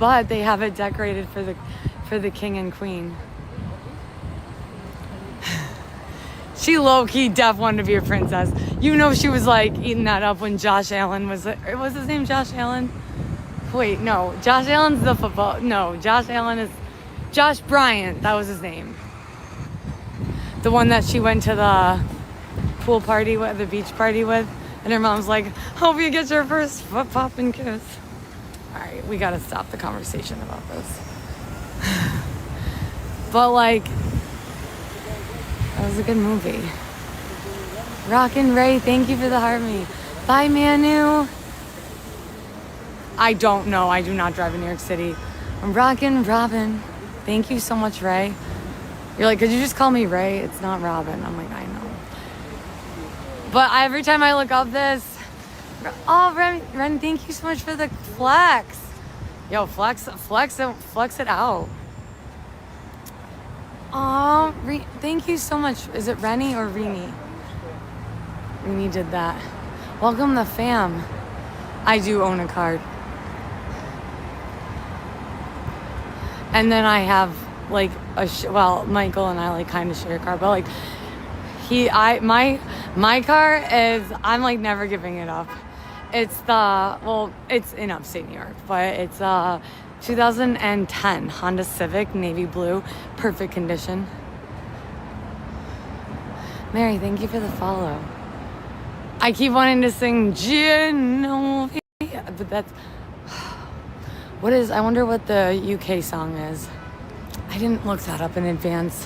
but they have it decorated for the king and queen. She low-key def wanted to be a princess. You know she was like eating that up when Josh Allen was his name Josh Allen? Wait, no. Josh Allen's the football. No, Josh Allen is Josh Bryant. That was his name. The one that she went to the pool party with, the beach party with. And her mom's like, hope you get your first foot pop and kiss. All right, we got to stop the conversation about this. But like, that was a good movie. Rockin' Ray, thank you for the heart me. Bye, Manu. I don't know. I do not drive in New York City. I'm Rockin' Robin. Thank you so much, Ray. You're like, could you just call me Ray? It's not Robin. I'm like, I know. But every time I look up this, oh, Ren, thank you so much for the flex. Yo, flex it out. Oh, thank you so much. Is it Rennie or Rini? Rini did that. Welcome the fam. I do own a card. And then I have like Michael and I like kind of share a car, but like my car is, I'm like never giving it up. It's it's in upstate New York, but it's 2010 Honda Civic, navy blue, perfect condition. Mary, thank you for the follow. I keep wanting to sing Genovia, but that's, I wonder what the UK song is. I didn't look that up in advance.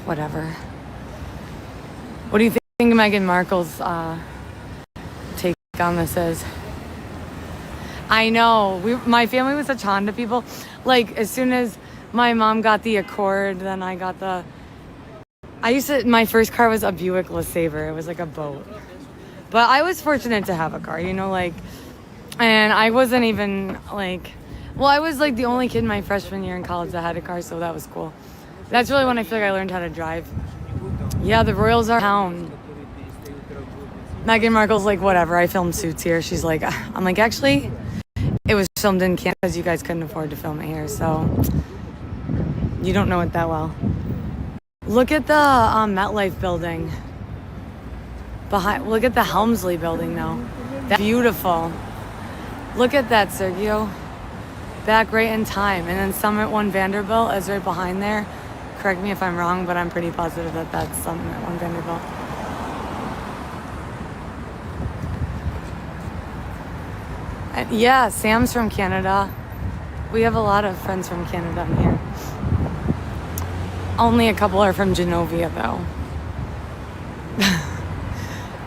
Whatever. What do you think Meghan Markle's take on this is? I know. My family was such Honda people. Like, as soon as my mom got the Accord, then I got the... my first car was a Buick LeSabre. It was like a boat. But I was fortunate to have a car, you know, like... And I wasn't even, like... Well, I was, like, the only kid my freshman year in college that had a car, so that was cool. That's really when I feel like I learned how to drive. Yeah, the Royals are town. Meghan Markle's like, whatever, I filmed Suits here. She's like... I'm like, actually, it was filmed in Canada because you guys couldn't afford to film it here, so... You don't know it that well. Look at the MetLife building. Look at the Helmsley building, though. That's beautiful. Look at that, Sergio. Back right in time. And then Summit One Vanderbilt is right behind there. Correct me if I'm wrong, but I'm pretty positive that that's Summit One Vanderbilt. And yeah, Sam's from Canada. We have a lot of friends from Canada here. Only a couple are from Genovia, though.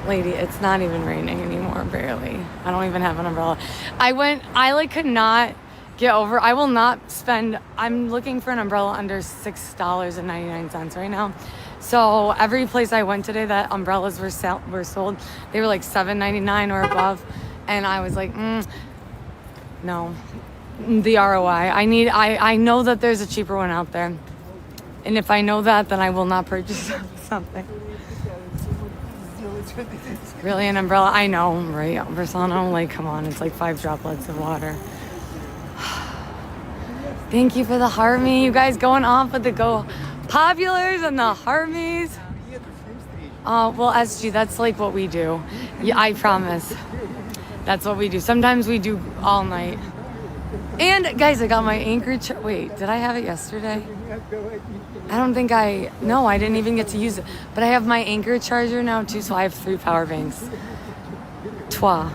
Lady, it's not even raining anymore, barely. I don't even have an umbrella. I could not get over, I will not spend, I'm looking for an umbrella under $6.99 right now. So every place I went today that umbrellas were sold, they were like $7.99 or above. And I was like, no, the ROI. I know that there's a cheaper one out there. And if I know that, then I will not purchase something. Really, an umbrella? I know, right? Versano, like, come on, it's like 5 droplets of water. Thank you for the Harmony. You guys going off with the Go Populars and the Harmies. Well, SG, that's like what we do. Yeah, I promise. That's what we do. Sometimes we do all night. And guys, I got my Anchorage. Wait, did I have it yesterday? I don't think no, I didn't even get to use it. But I have my Anchor charger now too, so I have 3 power banks. Twa.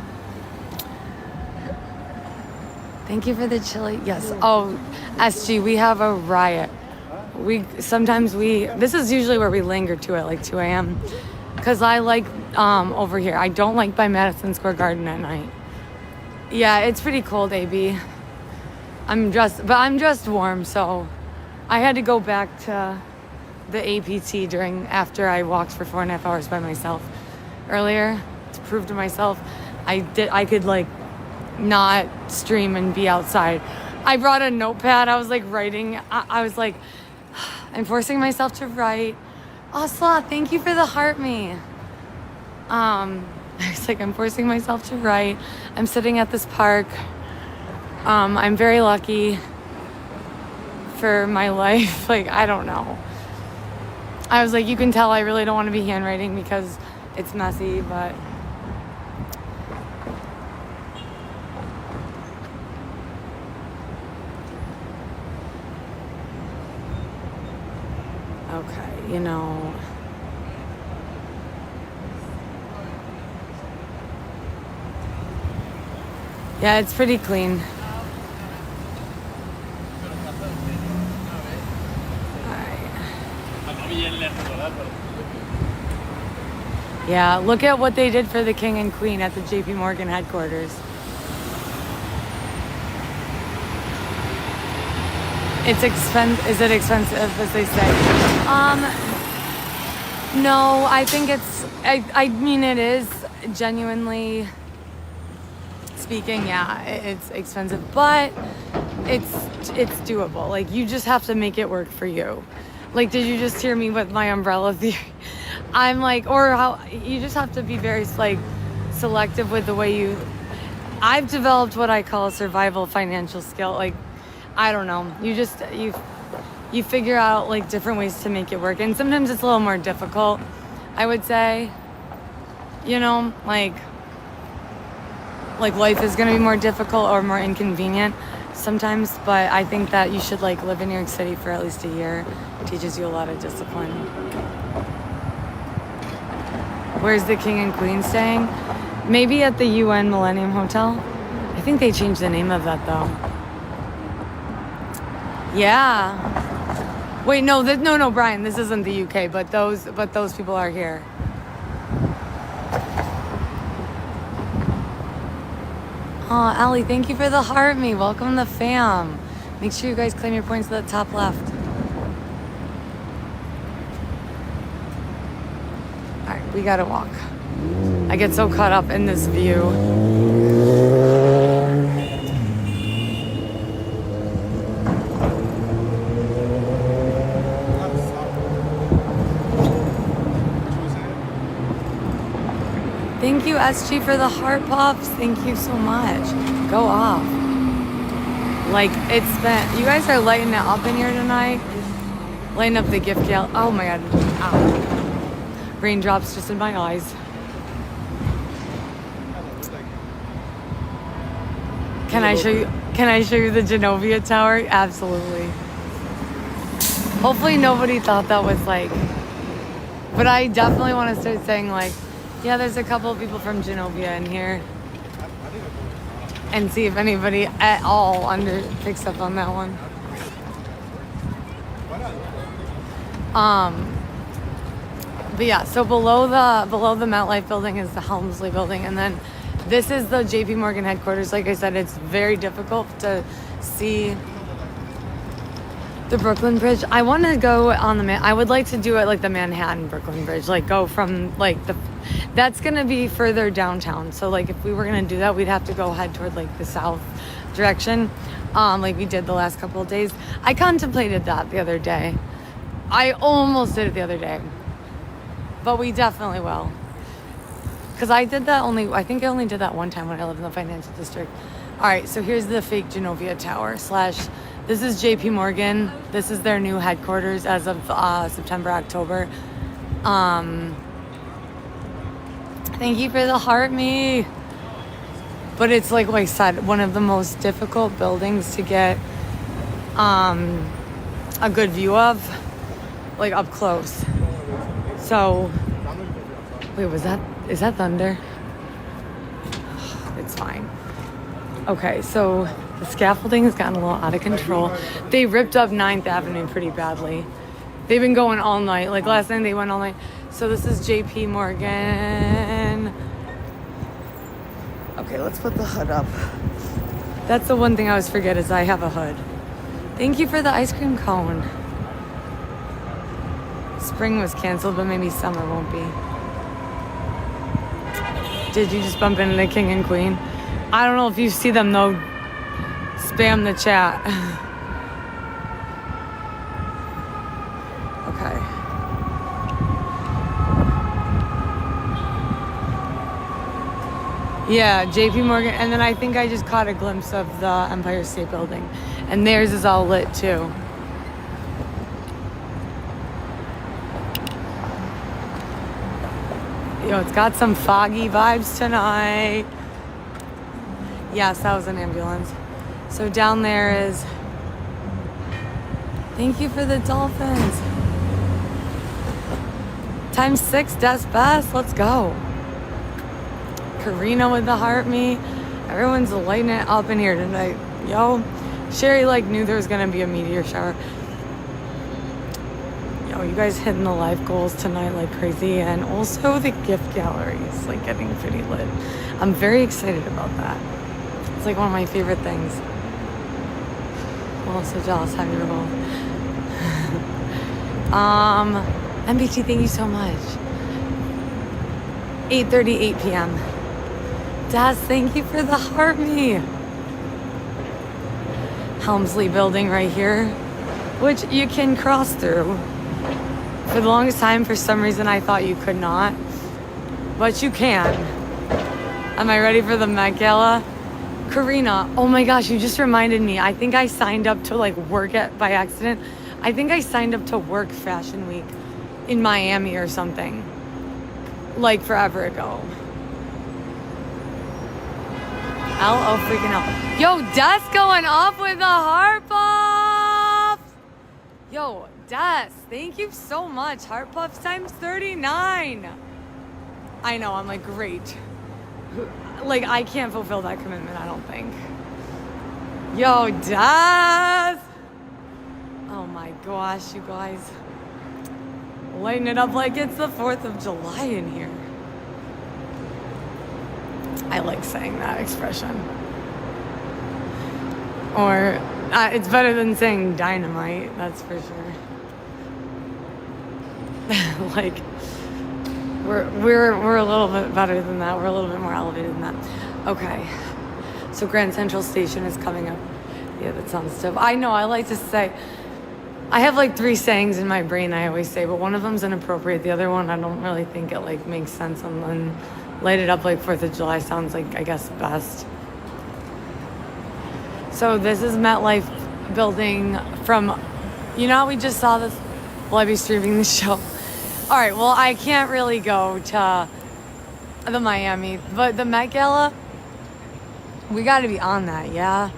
Thank you for the chili. Yes. Oh, SG, we have a riot. This is usually where we linger to at like 2 a.m. Because I like over here. I don't like by Madison Square Garden at night. Yeah, it's pretty cold, AB. I'm dressed warm, so I had to go back to the APT after I walked for 4.5 hours by myself earlier to prove to myself I could like not stream and be outside. I brought a notepad. I was like writing. I was like, I'm forcing myself to write. Oh, Sloth, thank you for the heart me. I was like, I'm forcing myself to write. I'm sitting at this park. I'm very lucky for my life. Like, I don't know. I was like, you can tell I really don't want to be handwriting because it's messy, but okay, you know. Yeah, it's pretty clean. Yeah, look at what they did for the king and queen at the JP Morgan headquarters. It's expensive. Is it expensive, as they say? No, I think it's, I mean, it is, genuinely speaking, yeah, it's expensive, but it's doable. Like, you just have to make it work for you. Like, did you just hear me with my umbrella theory? I'm like, or how, you just have to be very, like, selective with the way you, I've developed what I call a survival financial skill. Like, I don't know, you figure out, like, different ways to make it work, and sometimes it's a little more difficult, I would say, you know, like life is going to be more difficult or more inconvenient sometimes, but I think that you should, like, live in New York City for at least a year. It teaches you a lot of discipline. Where's the king and queen staying? Maybe at the UN Millennium Hotel. I think they changed the name of that, though. Yeah. Wait, no, no, Brian, this isn't the UK, but those people are here. Oh, Allie, thank you for the heart me. Welcome to the fam. Make sure you guys claim your points to the top left. All right, we gotta walk. I get so caught up in this view. Thank you, SG, for the heart puffs. Thank you so much. Go off. Like, it's been, you guys are lighting it up in here tonight. Lighting up the gift gal. Oh my God. Ow. Raindrops just in my eyes. Can I show you the Genovia Tower? Absolutely. Hopefully nobody thought that was like, but I definitely want to start saying, like, yeah, there's a couple of people from Genovia in here. And see if anybody at all picks up on that one. But yeah, so below the MetLife building is the Helmsley building, and then this is the JP Morgan headquarters. Like I said, it's very difficult to see the Brooklyn Bridge. I want to go on I would like to do it like the Manhattan Brooklyn Bridge, like go from like that's going to be further downtown. So like if we were going to do that, we'd have to go head toward like the south direction, like we did the last couple of days. I contemplated that the other day. I almost did it the other day, but we definitely will. Because I think I only did that one time when I lived in the financial district. All right, so here's the fake Genovia Tower / this is JP Morgan. This is their new headquarters as of September, October. Thank you for the heart me. But it's like I said, one of the most difficult buildings to get a good view of, like up close. So, wait, is that thunder? It's fine. Okay, so the scaffolding has gotten a little out of control. They ripped up 9th Avenue pretty badly. They've been going all night. Like last night they went all night. So this is JP Morgan. Okay, let's put the hood up. That's the one thing I always forget is I have a hood. Thank you for the ice cream cone. Spring was canceled, but maybe summer won't be. Did you just bump into the king and queen? I don't know if you see them though. Spam the chat. Okay. Yeah, JP Morgan. And then I think I just caught a glimpse of the Empire State Building. And theirs is all lit too. Yo, it's got some foggy vibes tonight. Yes, that was an ambulance. So down there is... Thank you for the dolphins. Times 6, Des Best. Let's go. Karina with the heart me. Everyone's lighting it up in here tonight. Yo, Sherry knew there was gonna be a meteor shower. Yo, you guys hitting the life goals tonight like crazy, and also the gift gallery is getting pretty lit. I'm very excited about that. It's one of my favorite things. I'm so jealous how you roll. MBT, thank you so much. 8:38 p.m. Daz, thank you for the heart me. Helmsley building right here, which you can cross through. For the longest time, for some reason, I thought you could not, but you can. Am I ready for the Met Gala? Karina, oh my gosh, you just reminded me. I think I signed up to work by accident. I think I signed up to work Fashion Week in Miami or something, forever ago. Oh, freaking out. Yo, Des going off with the heart puffs. Yo, Des, thank you so much. Heart puffs times 39. I know, I'm great. I can't fulfill that commitment, I don't think. Yo, Des. Oh my gosh, you guys. Lighting it up like it's the 4th of July in here. I like saying that expression. Or it's better than saying dynamite, that's for sure. We're a little bit better than that. We're a little bit more elevated than that. Okay. So Grand Central Station is coming up. Yeah, that sounds dope. I know, I like to say, I have 3 sayings in my brain I always say, but one of them's inappropriate. The other one, I don't really think it makes sense. And then light it up 4th of July sounds I guess, best. So this is MetLife building from, how we just saw this? Will I be streaming the show? All right, well, I can't really go to the Miami, but the Met Gala, we got to be on that, yeah?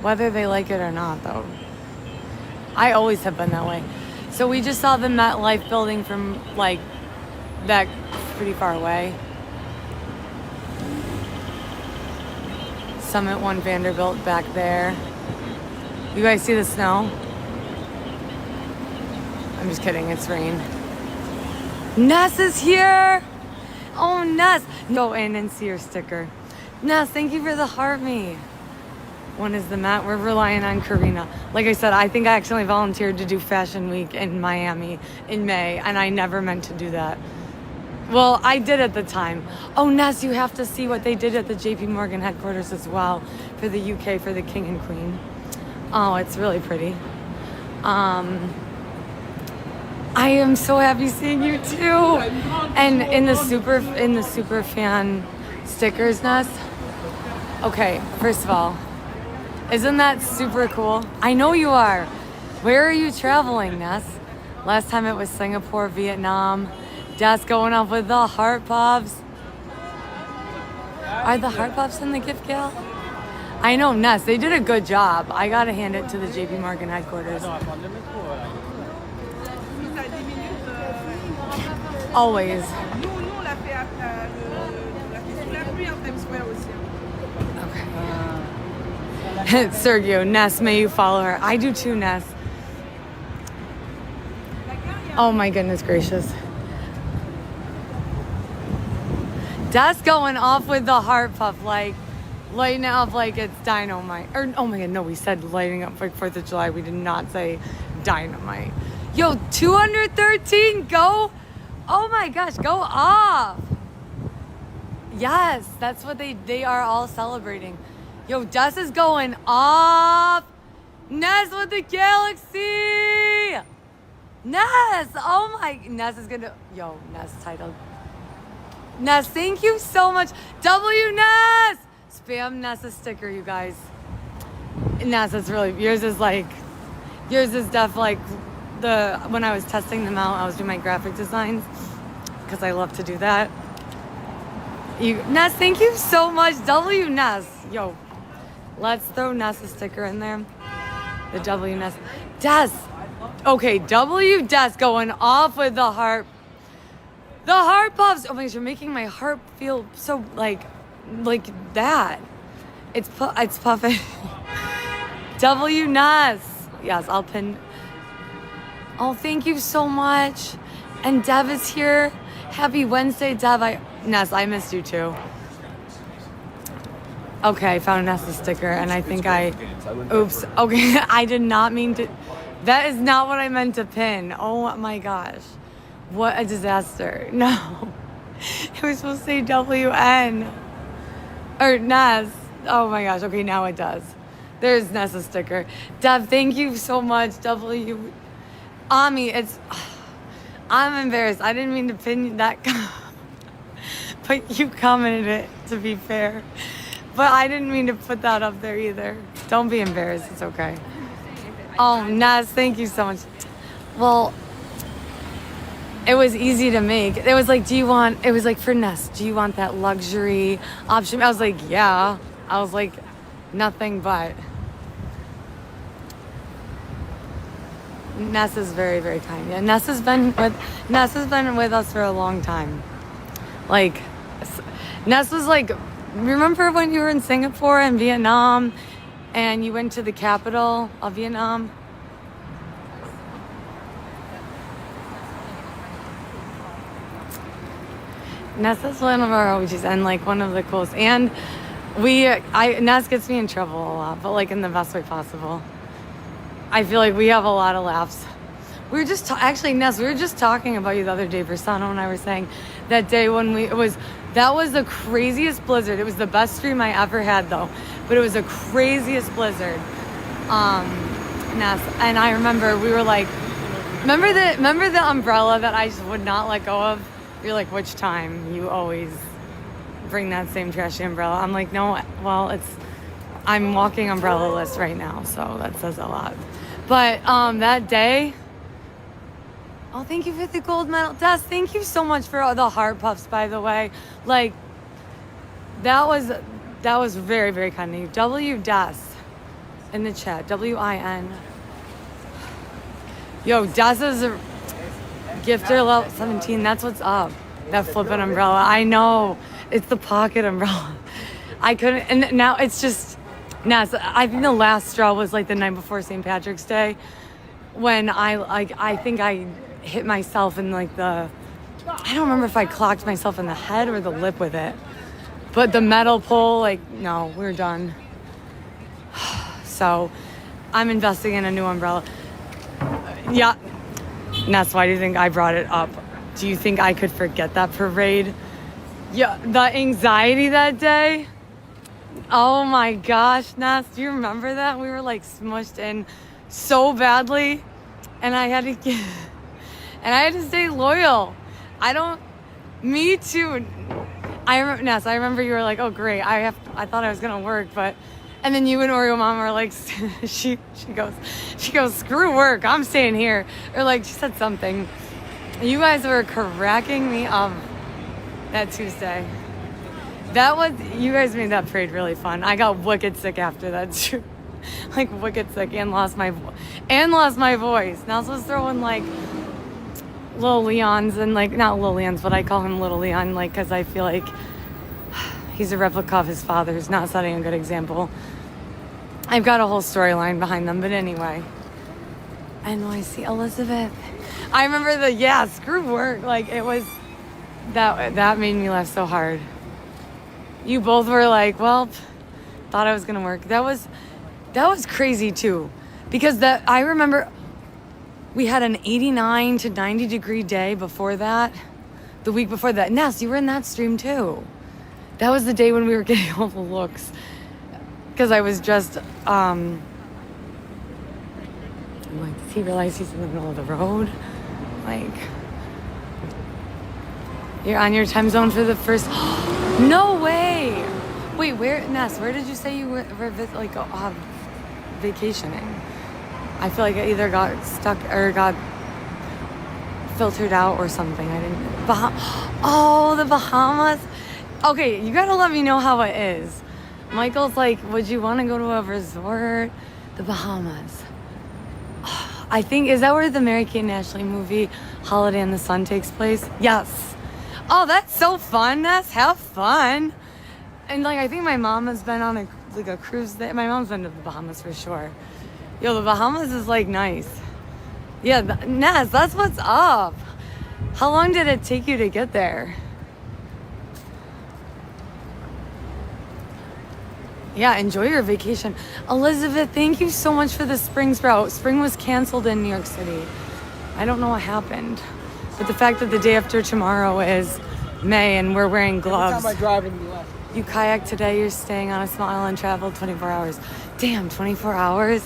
Whether they like it or not, though. I always have been that way. So we just saw the MetLife building from, that pretty far away. Summit One Vanderbilt back there. You guys see the snow? I'm just kidding, it's rain. Ness is here! Oh, Ness! Go in and see your sticker. Ness, thank you for the heart me. One is the Met. We're relying on Karina. Like I said, I think I accidentally volunteered to do Fashion Week in Miami in May, and I never meant to do that. Well, I did at the time. Oh, Ness, you have to see what they did at the JP Morgan headquarters as well for the UK, for the King and Queen. Oh, it's really pretty. I am so happy seeing you too. And in the super fan stickers, Ness. Okay, first of all, isn't that super cool? I know you are. Where are you traveling, Ness? Last time it was Singapore, Vietnam. Des going off with the heart puffs. Are the heart puffs in the gift gal? I know, Ness. They did a good job. I gotta hand it to the JP Morgan headquarters. Always. Okay. Sergio, Ness, may you follow her. I do too, Ness. Oh my goodness gracious. That's going off with the heart puff, lighting it up like it's dynamite. Or, oh my god, no, we said lighting up like 4th of July. We did not say dynamite. Yo, 213, go. Oh my gosh, go off. Yes, that's what they are all celebrating. Yo, Des is going off. Ness with the galaxy. Ness, oh my, Ness is gonna, yo, Ness titled. Ness, thank you so much. W Ness! Spam Ness a sticker, you guys. Ness, it's really, yours is def like when I was testing them out, I was doing my graphic designs because I love to do that. Ness, thank you so much. W Ness. Yo, let's throw Ness a sticker in there. The W Ness. Des. Okay, W Des going off with the heart. The heart puffs. Oh my gosh, you're making my heart feel so like that. It's puffing. W Ness. Yes, I'll pin. Oh, thank you so much. And Dev is here. Happy Wednesday, Dev. Ness, I missed you too. Okay, I found Ness's sticker, and I think oops. Okay, I did not mean to. That is not what I meant to pin. Oh my gosh. What a disaster. No. It was supposed to say WN. Or Ness. Oh my gosh. Okay, now it does. There's Ness's sticker. Dev, thank you so much. Ami, I'm embarrassed. I didn't mean to pin that. But you commented it, to be fair. But I didn't mean to put that up there either. Don't be embarrassed. It's okay. Oh, Ness, thank you so much. Well, it was easy to make. It was like, it was like for Ness, do you want that luxury option? I was like, yeah. I was like, nothing but. Ness is very, very kind. Yeah, Ness has been with us for a long time. Like, Ness was like, remember when you were in Singapore and Vietnam and you went to the capital of Vietnam? Ness is one of our OGs and like one of the coolest. And Ness gets me in trouble a lot, but like in the best way possible. I feel like we have a lot of laughs. We were just actually, Ness, we were just talking about you the other day. Persano and I were saying that day when that was the craziest blizzard. It was the best stream I ever had though, but it was the craziest blizzard. Ness, and I remember we were like, remember the umbrella that I just would not let go of? You're like, which time? You always bring that same trashy umbrella. I'm like, no, well, I'm walking umbrella-less right now, so that says a lot. But that day, oh, thank you for the gold medal. Des, thank you so much for all the heart puffs, by the way. Like, that was very, very kind of you. W Des in the chat. WIN. Yo, Des is a gifter level 17. That's what's up. That flipping umbrella. I know. It's the pocket umbrella. I couldn't, and now it's just, Ness, I think the last straw was like the night before St. Patrick's Day when I think I hit myself in like I don't remember if I clocked myself in the head or the lip with it. But the metal pole, like, no, we're done. So I'm investing in a new umbrella. Yeah. Ness, why do you think I brought it up? Do you think I could forget that parade? Yeah, the anxiety that day. Oh my gosh, Ness, do you remember that? We were like smushed in so badly, and I had to stay loyal. Me too. Ness, I remember you were like, oh great, I thought I was gonna work, and then you and Oreo Mom were like, she goes, screw work, I'm staying here. Or like, she said something. You guys were cracking me up that Tuesday. You guys made that parade really fun. I got wicked sick after that too. Like wicked sick and lost my voice. Now I was supposed to throw in like Little Leon's and like, not Little Leon's, but I call him Little Leon, like, cause I feel like he's a replica of his father who's not setting a good example. I've got a whole storyline behind them, but anyway. NYC Elizabeth. I remember screw work. Like it was, that made me laugh so hard. You both were like, well, thought I was gonna work. That was crazy too. Because I remember we had an 89 to 90 degree day before that. The week before that. Ness, you were in that stream too. That was the day when we were getting all the looks. Because I was just, I'm like, does he realize he's in the middle of the road? Like, You're on your time zone for the first. No way. Wait, Ness? Where did you say you were vacationing? I feel like I either got stuck or got filtered out or something. I didn't. Oh, the Bahamas. Okay, you gotta let me know how it is. Michael's like, would you want to go to a resort? The Bahamas. I think, is that where the Mary-Kate and Ashley movie Holiday in the Sun takes place? Yes. Oh, that's so fun, Ness. Have fun. And like, I think my mom has been on a cruise there. My mom's been to the Bahamas for sure. Yo, the Bahamas is like nice. Yeah, Ness, that's what's up. How long did it take you to get there? Yeah, enjoy your vacation. Elizabeth, thank you so much for the spring sprout. Spring was canceled in New York City. I don't know what happened. But the fact that the day after tomorrow is May and we're wearing gloves. Every time I drive in the US. You kayak today, you're staying on a small island, traveled 24 hours. Damn, 24 hours?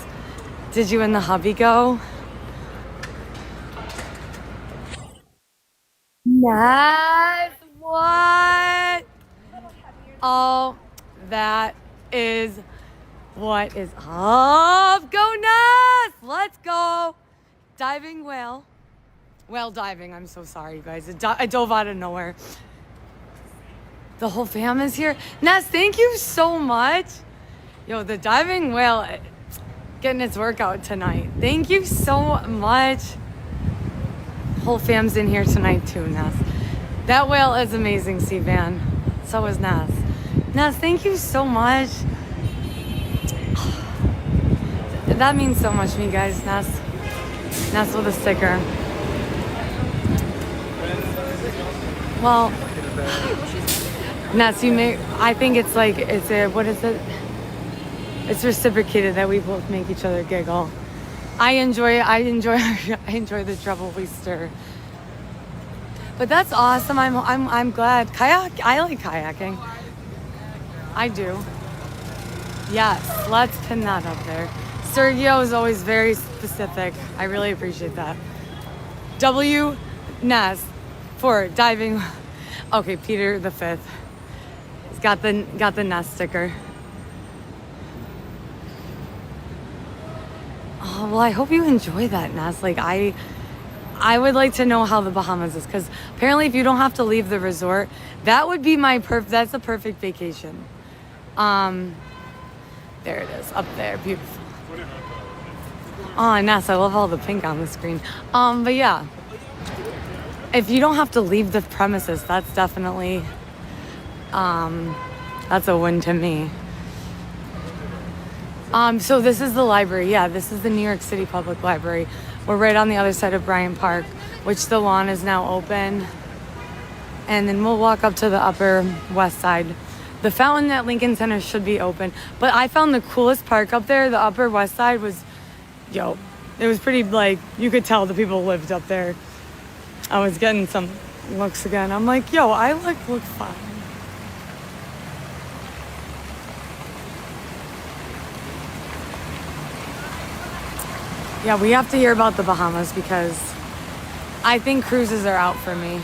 Did you and the hubby go? Yes, what? Oh, that is what is up. Go Ness! Let's go. Diving whale. Whale diving, I'm so sorry, you guys. I dove out of nowhere. The whole fam is here. Ness, thank you so much. Yo, the diving whale getting its workout tonight. Thank you so much. Whole fam's in here tonight too, Ness. That whale is amazing, C-Van. So is Ness. Ness, thank you so much. That means so much to me, guys. Ness with a sticker. Well, Ness, I think it's like, what is it? It's reciprocated that we both make each other giggle. I enjoy the trouble we stir. But that's awesome. I'm glad. I like kayaking. I do. Yes, let's pin that up there. Sergio is always very specific. I really appreciate that. W Ness for diving. Okay, Peter the Fifth. He's got the Ness sticker. Oh, well, I hope you enjoy that, Ness. Like, I would like to know how the Bahamas is, because apparently if you don't have to leave the resort, that would be that's the perfect vacation. There it is, up there, beautiful. Oh, Ness, I love all the pink on the screen. But yeah, if you don't have to leave the premises, that's definitely, that's a win to me. So this is the library. Yeah, this is the New York City Public Library. We're right on the other side of Bryant Park, which the lawn is now open. And then we'll walk up to the Upper West Side. The fountain at Lincoln Center should be open. But I found the coolest park up there, the Upper West Side, was, it was pretty, like, you could tell the people lived up there. I was getting some looks again. I'm like, I look fine. Yeah, we have to hear about the Bahamas because I think cruises are out for me.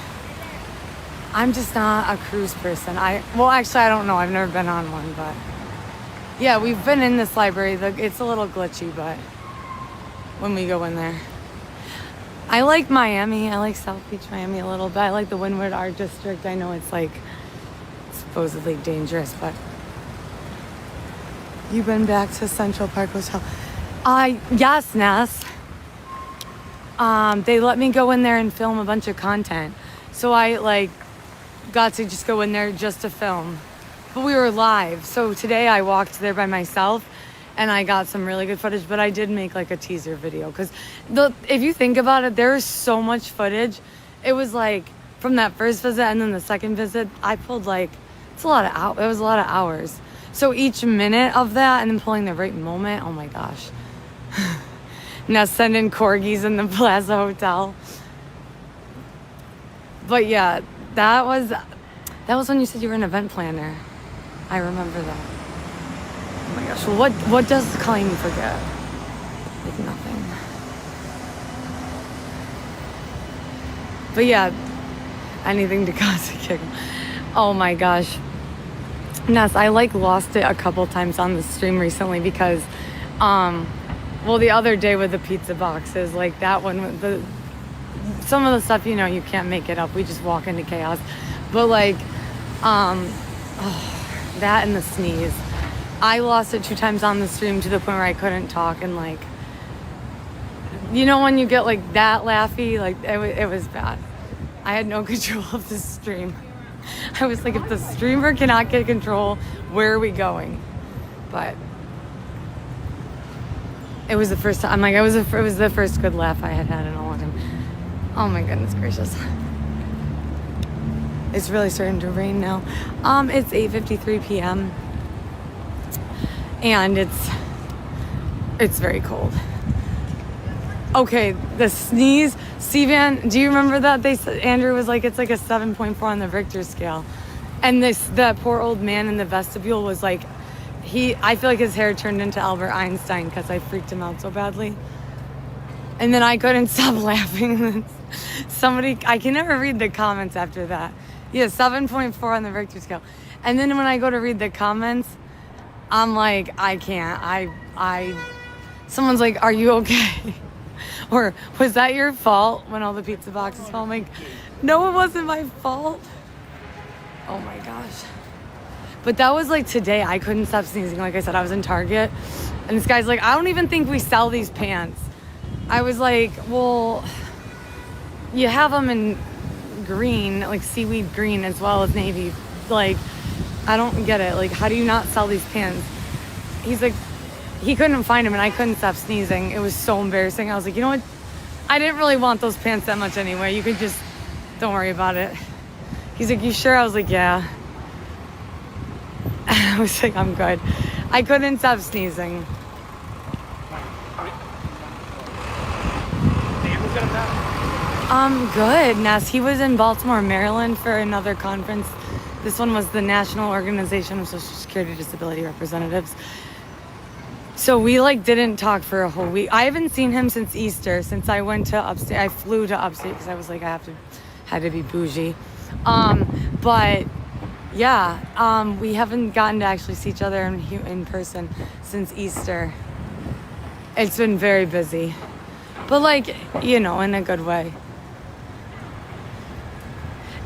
I'm just not a cruise person. Actually, I don't know. I've never been on one, but yeah, we've been in this library. It's a little glitchy, but when we go in there. I like Miami. I like South Beach, Miami a little bit. I like the Wynwood Art District. I know it's like supposedly dangerous, but you've been back to Central Park Hotel. Yes, Ness. They let me go in there and film a bunch of content. So I got to just go in there just to film. But we were live. So today I walked there by myself and I got some really good footage, but I did make a teaser video because if you think about it, there is so much footage. It was from that first visit and then the second visit, I pulled it was a lot of hours. So each minute of that and then pulling the right moment, oh my gosh. Now sending corgis in the Plaza Hotel. But yeah, that was when you said you were an event planner. I remember that. Oh my gosh. Well, what does Colleen forget? Nothing. But yeah, Anything to cause a giggle. Oh my gosh. Ness, I like lost it a couple times on the stream recently because, well, the other day with the pizza boxes, like that one, some of the stuff, you know, you can't make it up. We just walk into chaos. But like, that and the sneeze. I lost it 2 times on the stream to the point where I couldn't talk, and like, you know, when you get like that laughy, like it was bad. I had no control of the stream. I was like, if the streamer cannot get control, where are we going? But it was the first time. I'm like, it was the first good laugh I had in a long time. Oh my goodness gracious. It's really starting to rain now. It's 8:53 p.m. and it's very cold. Okay, the sneeze. Sivan, do you remember that? Andrew was like, it's like a 7.4 on the Richter scale. And the poor old man in the vestibule was like, I feel like his hair turned into Albert Einstein because I freaked him out so badly. And then I couldn't stop laughing. Somebody, I can never read the comments after that. Yeah, 7.4 on the Richter scale. And then when I go to read the comments, I'm like, I can't. Someone's like, are you okay? Or was that your fault when all the pizza boxes fell? I'm like, no, it wasn't my fault. Oh my gosh. But that was like today. I couldn't stop sneezing. Like I said, I was in Target. And this guy's like, I don't even think we sell these pants. I was like, well, you have them in green, like seaweed green as well as navy. Like, I don't get it. Like, how do you not sell these pants? He's like, he couldn't find them, and I couldn't stop sneezing. It was so embarrassing. I was like, you know what? I didn't really want those pants that much anyway. You could just, don't worry about it. He's like, you sure? I was like, yeah. I was like, I'm good. I couldn't stop sneezing. Good, Ness. He was in Baltimore, Maryland for another conference. This one was the National Organization of Social Security Disability Representatives. So we like didn't talk for a whole week. I haven't seen him since Easter, since I went to upstate. I flew to upstate because I was like, had to be bougie. But yeah, we haven't gotten to actually see each other in person since Easter. It's been very busy, but like, you know, in a good way.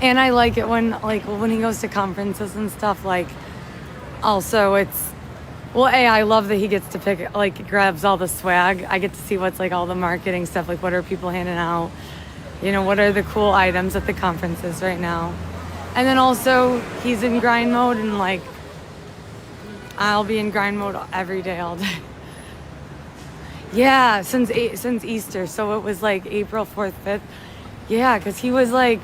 And I like it when he goes to conferences and stuff, like, also it's, well, I love that he gets to pick, like, grabs all the swag. I get to see what's, like, all the marketing stuff, like, what are people handing out? You know, what are the cool items at the conferences right now? And then also, he's in grind mode, and, like, I'll be in grind mode every day, all day. Yeah, since Easter, so it was, like, April 4th, 5th. Yeah, because he was, like,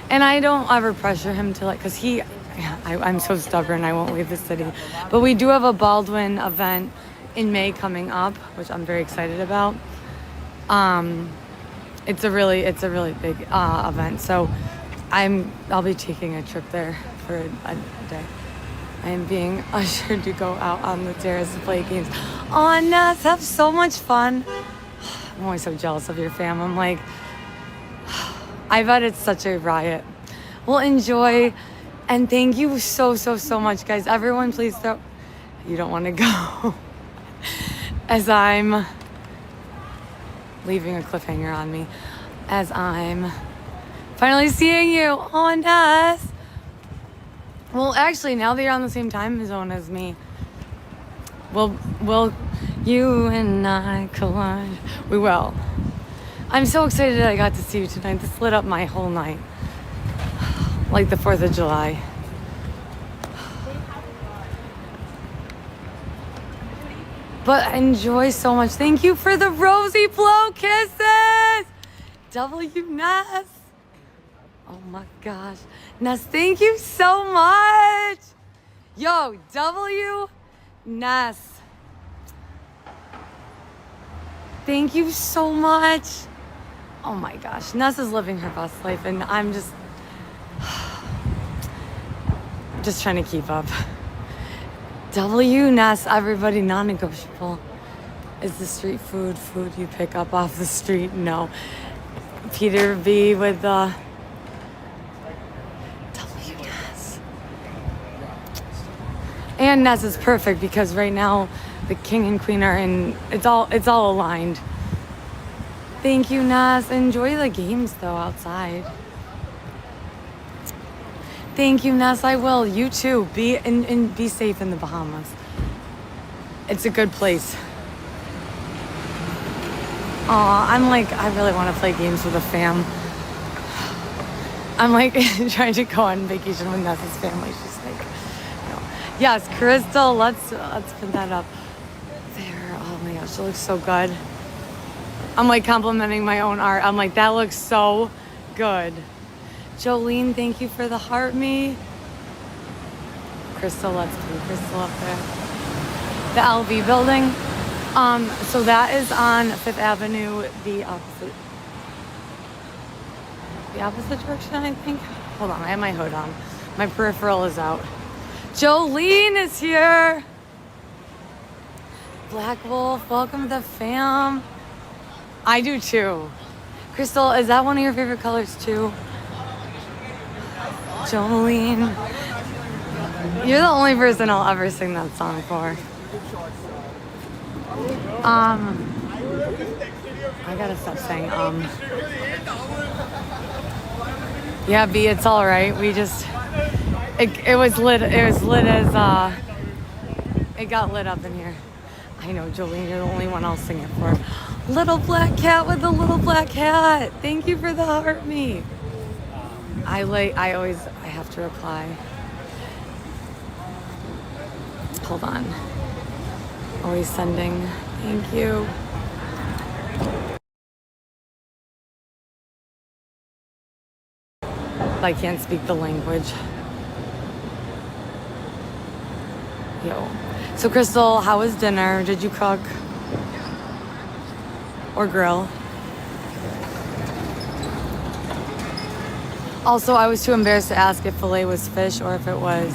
and I don't ever pressure him to, like, because I'm so stubborn, I won't leave the city. But we do have a Baldwin event in May coming up, which I'm very excited about. It's a really big event. So I'll be taking a trip there for a day. I am being ushered to go out on the terrace to play games. Oh, Ness, have so much fun. I'm always so jealous of your fam. I'm like, I bet it's such a riot. Well, enjoy. And thank you so much, guys. Everyone, please throw... You don't want to go. As I'm leaving a cliffhanger on me. As I'm finally seeing you. Oh, Ness. Well, actually, now that you're on the same time zone as me, will you and I collide? We will. I'm so excited that I got to see you tonight. This lit up my whole night. Like the 4th of July. But enjoy so much. Thank you for the rosy blow kisses. W Ness. Oh my gosh. Ness, thank you so much. Yo, W Ness. Thank you so much. Oh my gosh. Ness is living her best life, and I'm just trying to keep up. W Ness, everybody, non-negotiable. Is the street food you pick up off the street? No. Peter B with the And Ness is perfect because right now the king and queen are in, it's all aligned. Thank you, Ness. Enjoy the games though outside. Thank you, Ness. I will. You too. Be safe in the Bahamas. It's a good place. Aw, I'm like, I really want to play games with a fam. I'm like trying to go on vacation with Ness's family. She's like, no. Yes, Crystal, let's put that up there. Oh my gosh, it looks so good. I'm like complimenting my own art. I'm like, that looks so good. Jolene, thank you for the heart me. Crystal, let's put Crystal up there. The LV building. So that is on 5th Avenue, the opposite direction, I think. Hold on, I have my hood on. My peripheral is out. Jolene is here. Black Wolf, welcome to the fam. I do too. Crystal, is that one of your favorite colors too? Jolene. You're the only person I'll ever sing that song for. I gotta stop saying Yeah, B, it's all right. We just it was lit as it got lit up in here. I know, Jolene, you're the only one I'll sing it for. Little black cat with the little black hat. Thank you for the heart me. I have to reply. Hold on. Always sending. Thank you. I can't speak the language. Yo. So Crystal, how was dinner? Did you cook? Or grill? Also, I was too embarrassed to ask if filet was fish or if it was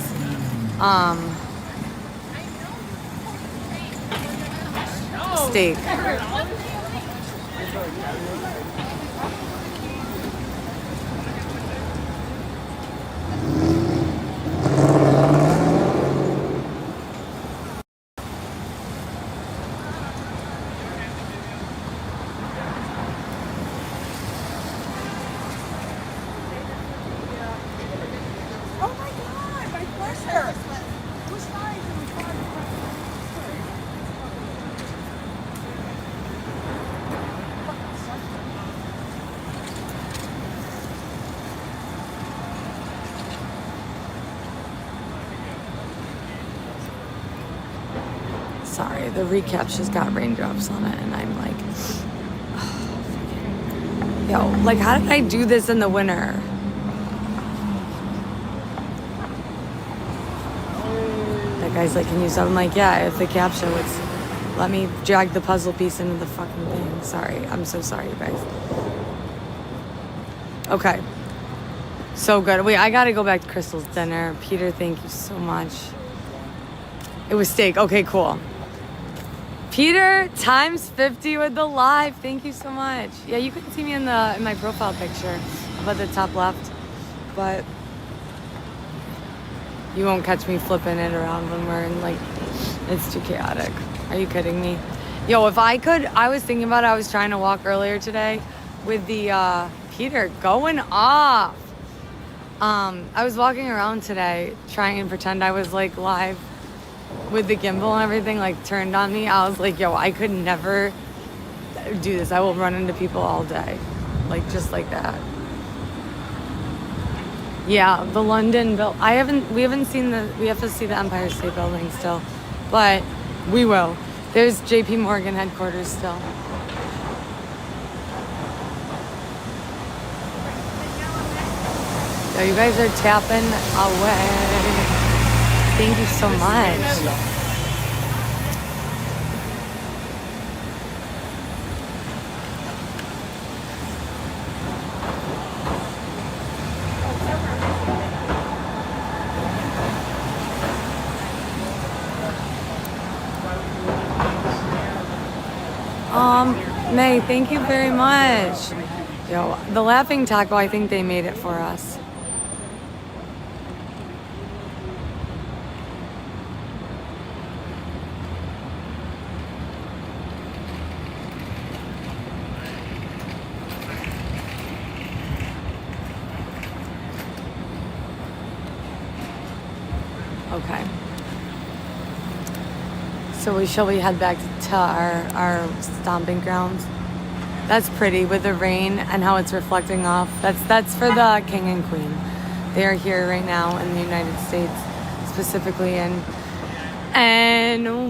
steak. Sorry, the recap's just got raindrops on it, and I'm like, oh, yo, like, how did I do this in the winter? That guy's like, can you sub? I'm like, yeah, if the caption would let me drag the puzzle piece into the fucking thing. Sorry, I'm so sorry, you guys. Okay, so good. Wait, I gotta go back to Crystal's dinner. Peter, thank you so much. It was steak. Okay, cool. Peter times 50 with the live. Thank you so much. Yeah, you couldn't see me in my profile picture up at the top left, but you won't catch me flipping it around when we're in, like, it's too chaotic. Are you kidding me? Yo, if I could, I was thinking about it. I was trying to walk earlier today with the Peter going off. I was walking around today trying to pretend I was like live with the gimbal and everything like turned on me. I was like, yo, I could never do this. I will run into people all day, like just like that. Yeah, the London build. We haven't seen we have to see the Empire State Building still, but we will. There's JP Morgan headquarters still. So you guys are tapping away. Thank you so much. May, thank you very much. Yo, the Laughing Taco, I think they made it for us. shall we head back to our stomping grounds? That's pretty with the rain and how it's reflecting off. That's for the king and queen. They are here right now in the United States, specifically in NYC.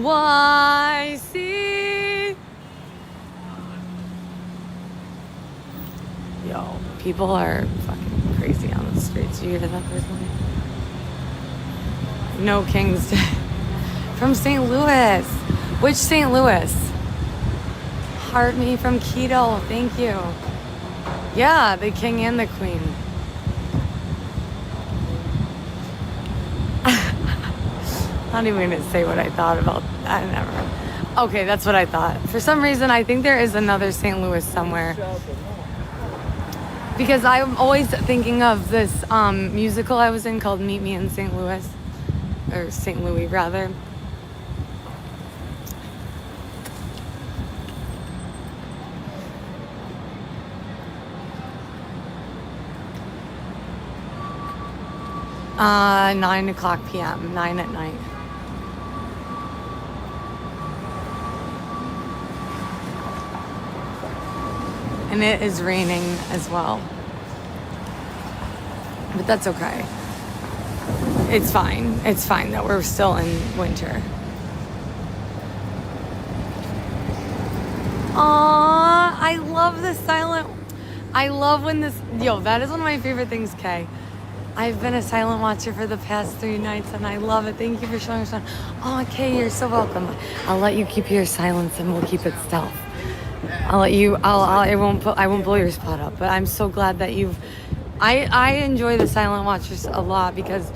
Yo, people are fucking crazy on the streets. You hear that personally? No King's Day. From St. Louis. Which St. Louis? Heart me from Keto. Thank you. Yeah, the king and the queen. I'm not even going to say what I thought about that. Never. Okay, that's what I thought. For some reason, I think there is another St. Louis somewhere. Because I'm always thinking of this musical I was in called Meet Me in St. Louis. Or St. Louis, rather. Uh, 9 o'clock p.m., 9 at night. And it is raining as well. But that's okay. It's fine. It's fine that we're still in winter. Aww, I love the silent... I love when this... Yo, that is one of my favorite things, Kay. I've been a silent watcher for the past 3 nights and I love it. Thank you for showing us. Oh, Kay, you're so welcome. I'll let you keep your silence and we'll keep it stealth. I'll let you, I won't blow your spot up, but I'm so glad that I enjoy the silent watchers a lot because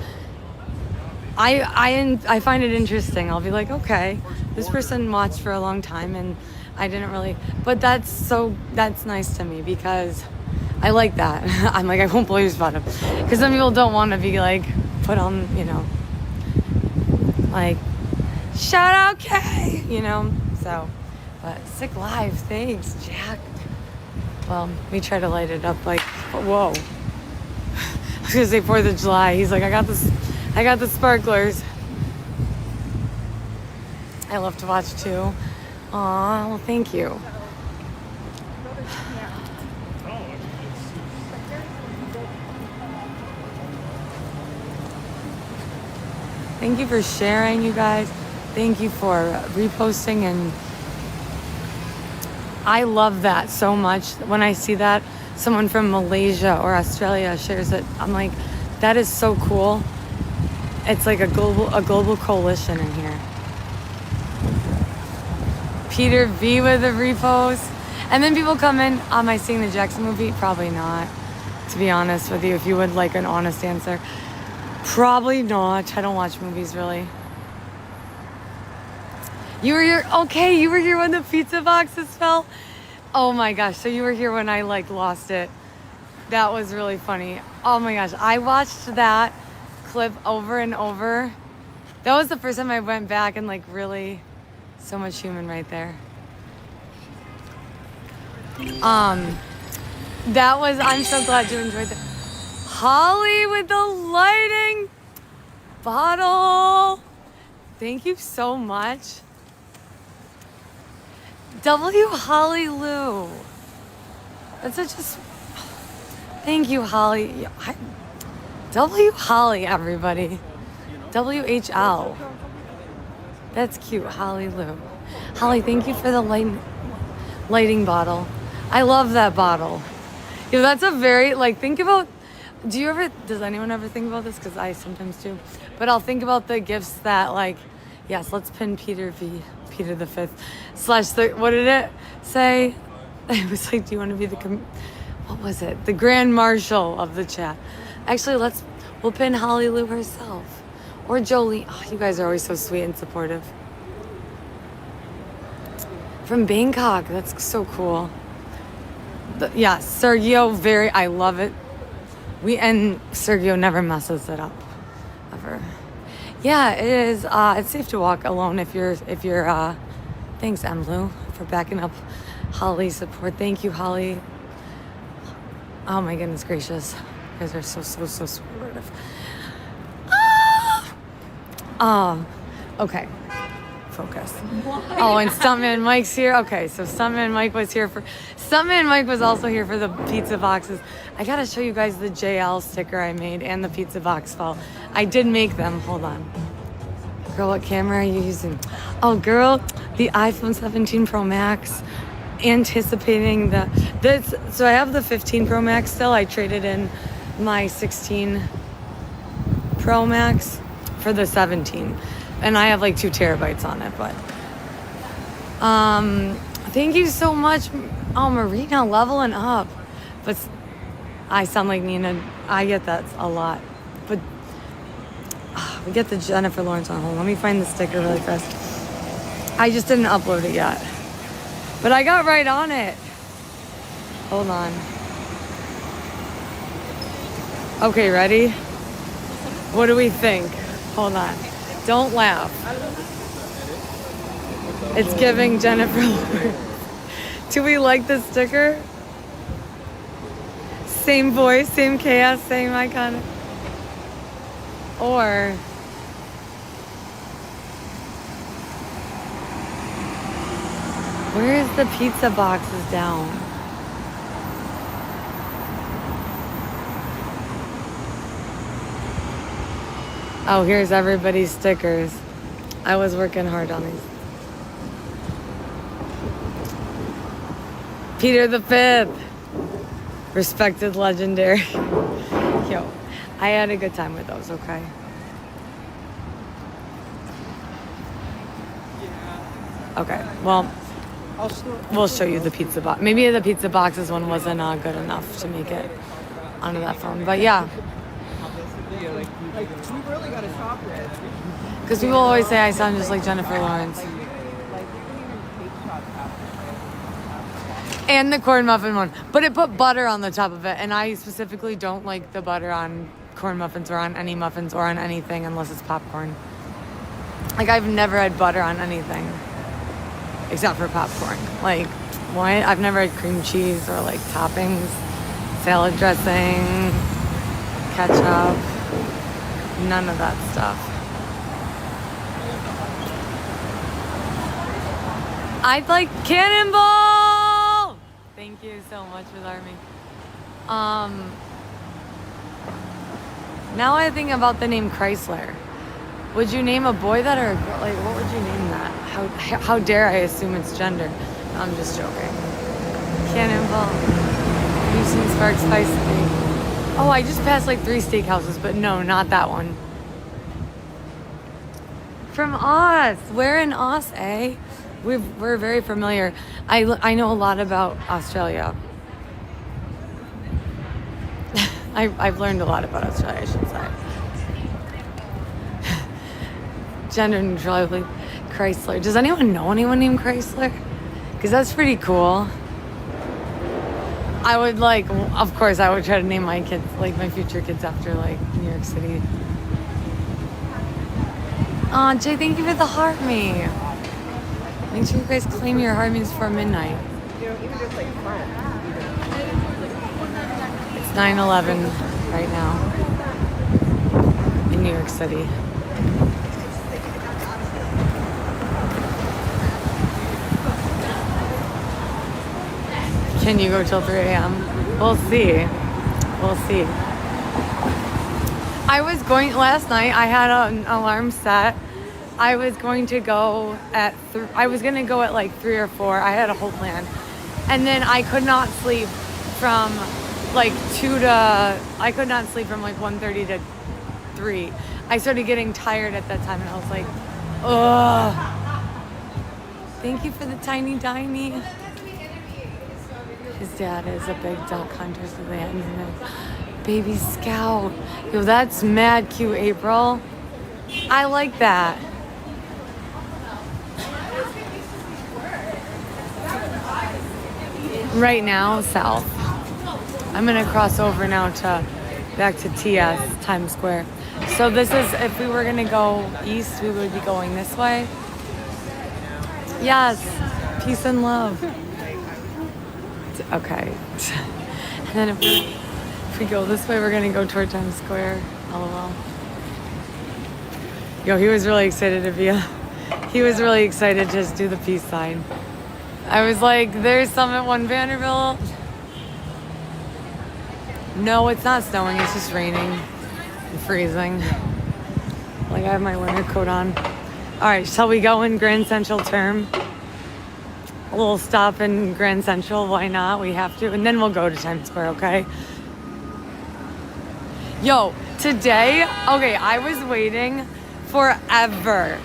I find it interesting. I'll be like, okay, this person watched for a long time and I didn't really, but that's nice to me because I like that. I'm like, I won't blow your spot up. Because some people don't want to be like, put on, like, shout out Kay, so, but sick live, thanks, Jack. Well, we try to light it up like, whoa. I was gonna say 4th of July. He's like, I got the sparklers. I love to watch too. Aw, well, thank you. Thank you for sharing, you guys. Thank you for reposting, and I love that so much. When I see that someone from Malaysia or Australia shares it, I'm like, that is so cool. It's like a global coalition in here. Peter V with a repost. And then people come in, am I seeing the Jackson movie? Probably not, to be honest with you, if you would like an honest answer. Probably not. I don't watch movies, really. You were here? Okay, you were here when the pizza boxes fell? Oh my gosh, so you were here when I, lost it. That was really funny. Oh my gosh, I watched that clip over and over. That was the first time I went back and, really, so much human right there. That was, I'm so glad you enjoyed that. Holly with the lighting bottle. Thank you so much. W. Holly Lou. That's such a... Thank you, Holly. W. Holly, everybody. WHL. That's cute, Holly Lou. Holly, thank you for the lighting bottle. I love that bottle. Yeah, that's a very, think about... does anyone ever think about this? Because I sometimes do. But I'll think about the gifts that, yes, let's pin Peter the Fifth / what did it say? It was like, do you want to be what was it? The Grand Marshal of the chat. Actually, we'll pin Holly Lou herself. Or Jolie. Oh, you guys are always so sweet and supportive. From Bangkok. That's so cool. Yeah, Sergio, I love it. And Sergio never messes it up, ever. Yeah, it is. It's safe to walk alone if you're. Thanks, Emlu, for backing up Holly's support. Thank you, Holly. Oh my goodness gracious, you guys are so supportive. Okay. focus. Oh, and Stuntman Mike's here. Okay, so Stuntman Mike was also here for the pizza boxes. I gotta show you guys the JL sticker I made and the pizza box fell. I did make them. Hold on. Girl, what camera are you using? Oh, girl, the iPhone 17 Pro Max. Anticipating so I have the 15 Pro Max still. I traded in my 16 Pro Max for the 17, and I have like 2 terabytes on it. But thank you so much. Oh, Marina, leveling up. But I sound like Nina. I get that a lot. But we get the Jennifer Lawrence on hold. Let me find the sticker really fast. I just didn't upload it yet, but I got right on it. Hold on. Okay, ready? What do we think? Hold on. Don't laugh. It's giving Jennifer Lawrence. Do we like the sticker? Same voice, same chaos, same icon. Or where is the pizza boxes down? Oh, here's everybody's stickers. I was working hard on these. Peter the Fifth. Respected legendary. Yo, I had a good time with those, okay? Okay, well, we'll show you the pizza box. Maybe the pizza boxes one wasn't good enough to make it onto that phone, but yeah. Because people always say I sound just like Jennifer Lawrence. And the corn muffin one. But it put butter on the top of it, and I specifically don't like the butter on corn muffins or on any muffins or on anything unless it's popcorn. Like, I've never had butter on anything except for popcorn. Like, what? I've never had cream cheese or like toppings, salad dressing, ketchup, none of that stuff. I'd like Cannonball! Thank you so much for the army. Now I think about the name Chrysler. Would you name a boy that or a girl? Like, what would you name that? How dare I assume it's gender? No, I'm just joking. Cannonball. You've seen Sparks Spice Steak. Oh, I just passed like 3 steakhouses, but no, not that one. From Oz. We're in Oz, eh? We're very familiar. I know a lot about Australia. I've learned a lot about Australia, I should say. Gender neutral, I believe. Chrysler. Does anyone know anyone named Chrysler? Because that's pretty cool. I would of course, I would try to name my kids, like my future kids, after like New York City. Aw, Jay, thank you for the heart me. Make sure you guys claim your heart means before midnight. Even just like front. It's 9/11 right now in New York City. Can you go till 3 a.m.? We'll see. We'll see. I was going, last night I had an alarm set. I was going to go at like 3 or 4. I had a whole plan. And then I could not sleep from like 1:30 to 3. I started getting tired at that time and I was like, ugh. Thank you for the tiny diney. His dad is a big duck hunter, so they had him. Baby Scout. Yo, that's mad cute, April. I like that. Right now, south. I'm gonna cross over now back to TS, Times Square. So this is, if we were gonna go east, we would be going this way. Yes, peace and love. Okay. And then if we go this way, we're gonna go toward Times Square. LOL. Yo, he was really excited to be He was really excited to just do the peace sign. I was like, there's some at 1 Vanderbilt. No, it's not snowing. It's just raining and freezing. Like, I have my winter coat on. All right, shall we go in Grand Central term? A little stop in Grand Central. Why not? We have to. And then we'll go to Times Square, okay? Yo, today, okay, I was waiting forever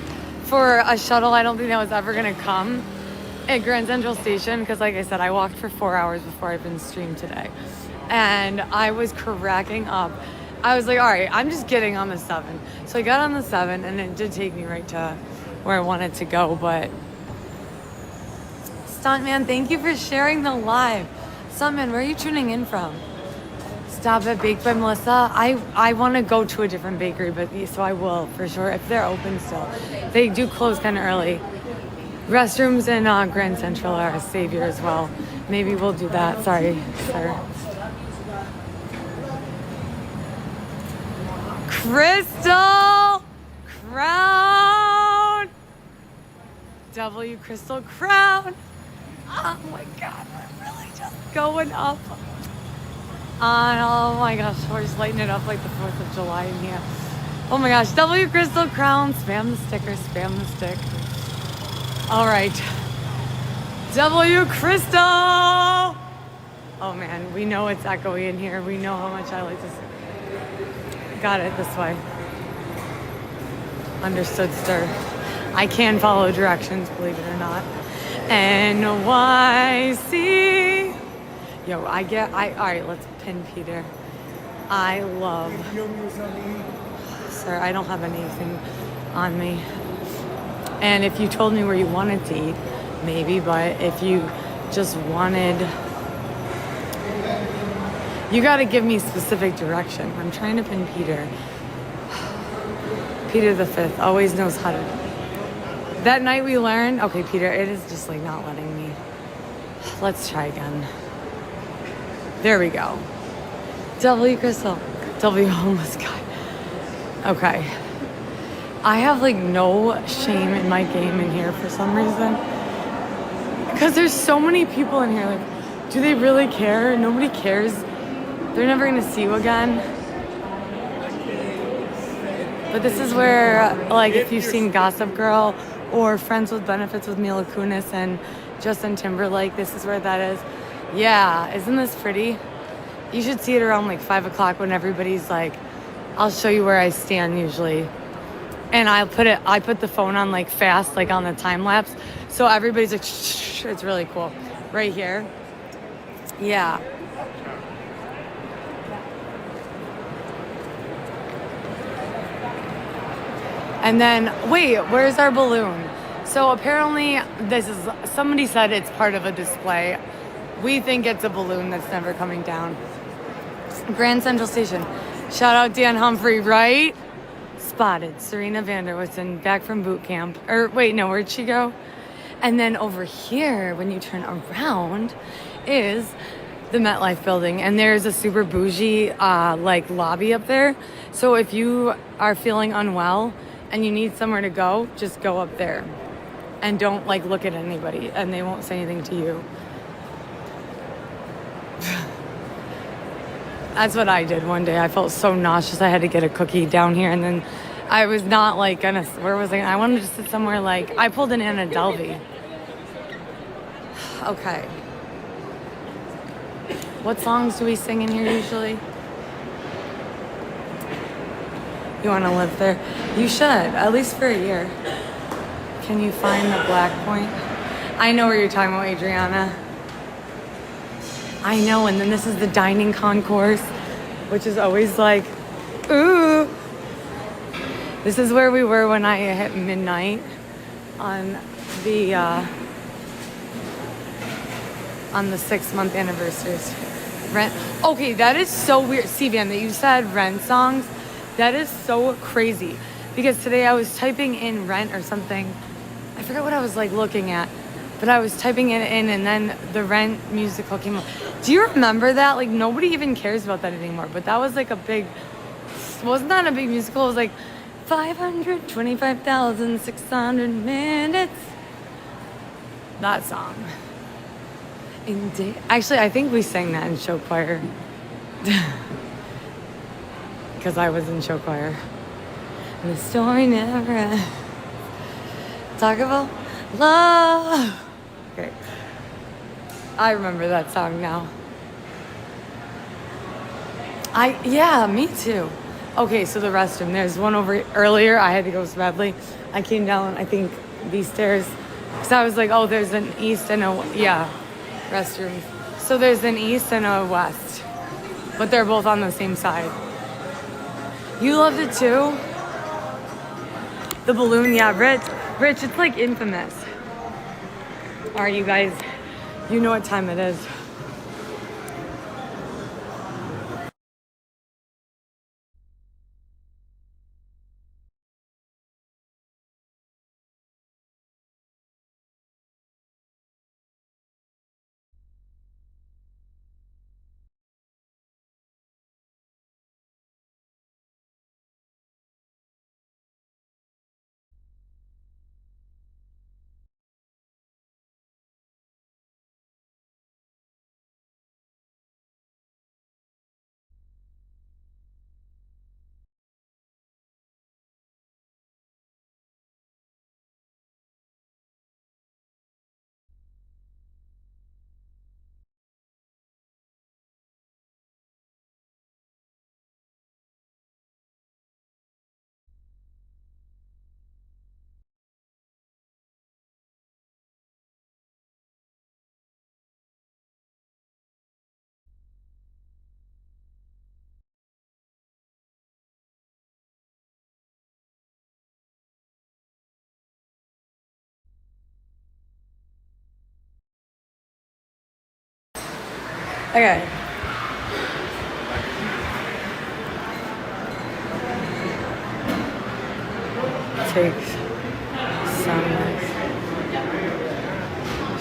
for a shuttle. I don't think that was ever going to come at Grand Central Station because, like I said, I walked for 4 hours before I even streamed today. And I was cracking up. I was like, all right, I'm just getting on the 7. So I got on the 7, and it did take me right to where I wanted to go. But Stuntman, thank you for sharing the live. Stuntman, where are you tuning in from? Stop at Baked by Melissa. I want to go to a different bakery, but so I will for sure if they're open still. They do close kind of early. Restrooms in Grand Central are a savior as well. Maybe we'll do that. Sorry, sir. Crystal Crown. W Crystal Crown. Oh my God, we're really just going up. Oh my gosh, we're just lighting it up like the 4th of July in here. Oh my gosh, W Crystal Crown. Spam the sticker, spam the stick. All right. W Crystal. Oh man, we know it's echoey in here. We know how much I like this. Got it this way. Understood, sir. I can follow directions, believe it or not. NYC. Yo, all right, let's pin Peter. I love. Sir, I don't have anything on me. And if you told me where you wanted to eat, maybe, but if you just wanted, you got to give me specific direction. I'm trying to pin Peter. Peter the 5th always knows how to. That night we learned, okay, Peter, it is just like not letting me. Let's try again. There we go. W Crystal. W homeless guy. Okay. I have like no shame in my game in here for some reason. Because there's so many people in here. Like, do they really care? Nobody cares. They're never going to see you again. But this is where, like, if you've seen Gossip Girl or Friends with Benefits with Mila Kunis and Justin Timberlake, this is where that is. Yeah, isn't this pretty? You should see it around like 5 o'clock when everybody's like, I'll show you where I stand usually. And I put the phone on like fast, like on the time lapse. So everybody's like, shh, it's really cool. Right here. Yeah. And then, wait, where's our balloon? So apparently somebody said it's part of a display. We think it's a balloon that's never coming down. Grand Central Station. Shout out Dan Humphrey, right? Spotted. Serena Vanderwoodson, back from boot camp. Or wait, no, where'd she go? And then over here, when you turn around, is the MetLife building. And there's a super bougie like lobby up there. So if you are feeling unwell and you need somewhere to go, just go up there. And don't like look at anybody and they won't say anything to you. That's what I did one day. I felt so nauseous. I had to get a cookie down here, and then I was not like gonna. Where was I? I wanted to sit somewhere like I pulled an Anna Delvey. Okay. What songs do we sing in here usually? You want to live there? You should, at least for a year. Can you find the Black Point? I know where you're talking about, Adriana. I know, and then this is the dining concourse, which is always like, ooh. This is where we were when I hit midnight on the 6-month anniversary. Rent. Okay, that is so weird. Van, that you said Rent songs. That is so crazy. Because today I was typing in Rent or something. I forgot what I was like looking at. But I was typing it in and then the Rent musical came up. Do you remember that? Like nobody even cares about that anymore. But that was like a big, wasn't that a big musical? It was like 525,600 minutes. That song. Actually, I think we sang that in show choir. Because I was in show choir. And the story never ends. Talk about love. Okay. I remember that song now. Yeah, me too. Okay, so the restroom. There's one over earlier. I had to go so badly. I came down, I think, these stairs. Because I was like, oh, there's an east and a, restrooms. So there's an east and a west. But they're both on the same side. You loved it too? The balloon, yeah, Rich, it's like infamous. All right, you guys, you know what time it is. Okay. Take some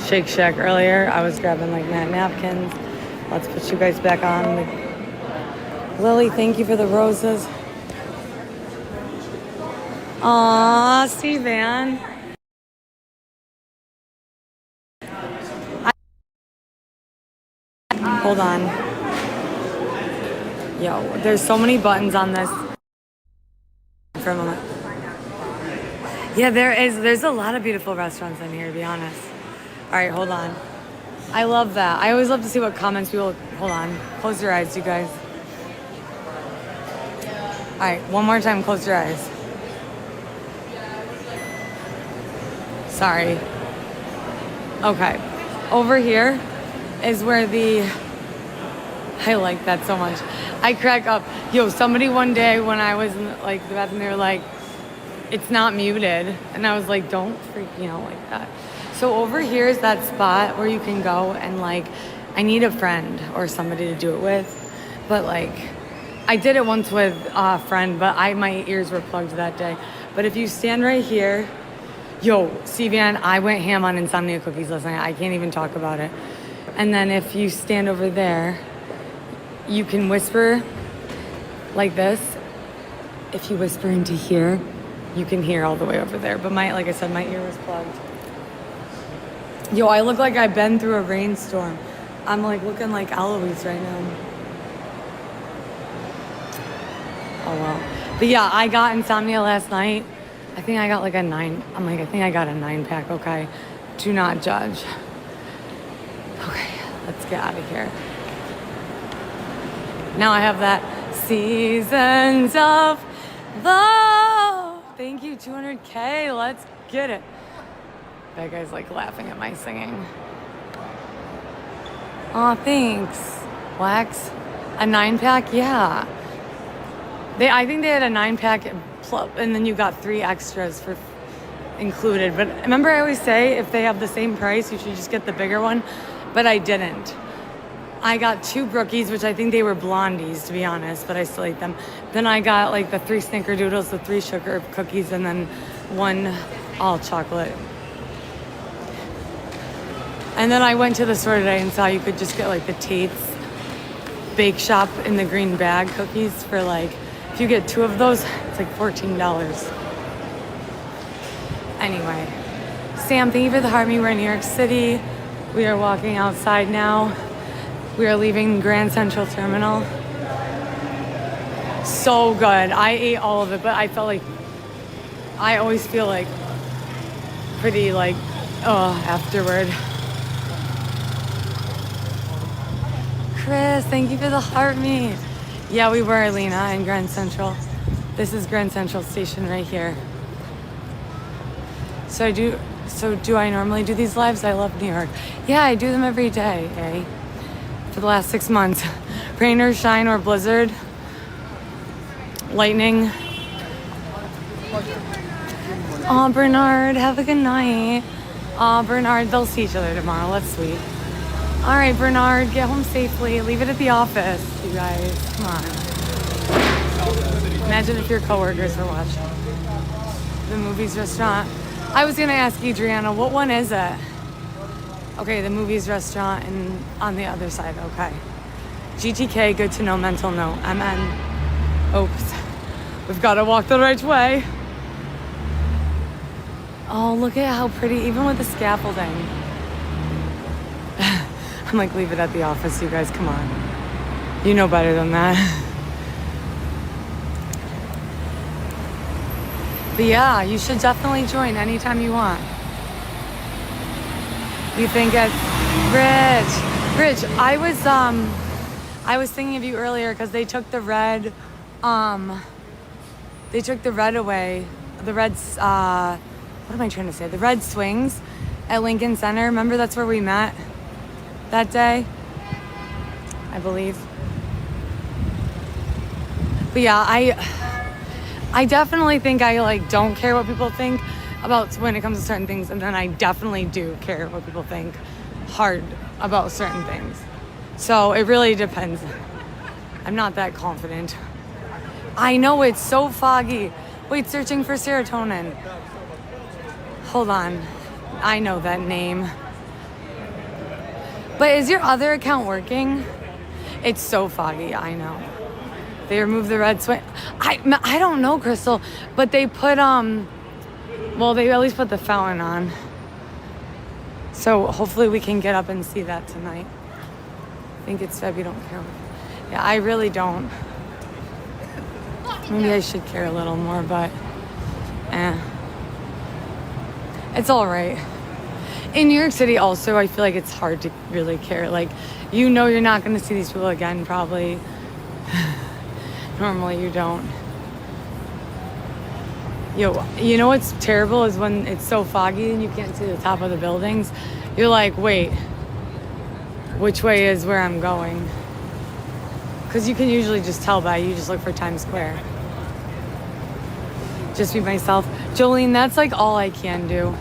Shake Shack earlier. I was grabbing like napkins. Let's put you guys back on. Lily, thank you for the roses. Aw, Steven. Hold on. Yo, there's so many buttons on this. For a moment. Yeah, there's a lot of beautiful restaurants in here, to be honest. All right, hold on. I love that. I always love to see what comments people... Hold on. Close your eyes, you guys. All right, one more time, close your eyes. Sorry. Okay. Over here is where the... I like that so much. I crack up. Yo, somebody one day when I was in like the bathroom, they were like, it's not muted. And I was like, don't freak me out like that. So over here is that spot where you can go and like, I need a friend or somebody to do it with. But like, I did it once with a friend, but my ears were plugged that day. But if you stand right here, yo, Steven, I went ham on insomnia cookies last night. I can't even talk about it. And then if you stand over there, you can whisper like this. If you whisper into here, you can hear all the way over there. But like I said, my ear was plugged. Yo, I look like I've been through a rainstorm. I'm like looking like Eloise right now. Oh well. But yeah, I got insomnia last night. I think I got like a 9. I'm like, I think I got a 9-pack, okay? Do not judge. Okay, let's get out of here. Now I have that Seasons of Love. Thank you, 200K. Let's get it. That guy's like laughing at my singing. Aw, thanks. Wax. A 9-pack? Yeah. I think they had a 9-pack and then you got 3 extras for included. But remember I always say if they have the same price, you should just get the bigger one. But I didn't. I got 2 Brookies, which I think they were blondies, to be honest, but I still ate them. Then I got like the 3 snickerdoodles, the 3 sugar cookies, and then 1 all chocolate. And then I went to the store today and saw you could just get like the Tate's Bake Shop in the green bag cookies for like If you get 2 of those, it's like $14. Anyway, Sam, thank you for the heart. We're in New York City. We are walking outside now. We are leaving Grand Central Terminal. So good. I ate all of it, but I felt like I always feel like pretty like afterward. Chris, thank you for the heart meet. Yeah, we were, Alina, in Grand Central. This is Grand Central Station right here. So do I normally do these lives? I love New York. Yeah, I do them every day, eh? For the last 6 months. Rain or shine or blizzard. Lightning. Oh, Bernard, have a good night. Oh, Bernard, they'll see each other tomorrow. That's sweet. All right, Bernard, get home safely. Leave it at the office, you guys. Come on. Imagine if your coworkers were watching. The Movies Restaurant. I was going to ask Adriana, what one is it? Okay, the Movies Restaurant and on the other side. Okay. GTK, good to know, mental note. MN. Oops. We've got to walk the right way. Oh, look at how pretty, even with the scaffolding. I'm like, leave it at the office, you guys, come on. You know better than that. But yeah, you should definitely join anytime you want. You think it's Rich, I was thinking of you earlier because they took the red away. The reds, what am I trying to say? The red swings at Lincoln Center. Remember that's where we met that day, I believe. But yeah, I definitely think I like don't care what people think about when it comes to certain things, and then I definitely do care what people think hard about certain things. So it really depends. I'm not that confident. I know it's so foggy. Wait, searching for serotonin. Hold on. I know that name. But is your other account working? It's so foggy, I know. They removed the red swing. I don't know, Crystal, but they put, well, they at least put the fountain on. So hopefully we can get up and see that tonight. I think it's Feb, you don't care. Yeah, I really don't. Maybe I should care a little more, but it's all right. In New York City also, I feel like it's hard to really care. Like, you know you're not going to see these people again, probably. Normally you don't. Yo, you know what's terrible is when it's so foggy and you can't see the top of the buildings. You're like, wait, which way is where I'm going? Because you can usually just tell by, you just look for Times Square. Just be myself. Jolene, that's like all I can do.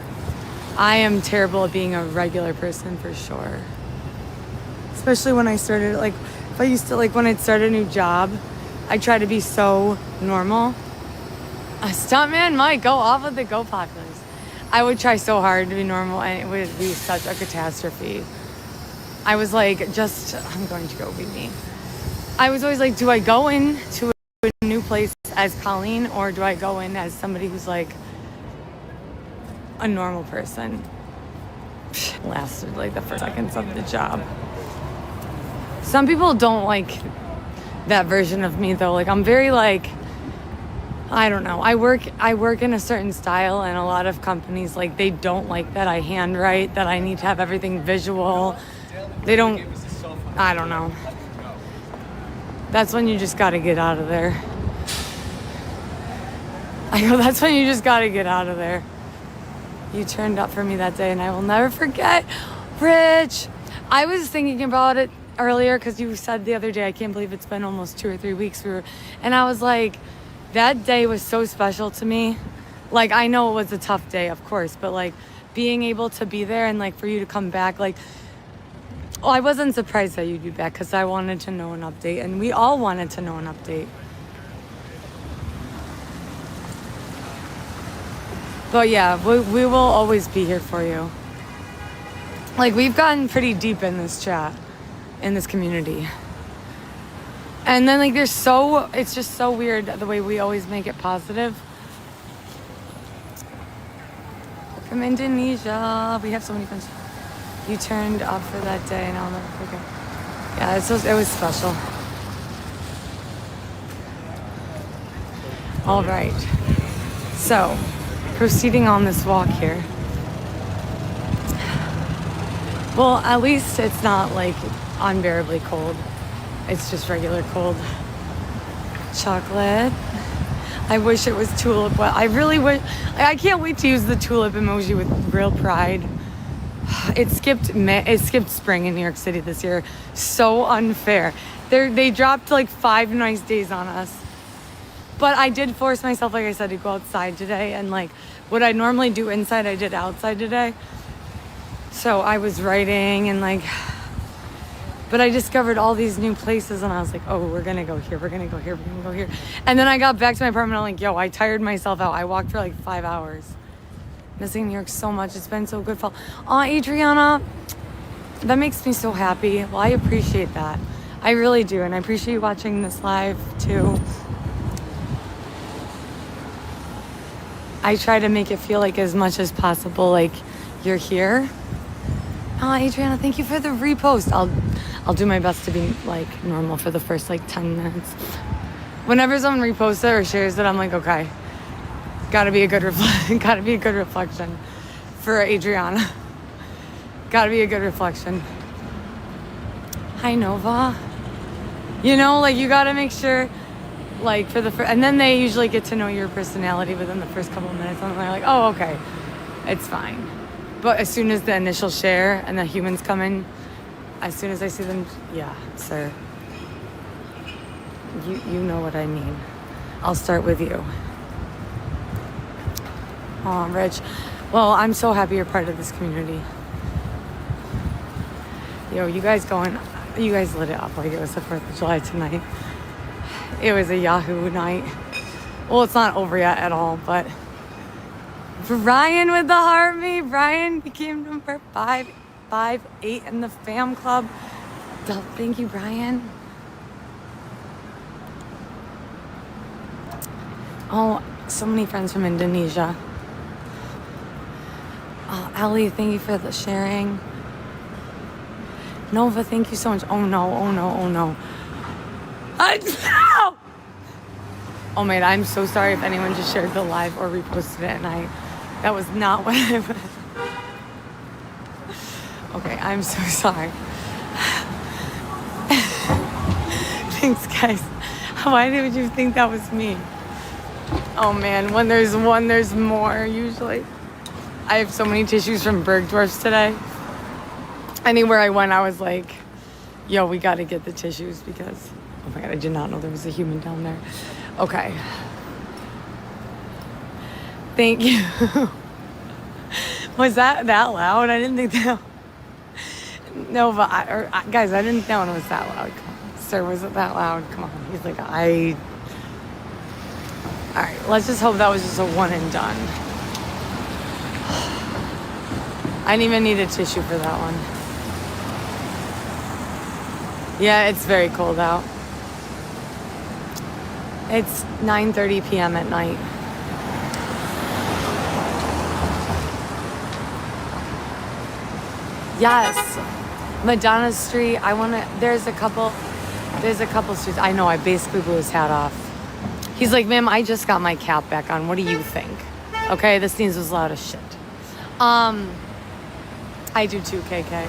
I am terrible at being a regular person for sure. Especially when I started, like, if I used to, like, when I'd start a new job, I try to be so normal. A stuntman might go off with the Go Poplars. I would try so hard to be normal, and it would be such a catastrophe. I was like, I'm going to go be me. I was always like, do I go into a new place as Colleen, or do I go in as somebody who's like a normal person? Lasted like the first seconds of the job. Some people don't like that version of me though. Like, I'm very like, I don't know. I work in a certain style, and a lot of companies, like, they don't like that I handwrite, that I need to have everything visual. They don't, I don't know. That's when you just gotta get out of there. I go, that's when you just gotta get out of there. You turned up for me that day, and I will never forget. Rich, I was thinking about it earlier because you said the other day, I can't believe it's been almost 2 or 3 weeks. And I was like, that day was so special to me. Like, I know it was a tough day, of course, but like being able to be there and like for you to come back, like, oh, I wasn't surprised that you'd be back because I wanted to know an update, and we all wanted to know an update. But yeah, we will always be here for you. Like, we've gotten pretty deep in this chat, in this community. And then like it's just so weird the way we always make it positive. From Indonesia, we have so many friends. You turned up for that day, and I'll never forget. Yeah, it was special. All right. So, proceeding on this walk here. Well, at least it's not like unbearably cold. It's just regular cold. Chocolate. I wish it was tulip. Well, I really wish. I can't wait to use the tulip emoji with real pride. It skipped spring in New York City this year. So unfair. They dropped like 5 nice days on us. But I did force myself, like I said, to go outside today. And like what I normally do inside, I did outside today. So I was writing and like, but I discovered all these new places and I was like, oh, we're going to go here. We're going to go here. We're going to go here. And then I got back to my apartment and I'm like, yo, I tired myself out. I walked for like 5 hours. Missing New York so much. It's been so good. Adriana, that makes me so happy. Well, I appreciate that. I really do. And I appreciate you watching this live too. I try to make it feel like as much as possible like you're here. Adriana, thank you for the repost. I'll do my best to be like normal for the first like 10 minutes. Whenever someone reposts it or shares it, I'm like, okay, gotta be a good reflection for Adriana. Gotta be a good reflection. Hi, Nova. You know, like you gotta make sure, like for the first, and then they usually get to know your personality within the first couple of minutes, and they're like, oh, okay, it's fine. But as soon as the initial share and the humans come in, as soon as I see them, yeah, sir. You know what I mean. I'll start with you. Oh, Rich. Well, I'm so happy you're part of this community. Yo, you guys lit it up like it was the 4th of July tonight. It was a Yahoo night. Well, it's not over yet at all, but Brian with the heartbeat. Brian became number 558 in the fam club. Thank you, Brian. Oh, so many friends from Indonesia. Ali, thank you for the sharing. Nova, thank you so much. Oh no. No! Oh man, I'm so sorry if anyone just shared the live or reposted it and that was not what I meant. Okay, I'm so sorry. Thanks, guys. Why did you think that was me? Oh man, when there's one, there's more usually. I have so many tissues from Bergdorf's today. Anywhere I went, I was like, yo, we got to get the tissues because, oh my God, I did not know there was a human down there. Okay. Thank you. Was that loud? I didn't think that. No, but guys, I didn't think that one was that loud. Come on. Sir, was it that loud? Come on. He's like, all right, let's just hope that was just a one and done. I didn't even need a tissue for that one. Yeah, it's very cold out. It's 9:30 p.m. at night. Yes, Madonna Street. There's a couple streets. I know, I basically blew his hat off. He's like, ma'am, I just got my cap back on. What do you think? Okay, the sneeze was loud as shit. I do too, KK.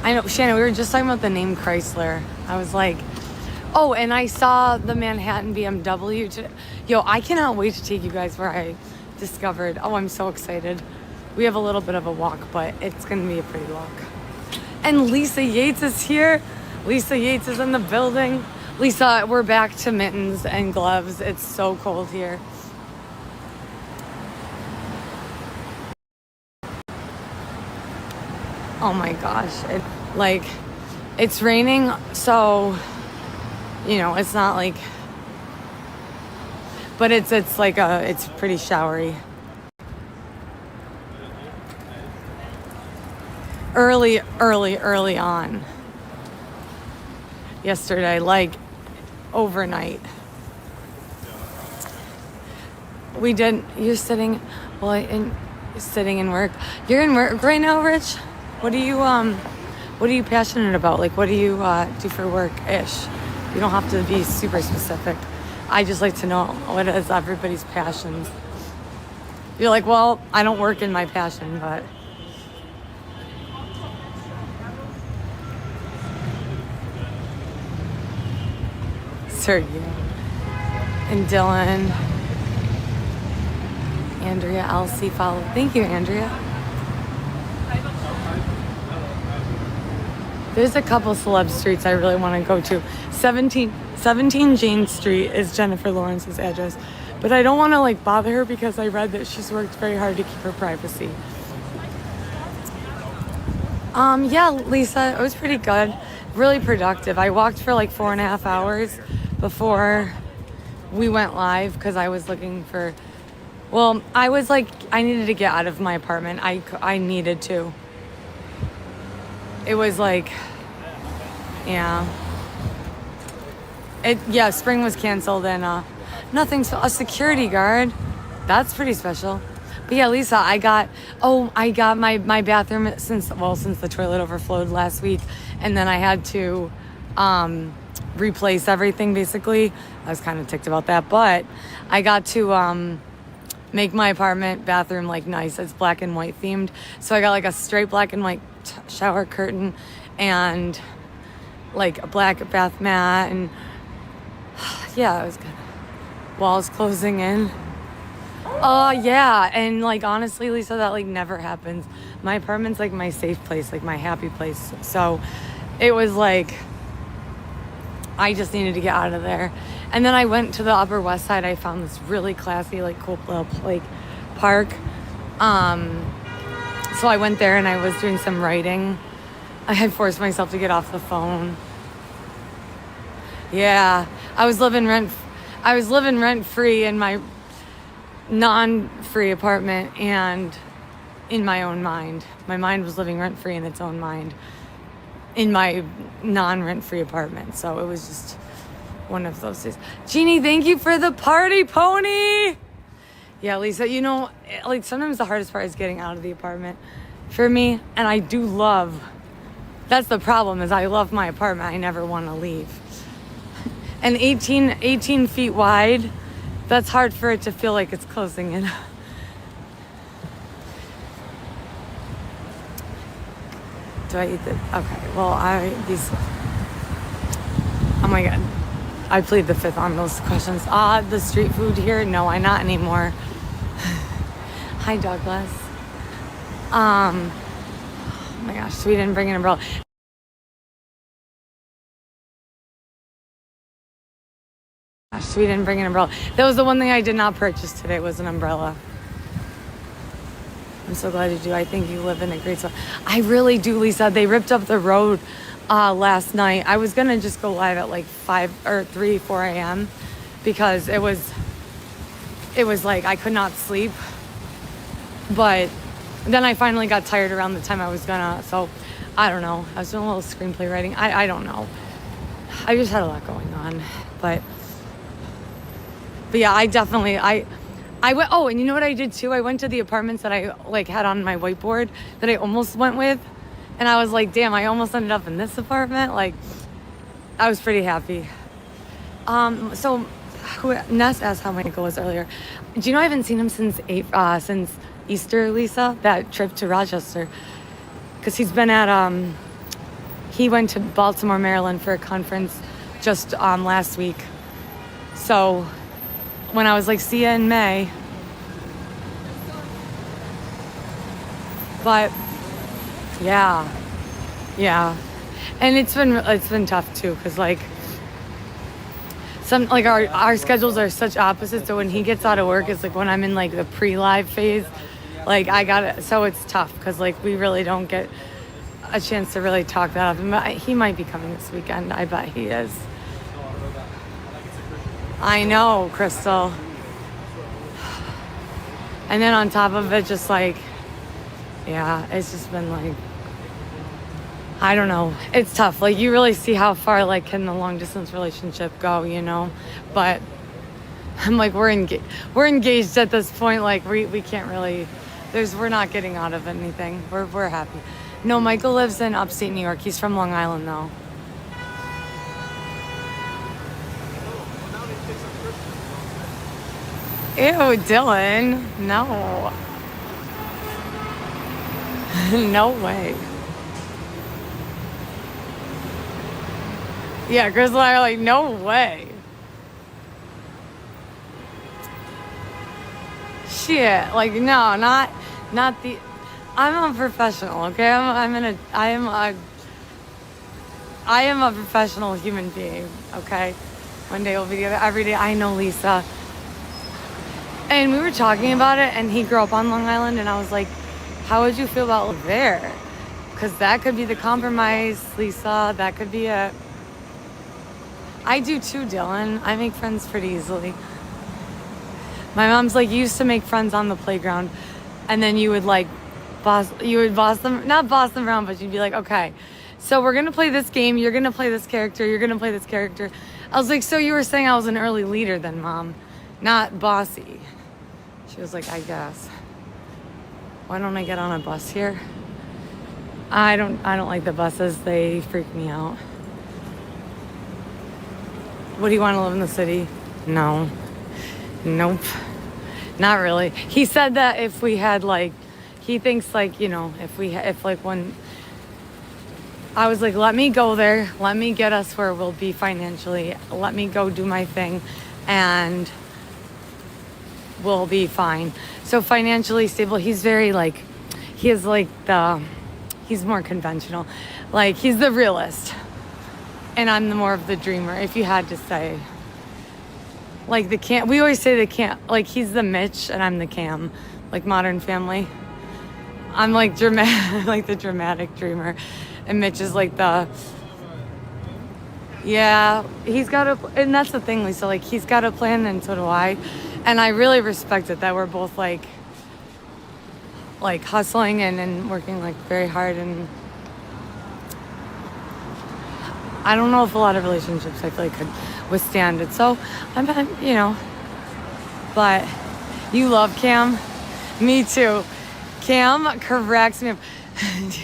I know, Shannon, we were just talking about the name Chrysler. I was like, oh, and I saw the Manhattan BMW today. Yo, I cannot wait to take you guys where I discovered. Oh, I'm so excited. We have a little bit of a walk, but it's going to be a pretty walk. And Lisa Yates is here. Lisa Yates is in the building. Lisa, we're back to mittens and gloves. It's so cold here. Oh my gosh. It's raining, so, it's not like, but it's pretty showery. Early on. yesterday, like overnight. We did. You're sitting, well, sitting in work. You're in work right now, Rich. What are you passionate about? Like, what do you do for work-ish? You don't have to be super specific. I just like to know what is everybody's passions. You're like, well, I don't work in my passion, but. Sergio and Dylan, Andrea, Elsie, follow. Thank you, Andrea. There's a couple celeb streets I really want to go to. 17 Jane Street is Jennifer Lawrence's address, but I don't want to like bother her because I read that she's worked very hard to keep her privacy. Yeah, Lisa, it was pretty good, really productive. I walked for like 4.5 hours before we went live because I was looking for, well, I was like, I needed to get out of my apartment. I needed to. It was like, yeah. Spring was canceled and a security guard. That's pretty special. But yeah, Lisa, I got my bathroom since the toilet overflowed last week, and then I had to replace everything basically. I was kind of ticked about that, but I got to make my apartment bathroom like nice. It's black and white themed, so I got like a straight black and white shower curtain and like a black bath mat, and yeah, it was good. Walls closing in. Yeah, and like honestly, Lisa, that like never happens. My apartment's like my safe place, like my happy place. So it was like I just needed to get out of there. And then I went to the Upper West Side. I found this really classy, like cool little like park. So I went there and I was doing some writing. I had forced myself to get off the phone. Yeah, I was living rent free in my non-free apartment and in my own mind. My mind was living rent free in its own mind in my non-rent free apartment. So it was just one of those days. Jeannie, thank you for the party pony. Yeah, Lisa, you know, like sometimes the hardest part is getting out of the apartment for me. And I do love, that's the problem, is I love my apartment. I never want to leave. And 18 feet wide, that's hard for it to feel like it's closing in. Do I eat the, okay, well, oh my God. I plead the fifth on those questions. The street food here? No, I not anymore. Hi, Douglas. Oh my gosh, so we didn't bring an umbrella. That was the one thing I did not purchase today, was an umbrella. I'm so glad you do. I think you live in a great spot. I really do, Lisa. They ripped up the road last night. I was gonna just go live at like 4 a.m. because it was like I could not sleep. But then I finally got tired around the time I was gonna, so I don't know. I was doing a little screenplay writing. I don't know. I just had a lot going on. But yeah, I went, and you know what I did too? I went to the apartments that I like had on my whiteboard that I almost went with. And I was like, damn, I almost ended up in this apartment. Like, I was pretty happy. So Ness asked how Michael was earlier. Do you know I haven't seen him since Easter, Lisa? That trip to Rochester. Because he's been at, he went to Baltimore, Maryland for a conference just last week. So when I was like, see ya in May. But yeah. And it's been tough too, because like our schedules are such opposites. So when he gets out of work, it's like when I'm in like the pre-live phase, like I got it. So it's tough because like we really don't get a chance to really talk that often. But he might be coming this weekend. I bet he is. I know, Crystal. And then on top of it, just like, yeah, it's just been like, I don't know. It's tough. Like, you really see how far, like, can the long distance relationship go, you know? But I'm like, we're engaged at this point. Like, we can't really, we're not getting out of anything. We're happy. No, Michael lives in upstate New York. He's from Long Island, though. Ew, Dylan. No. No way. Yeah, Chris and I are like, no way. Shit, like, no, not the. I'm a professional, okay? I am a professional human being, okay? One day we'll be together. Every day, I know Lisa. And we were talking about it, and he grew up on Long Island, and I was like, how would you feel about living there? Because that could be the compromise, Lisa. That could be it. I do too, Dylan. I make friends pretty easily. My mom's like, you used to make friends on the playground, and then you would like boss them, not boss them around, but you'd be like, okay, so we're gonna play this game, you're gonna play this character, you're gonna play this character. I was like, so you were saying I was an early leader then, Mom, not bossy. She was like, I guess. Why don't I get on a bus here? I don't like the buses. They freak me out. What, do you want to live in the city? No. Nope. Not really. He said that if we had like, he thinks like, you know, if like when, I was like, let me go there. Let me get us where we'll be financially. Let me go do my thing and we'll be fine. So financially stable. He's very like, he is like he's more conventional. Like, he's the realist. And I'm the more of the dreamer, if you had to say. Like we always say the Cam, like he's the Mitch and I'm the Cam, like Modern Family. I'm like like the dramatic dreamer. And Mitch is like he's got and that's the thing, Lisa, like he's got a plan and so do I. And I really respect it that we're both like hustling and working like very hard. And I don't know if a lot of relationships I feel like could withstand it. So I'm, you know, but you love Cam. Me too. Cam cracks me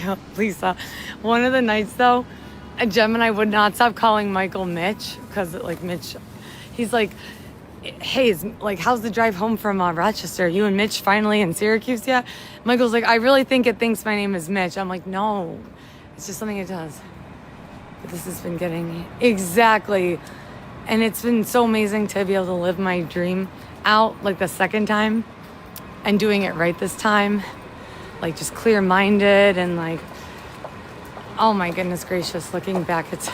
up. Lisa, one of the nights though, Gemini would not stop calling Michael Mitch because like Mitch, he's like, hey, how's the drive home from Rochester? You and Mitch finally in Syracuse yet? Michael's like, I really think it thinks my name is Mitch. I'm like, no, it's just something it does. But this has been getting exactly, and it's been so amazing to be able to live my dream out like the second time and doing it right this time, like just clear-minded and like, oh my goodness gracious, looking back, it's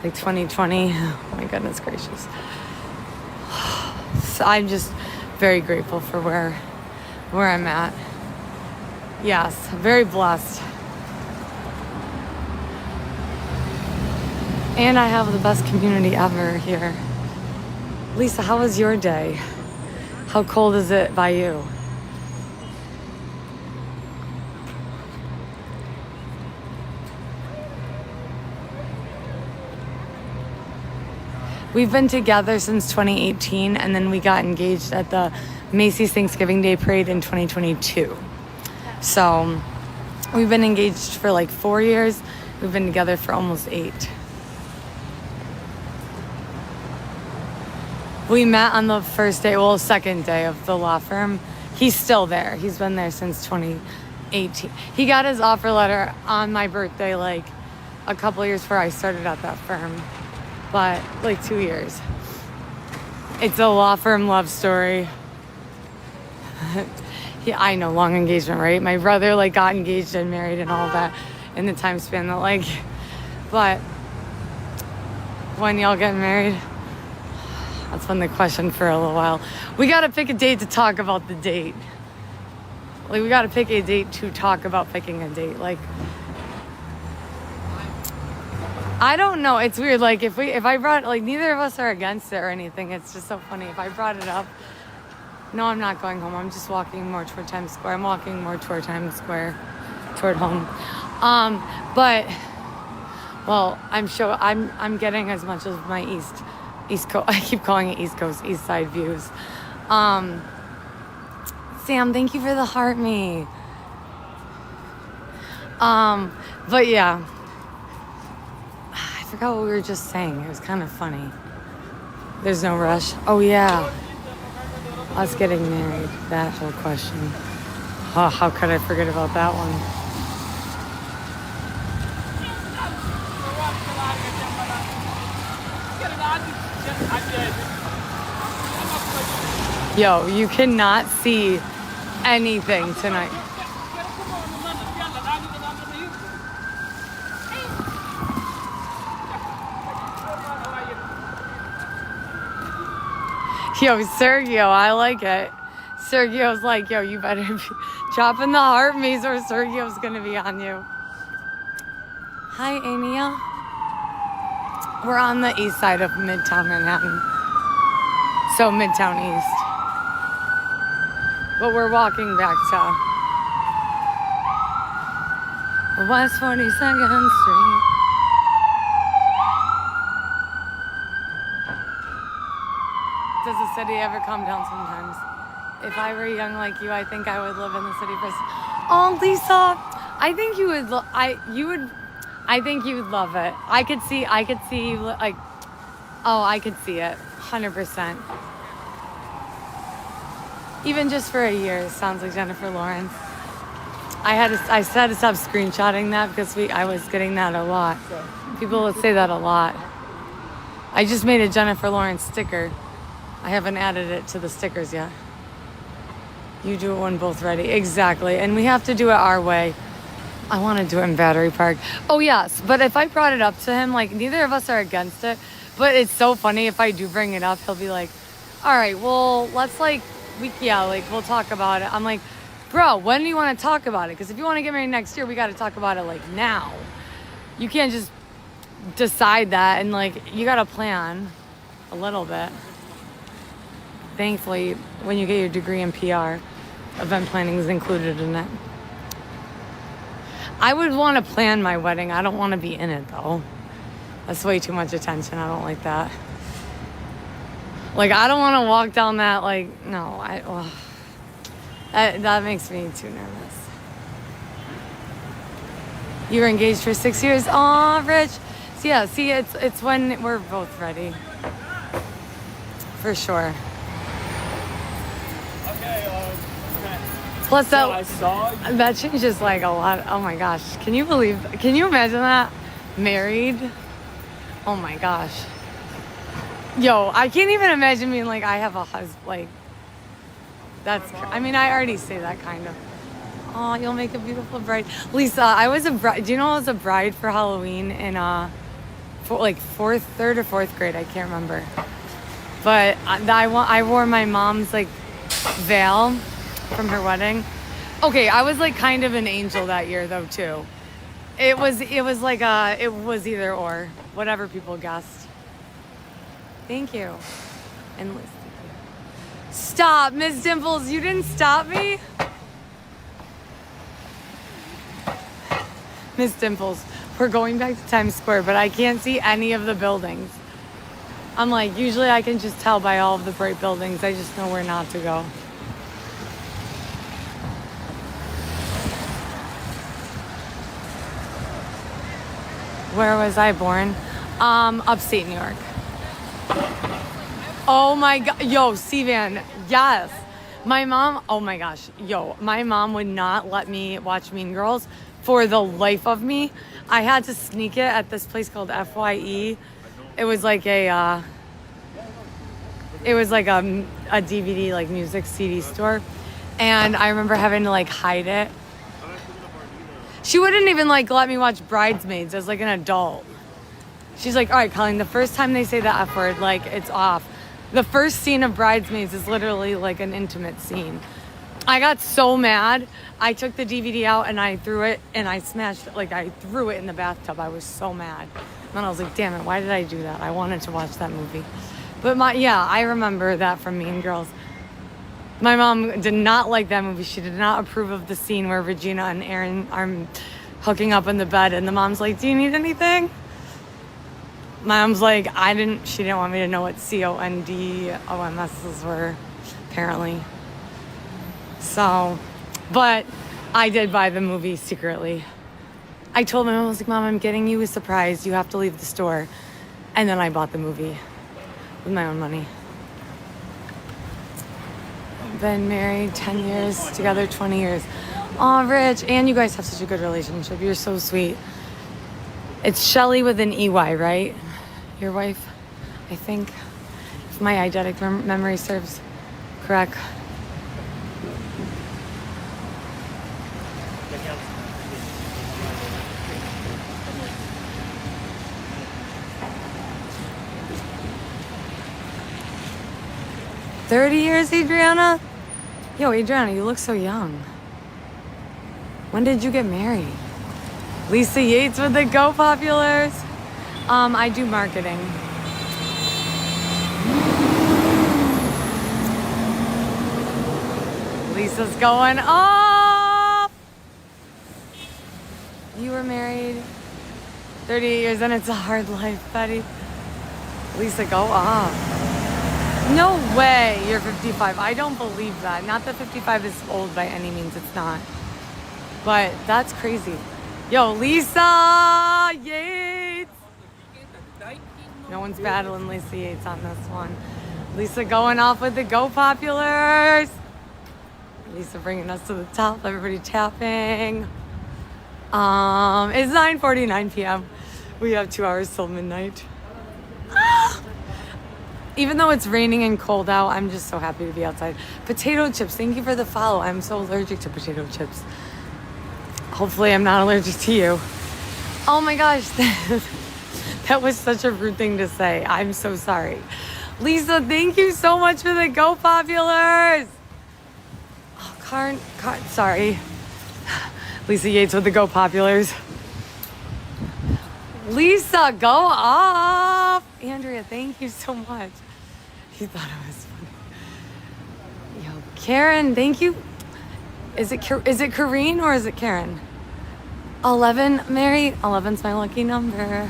like 2020. Oh my goodness gracious. So I'm just very grateful for where I'm at. Yes, very blessed. And I have the best community ever here. Lisa, how was your day? How cold is it by you? We've been together since 2018, and then we got engaged at the Macy's Thanksgiving Day Parade in 2022. So we've been engaged for like 4 years. We've been together for almost 8. We met on the first day, second day of the law firm. He's still there. He's been there since 2018. He got his offer letter on my birthday, like a couple years before I started at that firm. But like 2 years. It's a law firm love story. I know, long engagement, right? My brother like got engaged and married and all that in the time span that like, but when y'all get married, that's been the question for a little while. We got to pick a date to talk about the date. Like, we got to pick a date to talk about picking a date. Like, I don't know. It's weird. Like, if I brought, like, neither of us are against it or anything. It's just so funny. If I brought it up, no, I'm not going home. I'm just walking more toward Times Square. I'm walking more toward Times Square, toward home. But Well, I'm getting as much of my East Coast. I keep calling it East Coast, East Side views. Sam, thank you for the heart me. But yeah, I forgot what we were just saying. It was kind of funny. There's no rush. Oh yeah, us getting married. That whole question. Oh, how could I forget about that one? Yo, you cannot see anything tonight. Yo, Sergio, I like it. Sergio's like, yo, you better be chopping the heart me's or Sergio's gonna be on you. Hi, Ania. We're on the east side of Midtown Manhattan. So Midtown East. But we're walking back to West 42nd Street. Does the city ever calm down sometimes? If I were young like you, I think I would live in the city for... Oh, Lisa, I think you would... I think you would love it. I could see you like... Oh, I could see it. 100%. Even just for a year, sounds like Jennifer Lawrence. I had to stop screenshotting that because I was getting that a lot. People would say that a lot. I just made a Jennifer Lawrence sticker. I haven't added it to the stickers yet. You do it when both ready. Exactly. And we have to do it our way. I want to do it in Battery Park. Oh, yes. But if I brought it up to him, like, neither of us are against it. But it's so funny if I do bring it up, he'll be like, all right, well, let's, like, we'll talk about it. I'm like, bro, when do you want to talk about it? Because if you want to get married next year, we got to talk about it, like, now. You can't just decide that. And, like, you got to plan a little bit. Thankfully, when you get your degree in PR, event planning is included in it. I would want to plan my wedding. I don't want to be in it, though. That's way too much attention. I don't like that. Like, I don't want to walk down that, like, no. That makes me too nervous. You were engaged for 6 years? Aw, Rich. So, yeah, see, it's when we're both ready. For sure. Plus, that changes like a lot. Oh my gosh. Can you imagine that? Married? Oh my gosh. Yo, I can't even imagine being like, I have a husband. Like, I already say that kind of. Oh, you'll make a beautiful bride. Lisa, I was a bride. Do you know I was a bride for Halloween in, third or fourth grade? I can't remember. But I wore my mom's, like, veil from her wedding. Okay, I was like kind of an angel that year though too. It was either or, whatever people guessed. Thank you. And stop, Miss Dimples, you didn't stop me? Miss Dimples, we're going back to Times Square, but I can't see any of the buildings. I'm like, usually I can just tell by all of the bright buildings. I just know where not to go. Where was I born? Upstate New York. Oh my God. Yo, Sivan. Yes. My mom, oh my gosh. Yo, my mom would not let me watch Mean Girls for the life of me. I had to sneak it at this place called FYE. It was like a DVD, like music CD store. And I remember having to like hide it. She wouldn't even like let me watch Bridesmaids as like an adult. She's like, all right, Colleen, the first time they say the F word, like it's off. The first scene of Bridesmaids is literally like an intimate scene. I got so mad. I took the DVD out and I threw it and I smashed it. Like I threw it in the bathtub. I was so mad. And then I was like, damn it, why did I do that? I wanted to watch that movie. But I remember that from Mean Girls. My mom did not like that movie. She did not approve of the scene where Regina and Aaron are hooking up in the bed. And the mom's like, do you need anything? My mom's like, she didn't want me to know what CONDOMSs were, apparently. So, but I did buy the movie secretly. I told my mom, I was like, Mom, I'm getting you a surprise. You have to leave the store. And then I bought the movie with my own money. Been married 10 years, together 20 years. Aw, Rich, and you guys have such a good relationship. You're so sweet. It's Shelly with an EY, right? Your wife, I think, if my eidetic memory serves correct. $30 Adriana? Yo, Adriana, you look so young. When did you get married? Lisa Yates with the Go Populars. I do marketing. Lisa's going off. You were married 38 years and it's a hard life, Betty. Lisa, go off. No way you're 55. I don't believe that. Not that 55 is old by any means. It's not. But that's crazy. Yo, Lisa Yates. No one's battling Lisa Yates on this one. Lisa going off with the Go Populars. Lisa bringing us to the top. Everybody tapping. It's 9:49 p.m. We have 2 hours till midnight. Even though it's raining and cold out, I'm just so happy to be outside. Potato chips, thank you for the follow. I'm so allergic to potato chips. Hopefully I'm not allergic to you. Oh my gosh, that was such a rude thing to say. I'm so sorry. Lisa, thank you so much for the Go Populars. Oh, sorry. Lisa Yates with the Go Populars. Lisa, go off. Andrea, thank you so much. He thought it was funny. Yo, Karen, thank you. Is it Kareen or is it Karen? 11, Mary. 11's my lucky number.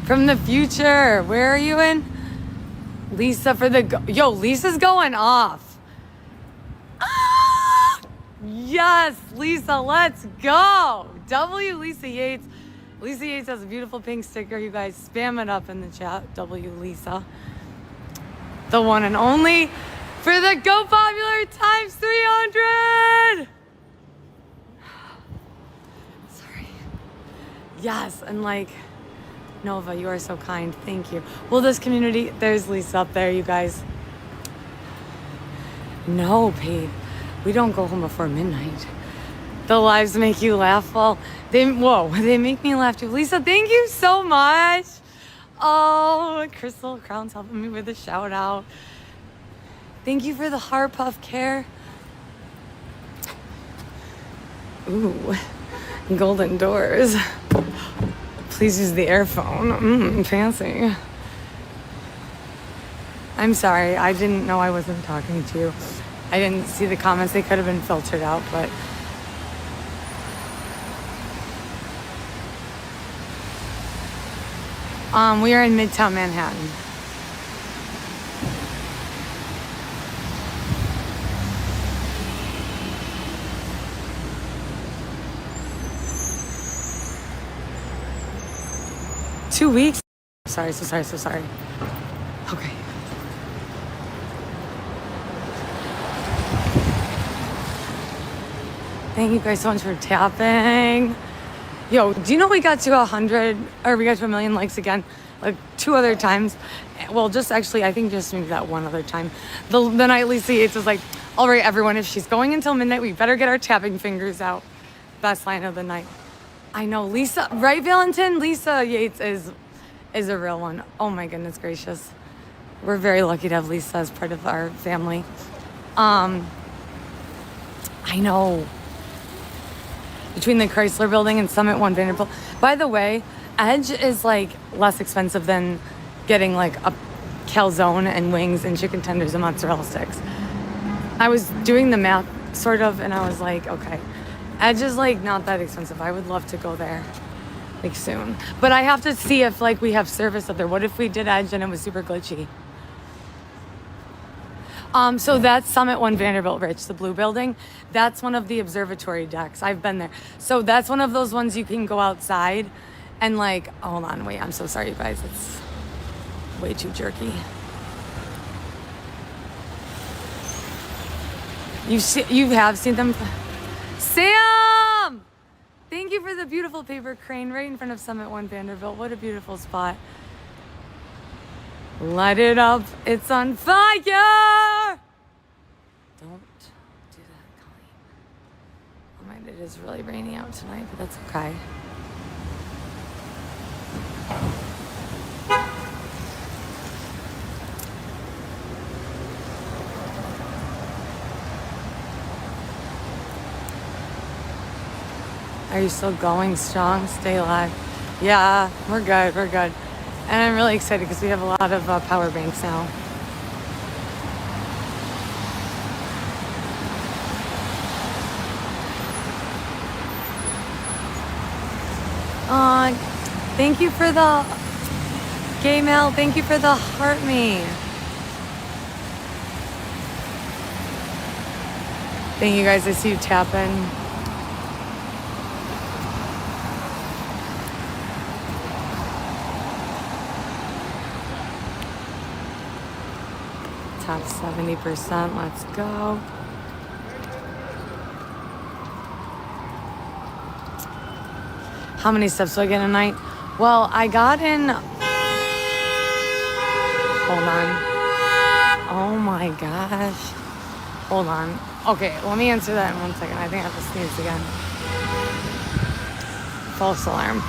From the future. Where are you in? Lisa for the Yo, Lisa's going off. Ah! Yes, Lisa, let's go. W Lisa Yates. Lisa Yates has a beautiful pink sticker. You guys spam it up in the chat. W Lisa. The one and only for the Go Popular times 300. Sorry. Yes, and like, Nova, you are so kind. Thank you. Well, this community, there's Lisa up there, you guys. No, Pete. We don't go home before midnight. The lives make you laugh. Well, they make me laugh too. Lisa, thank you so much. Oh, Crystal Crown's helping me with a shout out. Thank you for the heart puff care. Ooh, golden doors. Please use the airphone. Fancy. I'm sorry. I didn't know I wasn't talking to you. I didn't see the comments. They could have been filtered out, but we are in Midtown Manhattan. Two weeks? So sorry. Okay. Thank you guys so much for tapping. Yo, do you know we got to 100, or we got to 1 million likes again, like 2 other times? Well, just actually, I think just maybe that 1 other time. The night Lisa Yates was like, all right, everyone, if she's going until midnight, we better get our tapping fingers out. Best line of the night. I know, Lisa, right, Valentin? Lisa Yates is a real one. Oh my goodness gracious. We're very lucky to have Lisa as part of our family. I know. Between the Chrysler Building and Summit One Vanderbilt. By the way, Edge is like less expensive than getting like a calzone and wings and chicken tenders and mozzarella sticks. I was doing the math sort of, and I was like, okay, Edge is like not that expensive. I would love to go there. like soon. But I have to see if like we have service up there. What if we did Edge and it was super glitchy? So that's Summit One Vanderbilt Ridge, the blue building. That's one of the observatory decks. I've been there. So that's one of those ones you can go outside and like, hold on, wait, I'm so sorry, you guys. It's way too jerky. You have seen them? Sam! Thank you for the beautiful paper crane right in front of Summit One Vanderbilt. What a beautiful spot. Light it up. It's on fire! Don't do that, Colleen. Oh my, it is really rainy out tonight, but that's okay. Are you still going strong? Stay alive. Yeah, we're good. We're good. And I'm really excited because we have a lot of power banks now. Thank you for the gay mail. Thank you for the heart me. Thank you guys. I see you tapping. Top 70%. Let's go. How many steps do I get a night? Well, I got in. Hold on. Oh my gosh. Hold on. Okay, let me answer that in 1 second. I think I have to sneeze again. False alarm.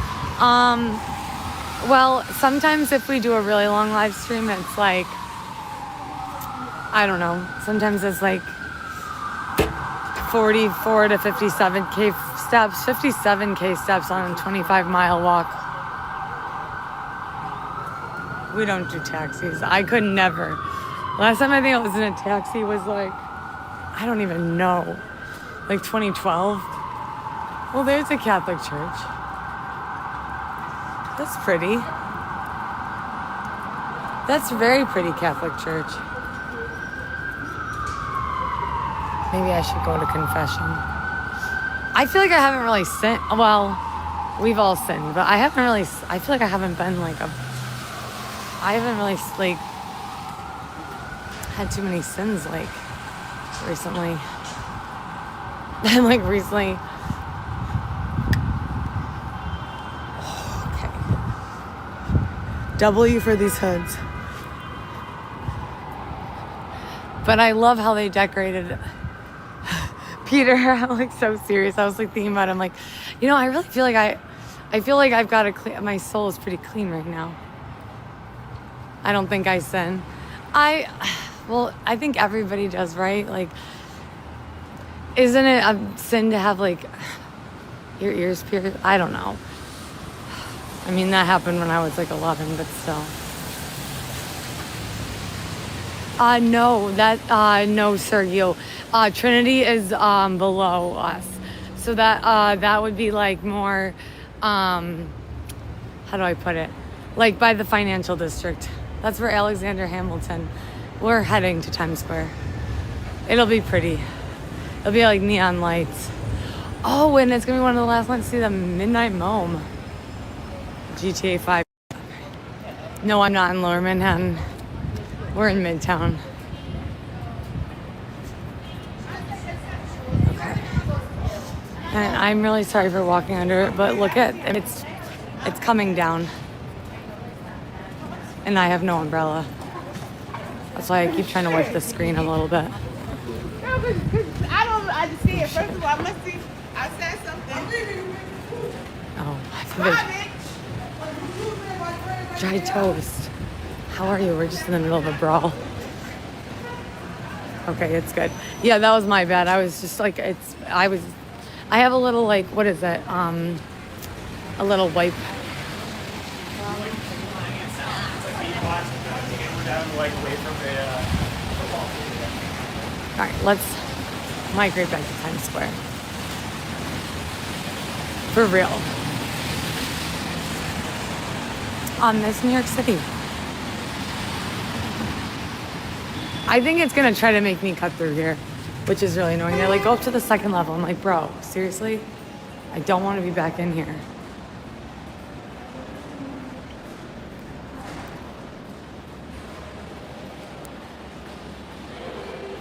Well, sometimes if we do a really long live stream, it's like, I don't know. Sometimes it's like 44 to 57K steps, 57K steps on a 25-mile walk. We don't do taxis. I could never. Last time I think I was in a taxi was like, I don't even know, like 2012. Well, there's a Catholic church. That's pretty. That's a very pretty Catholic church. Maybe I should go to confession. I feel like I haven't really sinned. Well, we've all sinned, but I haven't really, I feel like I haven't been like I haven't really like had too many sins like recently. And like recently. Okay. W for these hoods. But I love how they decorated Peter. I'm like so serious. I was like thinking about it. I'm like, you know, I really feel like I feel like I've got a clean, my soul is pretty clean right now. I don't think I sin. Well, I think everybody does, right? Like, isn't it a sin to have like your ears pierced? I don't know. I mean, that happened when I was like 11, but still. No, Sergio. Trinity is below us, so that would be like more. How do I put it? Like by the financial district. That's where Alexander Hamilton. We're heading to Times Square. It'll be pretty. It'll be like neon lights. Oh, and it's gonna be one of the last ones to see the Midnight Mome. GTA 5. No, I'm not in Lower Manhattan. We're in Midtown. Okay. And I'm really sorry for walking under it, but look at it's coming down. And I have no umbrella. That's why I keep trying to wipe the screen a little bit. I just see it. First of all, I must see. I said something. Oh, dry toast. How are you? We're just in the middle of a brawl. Okay, it's good. Yeah, that was my bad. I was just like, I have a little like, what is it? A little wipe. All right, let's migrate back to Times Square. For real. on this New York City. I think it's gonna try to make me cut through here, which is really annoying. They're like, go up to the second level. I'm like, bro, seriously? I don't want to be back in here.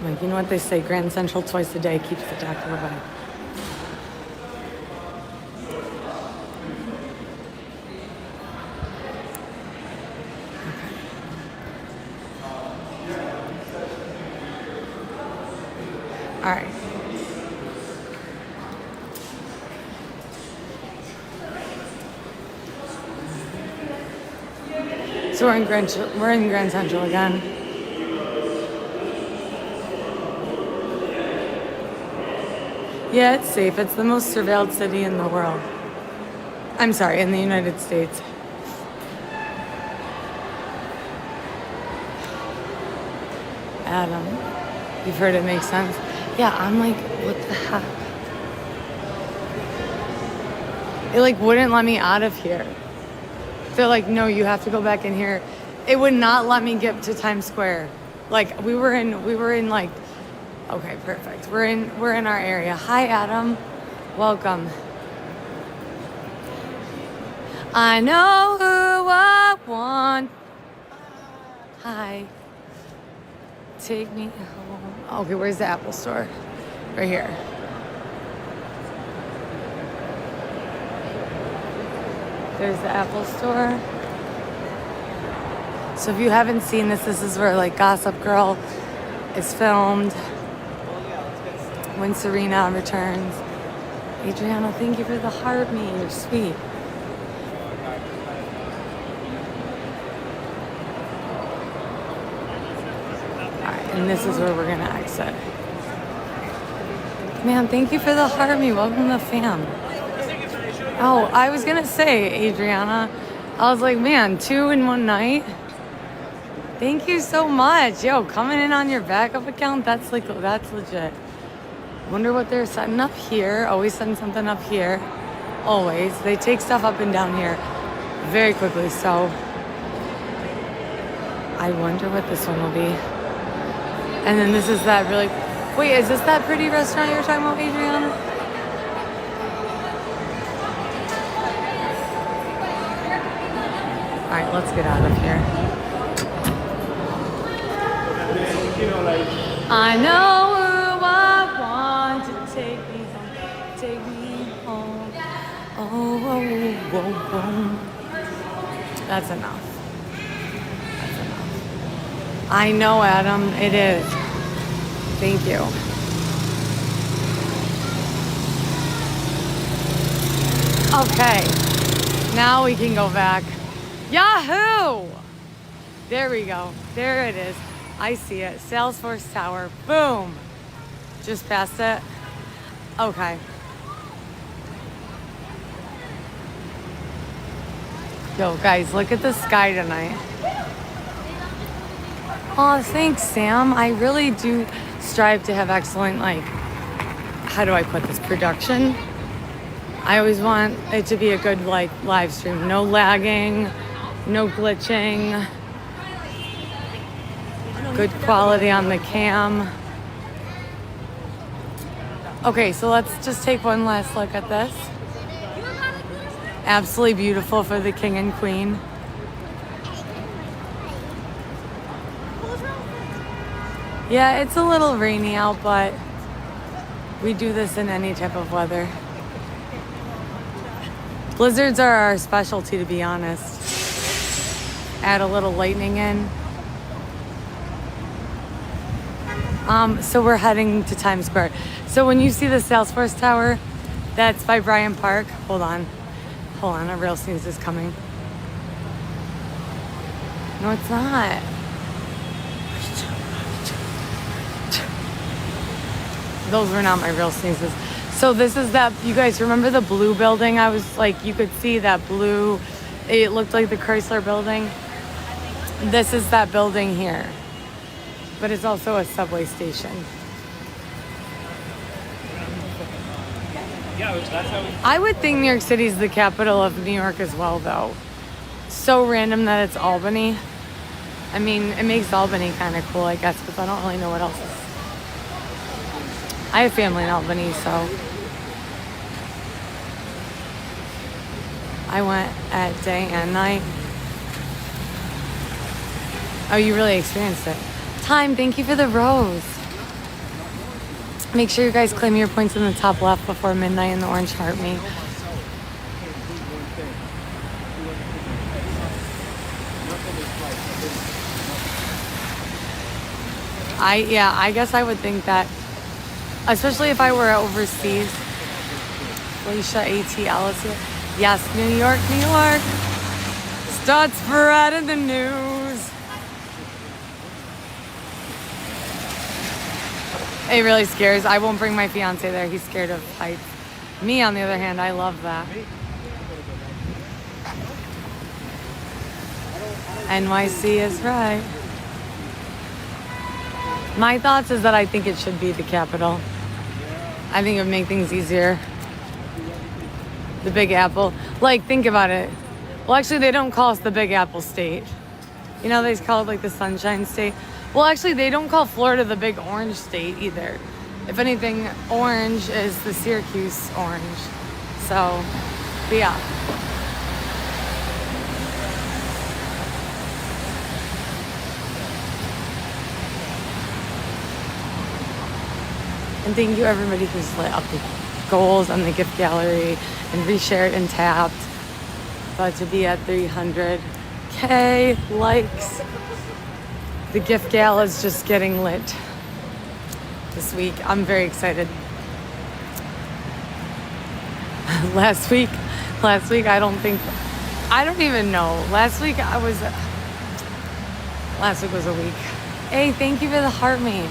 Like, you know what they say, Grand Central twice a day keeps the doctor away. All right. So we're in Grand Central again. Yeah, it's safe. It's the most surveilled city in the world. I'm sorry, in the United States. Adam, you've heard it makes sense? Yeah, I'm like, what the heck? It like wouldn't let me out of here. They're like, no, you have to go back in here. It would not let me get to Times Square. Like we were in like, okay, perfect. We're in our area. Hi, Adam. Welcome. I know who I want. Hi. Take me home. Okay, where's the Apple store? Right here. There's the Apple store. So if you haven't seen this is where like Gossip Girl is filmed. When Serena returns. Adriana, thank you for the heart me. You're sweet. And this is where we're gonna exit. Man, thank you for the heart me. Welcome to the fam. Oh, I was gonna say, Adriana, I was like, man, 2 in one night. Thank you so much. Yo, coming in on your backup account, that's legit. Wonder what they're setting up here. Always setting something up here. Always. They take stuff up and down here very quickly, so I wonder what this one will be. And then this is that really... Wait, is this that pretty restaurant you were talking about, Adriana? All right, let's get out of here. I know who I want to take me home. Take me home. Oh, oh, oh, oh. That's enough. I know, Adam, it is. Thank you. Okay, now we can go back. Yahoo! There we go. There it is. I see it. Salesforce Tower. Boom. Just past it. Okay. Yo, guys, look at the sky tonight. Oh, thanks, Sam. I really do strive to have excellent, like, how do I put this, production? I always want it to be a good, like, live stream. No lagging, no glitching, good quality on the cam. Okay, so let's just take one last look at this. Absolutely beautiful for the king and queen. Yeah, it's a little rainy out, but we do this in any type of weather. Blizzards are our specialty, to be honest. Add a little lightning in. So we're heading to Times Square. So when you see the Salesforce Tower, that's by Bryant Park. Hold on, a real sneeze is coming. No, it's not. Those were not my real sneezes. So this is that, you guys remember the blue building? I was like, you could see that blue, it looked like the Chrysler building. This is that building here. But it's also a subway station. Yeah, that's how I would think New York City is the capital of New York as well, though. so random that it's Albany. I mean, it makes Albany kind of cool, I guess, because I don't really know what else is. I have family in Albany, so I went at day and night. Oh, you really experienced it. Time, thank you for the rose. Make sure you guys claim your points in the top left before midnight in the orange heart me. I guess I would think that, especially if I were overseas. Felicia ATL is here. Yes, New York, New York. Start spreading the news. It really scares. I won't bring my fiance there. He's scared of heights. Me, on the other hand, I love that. NYC is right. My thoughts is that I think it should be the capital. I think it would make things easier. The Big Apple. Like, think about it. Well, actually, they don't call us the Big Apple State. You know, they call it like the Sunshine State. Well, actually, they don't call Florida the Big Orange State either. If anything, orange is the Syracuse orange. So, but yeah. And thank you everybody who's lit up the goals on the gift gallery and reshared and tapped. About to be at 300K likes. The gift gal is just getting lit this week. I'm very excited. Last week, I don't even know. Last week was a week. Hey, thank you for the heart me.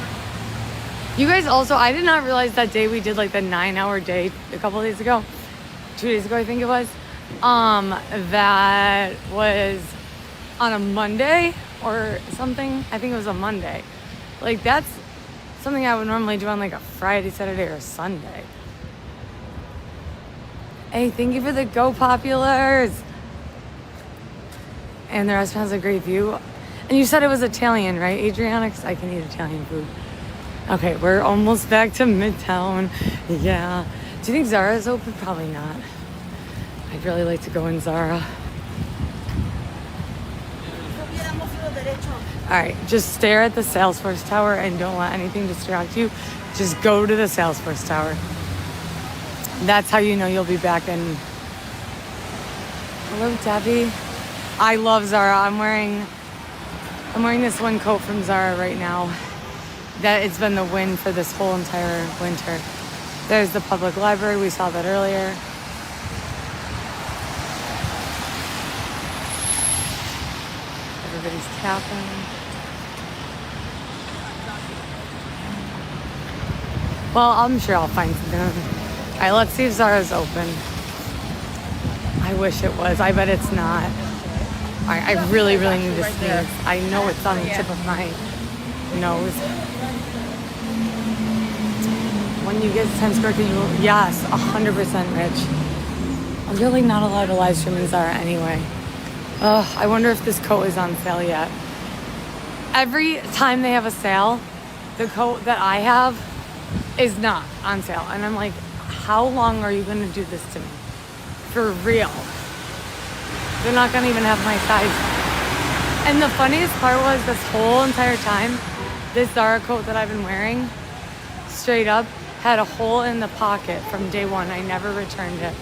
You guys also, I did not realize that day we did like the 9-hour day a couple of days ago. 2 days ago, I think it was. That was on a Monday or something. I think it was a Monday. Like, that's something I would normally do on like a Friday, Saturday, or Sunday. Hey, thank you for the Go Populars. And the restaurant has a great view. And you said it was Italian, right, Adriana? Because I can eat Italian food. Okay, we're almost back to Midtown. Yeah. Do you think Zara's open? Probably not. I'd really like to go in Zara. All right, just stare at the Salesforce Tower and don't let anything distract you. Just go to the Salesforce Tower. That's how you know you'll be back in. Hello, Debbie. I love Zara. I'm wearing this one coat from Zara right now. That it's been the win for this whole entire winter. There's the public library. We saw that earlier. Everybody's tapping. Well, I'm sure I'll find something. All right, let's see if Zara's open. I wish it was. I bet it's not. All right, I really, really need to sneeze. I know it's on the tip of my nose. When you get to Times Square, can you? Yes, 100% Rich. I'm really not allowed to live stream in Zara anyway. I wonder if this coat is on sale yet. Every time they have a sale, the coat that I have is not on sale. And I'm like, how long are you going to do this to me? For real. They're not going to even have my size. And the funniest part was this whole entire time, this Zara coat that I've been wearing, straight up, had a hole in the pocket from day one. I never returned it.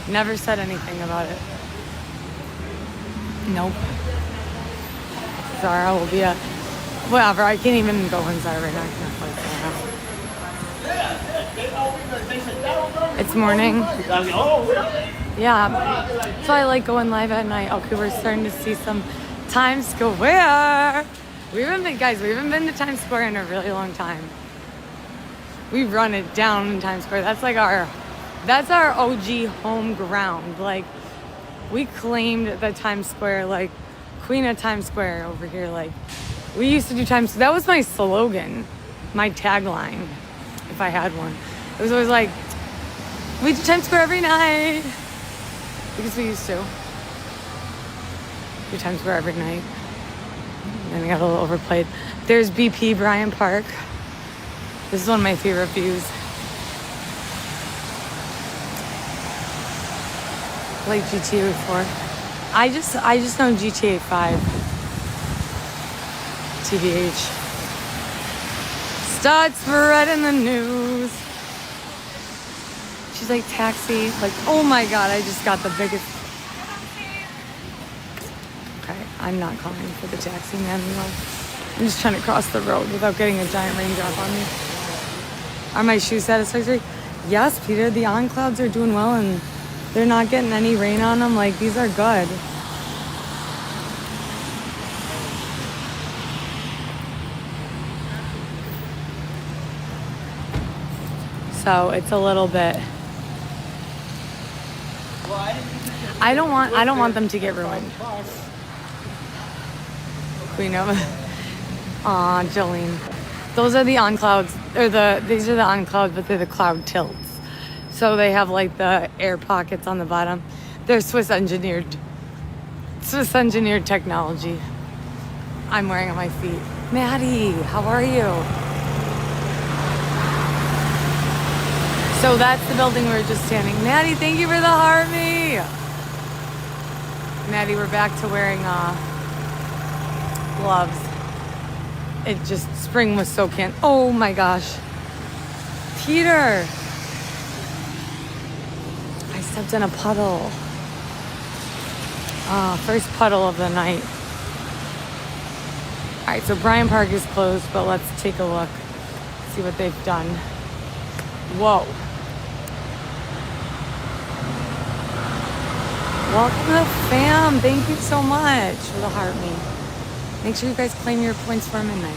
Never said anything about it. Nope. Zara will be a... Whatever, I can't even go in Zara right now. I can't find Zara. It's morning. Yeah. So I like going live at night. Okay, we're starting to see some Times Square. We haven't been to Times Square in a really long time. We run it down in Times Square. That's our OG home ground. Like, we claimed the Times Square, like Queen of Times Square over here. Like, we used to do Times. That was my slogan, my tagline, if I had one. It was always like, we do Times Square every night, because we used to. through Times Square every night. And I got a little overplayed. There's BP Bryant Park. This is one of my favorite views. Like GTA 4. I just know GTA 5. TBH. Start spreading the news. She's like, taxi. Like, oh my God, I just got the biggest. Okay, I'm not calling for the taxi man anymore. I'm just trying to cross the road without getting a giant raindrop on me. Are my shoes satisfactory? Yes, Peter, the on clouds are doing well and they're not getting any rain on them. Like, these are good. So it's a little bit. I don't want them to get ruined. Queen of. Aw, Jolene. Those are the on clouds, these are the on clouds, but they're the cloud tilts. So they have like the air pockets on the bottom. They're Swiss engineered technology. I'm wearing on my feet. Maddie, how are you? So that's the building we were just standing. Maddie, thank you for the heart me. Maddie, we're back to wearing gloves. It just, spring was so oh my gosh. Peter. I stepped in a puddle. First puddle of the night. All right, so Bryant Park is closed, but let's take a look. See what they've done. Whoa. Welcome to the fam. Thank you so much for the heart me. Make sure you guys claim your points for midnight.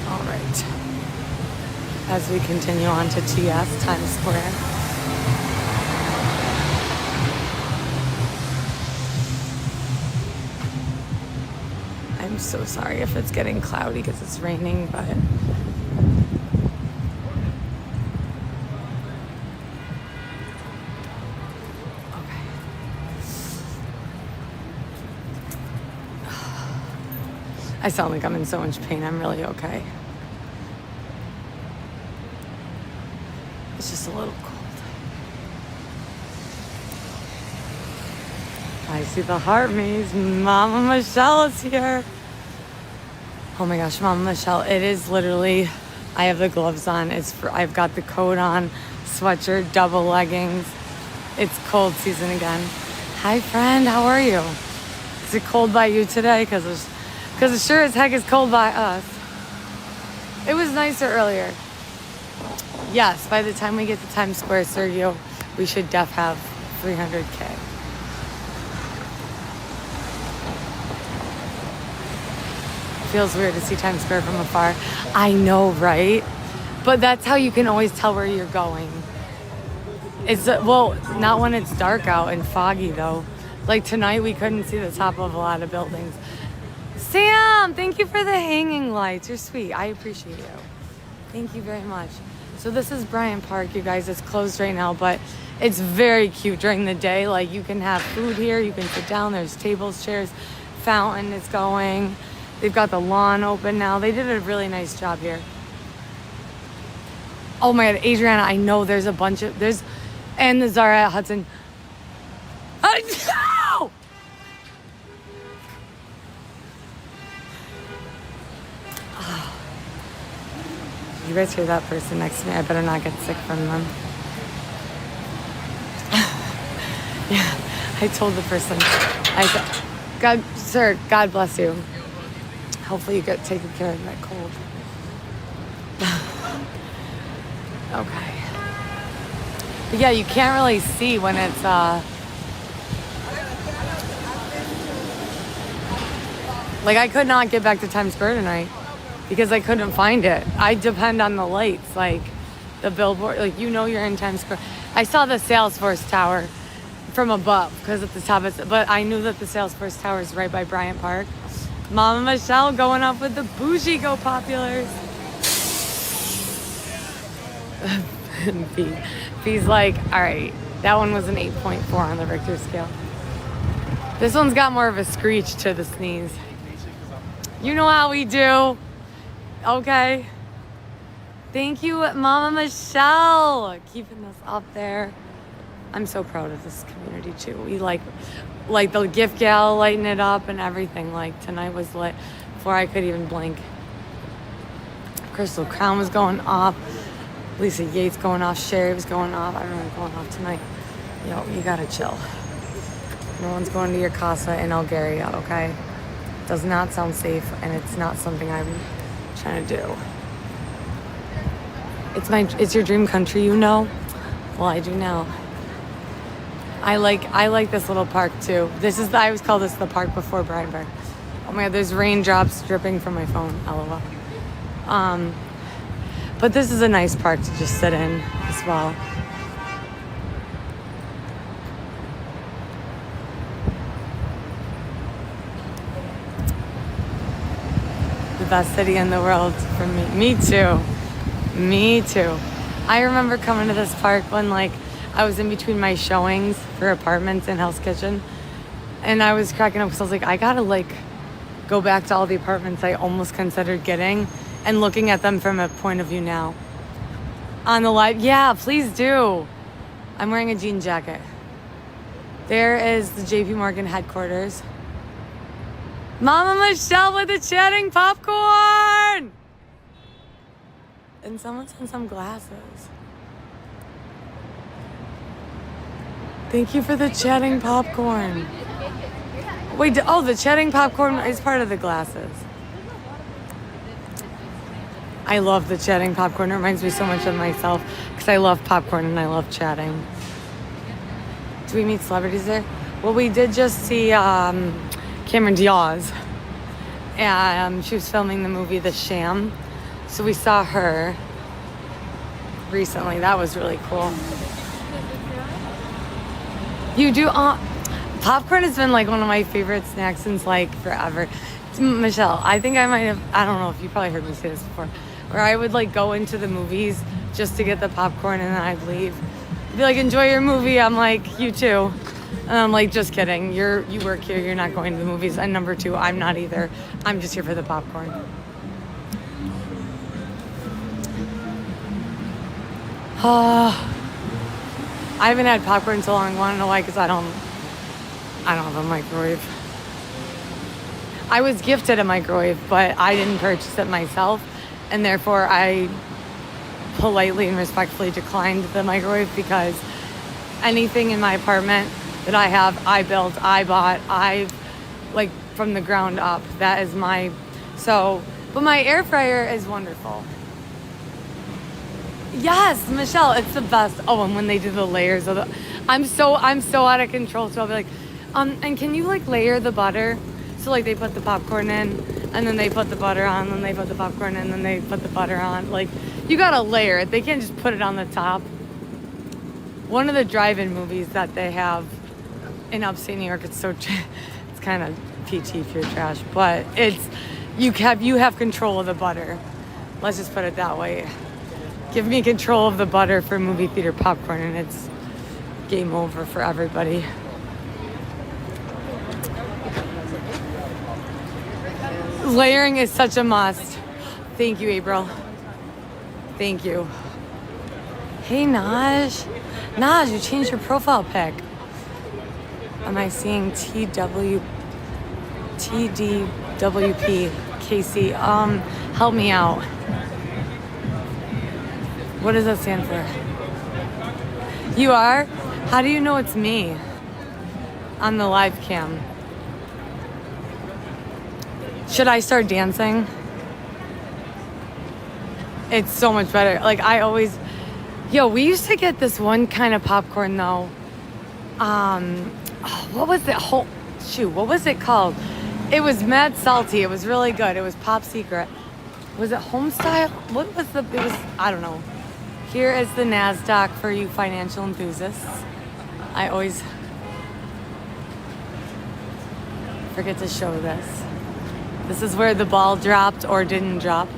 All right. As we continue on to TS, Times Square. I'm so sorry if it's getting cloudy because it's raining, but I sound like I'm in so much pain. I'm really okay. It's just a little cold. I see the heart maze. Mama Michelle is here. Oh my gosh, Mama Michelle. It is literally, I have the gloves on. I've got the coat on, sweatshirt, double leggings. It's cold season again. Hi friend, how are you? Is it cold by you today? Because it sure as heck is cold by us. It was nicer earlier. Yes, by the time we get to Times Square, Sergio, we should have 300K. Feels weird to see Times Square from afar. I know, right? But that's how you can always tell where you're going. Well, not when it's dark out and foggy though. Like tonight we couldn't see the top of a lot of buildings. Sam, thank you for the hanging lights. You're sweet. I appreciate you. Thank you very much. So this is Bryant Park, you guys. It's closed right now, but it's very cute during the day. Like you can have food here. You can sit down. There's tables, chairs. Fountain is going. They've got the lawn open now. They did a really nice job here. Oh my God, Adriana, I know there's a bunch of, and the Zara at Hudson. No! You guys hear that person next to me? I better not get sick from them. Yeah, I told the person, I said, God, sir, God bless you. Hopefully you get taken care of that cold. Okay. But yeah, you can't really see when it's, like I could not get back to Times Square tonight because I couldn't find it. I depend on the lights, like the billboard, like you're in Times Square. I saw the Salesforce Tower from above because at the top but I knew that the Salesforce Tower is right by Bryant Park. Mama Michelle going up with the bougie go populars. B's like, all right, that one was an 8.4 on the Richter scale. This one's got more of a screech to the sneeze. You know how we do. Okay. Thank you, Mama Michelle, keeping this up there. I'm so proud of this community too. We like the gift gal lighting it up and everything. Like tonight was lit before I could even blink. Crystal Crown was going off. Lisa Yates going off. Sherry was going off. Everyone's going off tonight. Yo, you gotta chill. No one's going to your casa in Algeria, okay? Does not sound safe, and it's not something I'm trying to do. It's your dream country, you know? Well, I do now. I like this little park too. I always call this the park before Brideburg. Oh my God, there's raindrops dripping from my phone, LOL. But this is a nice park to just sit in as well. The best city in the world for me. Me too. Me too. I remember coming to this park when I was in between my showings for apartments in Hell's Kitchen, and I was cracking up because I was like, I gotta go back to all the apartments I almost considered getting and looking at them from a point of view now. On the live, yeah, please do. I'm wearing a jean jacket. There is the JP Morgan headquarters. Mama Michelle with the chatting popcorn! And someone sent some glasses. Thank you for the chatting popcorn. Wait, the chatting popcorn is part of the glasses. I love the chatting popcorn. It reminds me so much of myself because I love popcorn and I love chatting. Do we meet celebrities there? Well, we did just see Cameron Diaz. And she was filming the movie The Sham. So we saw her recently. That was really cool. You do popcorn has been one of my favorite snacks since forever. Michelle, I think I might have, I don't know if you probably heard me say this before, where I would go into the movies just to get the popcorn and then I'd leave. I'd be like, enjoy your movie. I'm like, you too. And I'm like, just kidding. You work here. You're not going to the movies. And number two, I'm not either. I'm just here for the popcorn. I haven't had popcorn in so long. Want to know why? Because I don't have a microwave. I was gifted a microwave, but I didn't purchase it myself, and therefore I politely and respectfully declined the microwave because anything in my apartment that I have, I built, I bought, from the ground up. That is but my air fryer is wonderful. Yes, Michelle, it's the best. Oh, and when they do the layers of I'm so out of control. So I'll be like, and can you layer the butter? So they put the popcorn in, and then they put the butter on, and then they put the popcorn in, and then they put the butter on. You gotta layer it. They can't just put it on the top. One of the drive-in movies that they have in upstate New York, it's kind of PT pure trash, but you have control of the butter. Let's just put it that way. Give me control of the butter for movie theater popcorn, and it's game over for everybody. Layering is such a must. Thank you, April. Thank you. Hey, Naj. Naj, you changed your profile pic. Am I seeing TDWP, Casey? Help me out. What does that stand for? You are? How do you know it's me? On the live cam. Should I start dancing? It's so much better. We used to get this one kind of popcorn though. What was it? What was it called? It was mad salty. It was really good. It was Pop Secret. Was it Homestyle? What was I don't know. Here is the NASDAQ for you financial enthusiasts. I always forget to show this. This is where the ball dropped or didn't drop.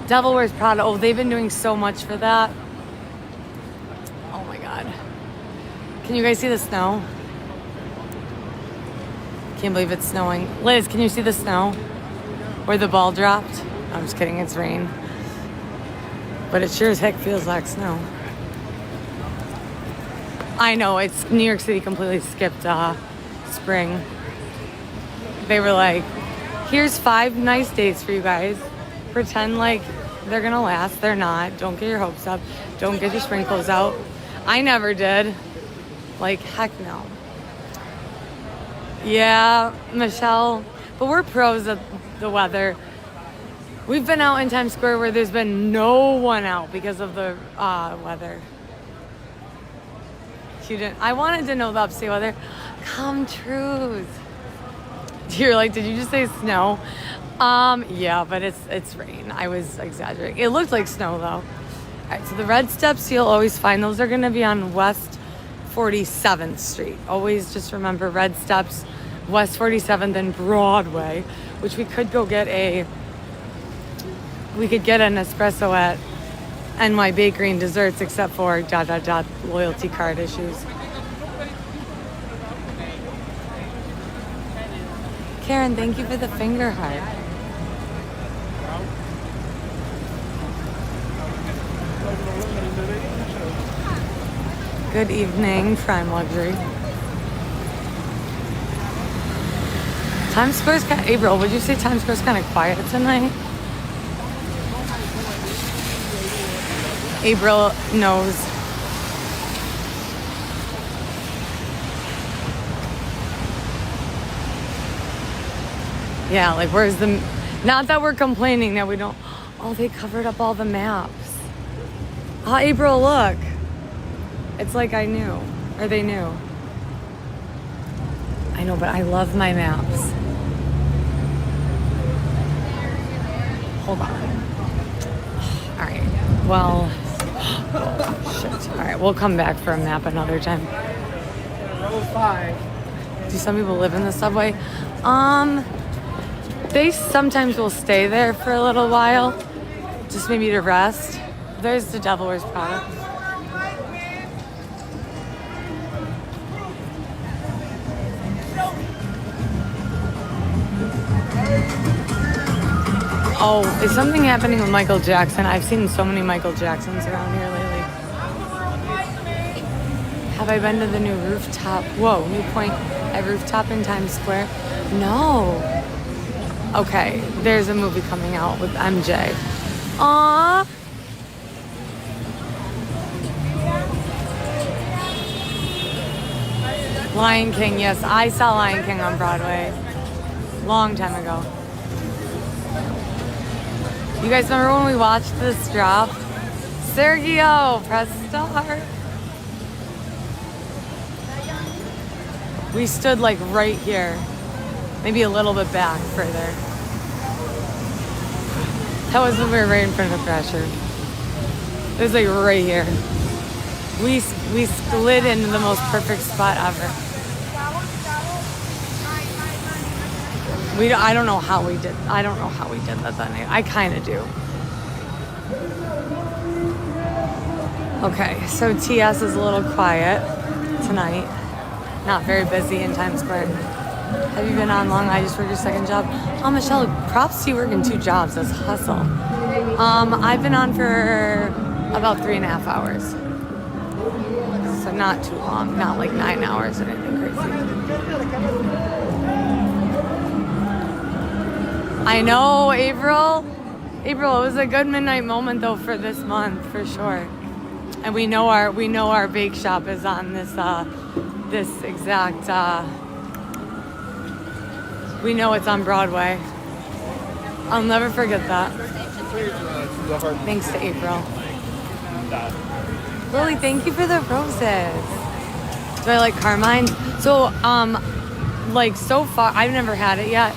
Devil Wears Prada. Oh, they've been doing so much for that. Can you guys see the snow? Can't believe it's snowing. Liz, can you see the snow? Where the ball dropped? I'm just kidding, it's rain. But it sure as heck feels like snow. I know, it's New York City completely skipped spring. They were like, here's 5 nice days for you guys. Pretend like they're gonna last. They're not. Don't get your hopes up. Don't get your spring clothes out. I never did. Like, heck no. Yeah, Michelle. But we're pros at the weather. We've been out in Times Square where there's been no one out because of the weather. I wanted to know the upstate weather. Come true. You're like, did you just say snow? Yeah, but it's rain. I was exaggerating. It looked like snow though. All right, so the red steps you'll always find. Those are gonna be on West 47th Street. Always just remember red steps, West 47th and Broadway, which we could get an espresso at NY Bakery and Desserts, except for ... loyalty card issues. Karen, thank you for the finger heart. Good evening, Prime Luxury. Times Square's kind of, April, would you say Times Square's kind of quiet tonight? April knows. Yeah, like where's the, not that we're complaining that we don't, oh, they covered up all the maps. Oh, April, look. It's like I knew, or they knew. I know, but I love my maps. Hold on. All right, well, shit. All right, we'll come back for a map another time. Row 5. Do some people live in the subway? They sometimes will stay there for a little while, just maybe to rest. There's the Devil Wears Prada. Oh, is something happening with Michael Jackson? I've seen so many Michael Jacksons around here lately. Have I been to the new rooftop? Whoa, new point at rooftop in Times Square? No. Okay, there's a movie coming out with MJ. Aww. Lion King, yes, I saw Lion King on Broadway. Long time ago. You guys remember when we watched this drop? Sergio, press star. We stood like right here. Maybe a little bit back further. That was when we were right in front of the Thrasher. It was like right here. We slid into the most perfect spot ever. I don't know how we did. I don't know how we did that night. I kind of do. Okay, so TS is a little quiet tonight. Not very busy in Times Square. Have you been on long? I just worked your second job. Oh, Michelle, props to you working 2 jobs. That's hustle. I've been on for about 3.5 hours. So not too long. Not like 9 hours or anything crazy. I know, April. April, it was a good midnight moment though for this month, for sure. And we know our bake shop is on this exact. We know it's on Broadway. I'll never forget that. Thanks to April. Lily, thank you for the roses. Do I like Carmine? So, like so far, I've never had it yet.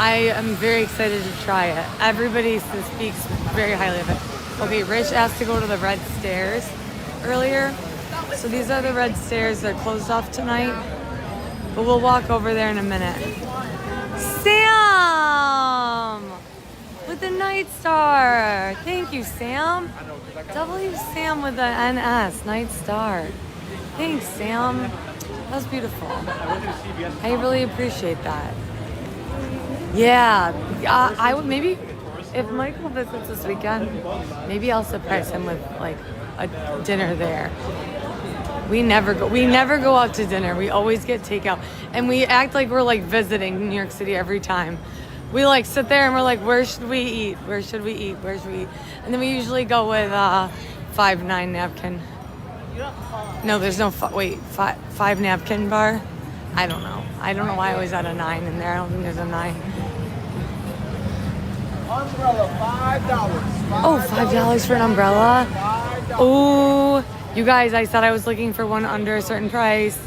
I am very excited to try it. Everybody speaks very highly of it. Okay, Rich asked to go to the red stairs earlier. So these are the red stairs. They're closed off tonight. But we'll walk over there in a minute. Sam! With the Night Star. Thank you, Sam. W Sam with the NS, Night Star. Thanks, Sam. That's beautiful. I really appreciate that. Yeah, I would maybe if Michael visits this weekend, maybe I'll surprise him with like a dinner there. We never go out to dinner. We always get takeout, and we act like we're like visiting New York City every time. We like sit there and we're like, where should we eat? Where should we eat? Where should we eat? And then we usually go with 5-9 napkin. No, there's no five napkin bar. I don't know why I always had a 9 in there. I don't think there's a 9. Umbrella, $5. Oh, $5 for an umbrella. Oh, you guys, I said I was looking for one under a certain price.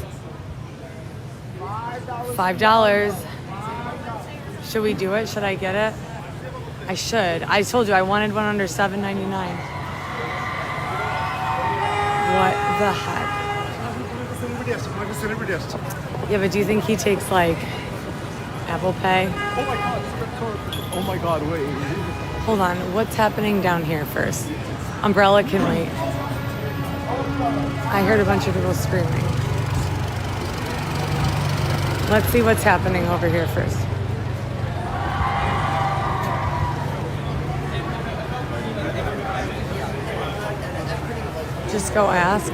$5. Should we do it? Should I get it? I should. I told you I wanted one under $7.99. What the heck? Yeah, but do you think he takes like Apple Pay? Oh my God, wait. Hold on, what's happening down here first? Umbrella can wait. I heard a bunch of people screaming. Let's see what's happening over here first. Just go ask.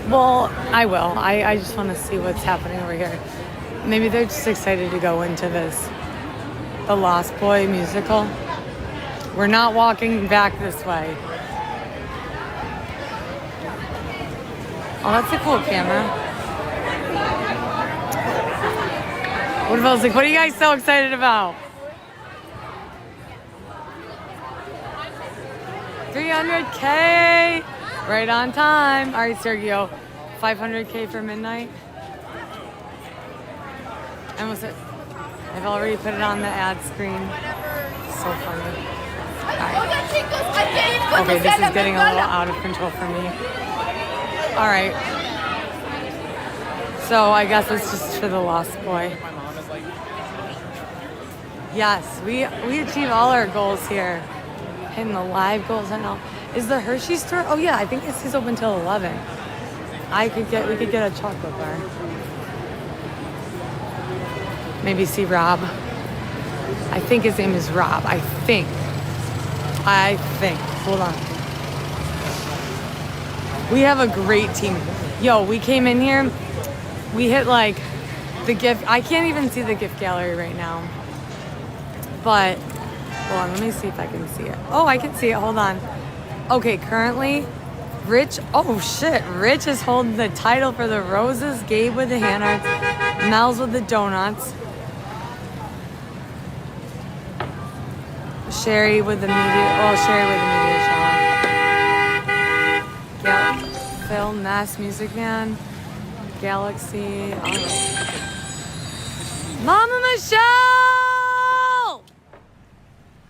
Well, I will. I just want to see what's happening over here. Maybe they're just excited to go into the Lost Boy musical. We're not walking back this way. Oh, that's a cool camera. What if I was like, what are you guys so excited about? 300K! Right on time. All right, Sergio, 500K for midnight. And was it? I've already put it on the ad screen. So funny. Right. Okay, this is getting a little out of control for me. All right. So I guess it's just for the Lost Boy. Yes, we achieve all our goals here. Hitting the live goals and all. Is the Hershey store? Oh yeah, I think this is open till 11. We could get a chocolate bar. Maybe see Rob. I think his name is Rob. I think. Hold on. We have a great team. Yo, we came in here. We hit like the gift. I can't even see the gift gallery right now. But, hold on, let me see if I can see it. Oh, I can see it. Hold on. Okay, currently, Rich is holding the title for the roses, Gabe with the hand arts, Mel's with the donuts, Sherry with the media shower. Phil, Ness, Music Man, Galaxy, all right. Mama Michelle!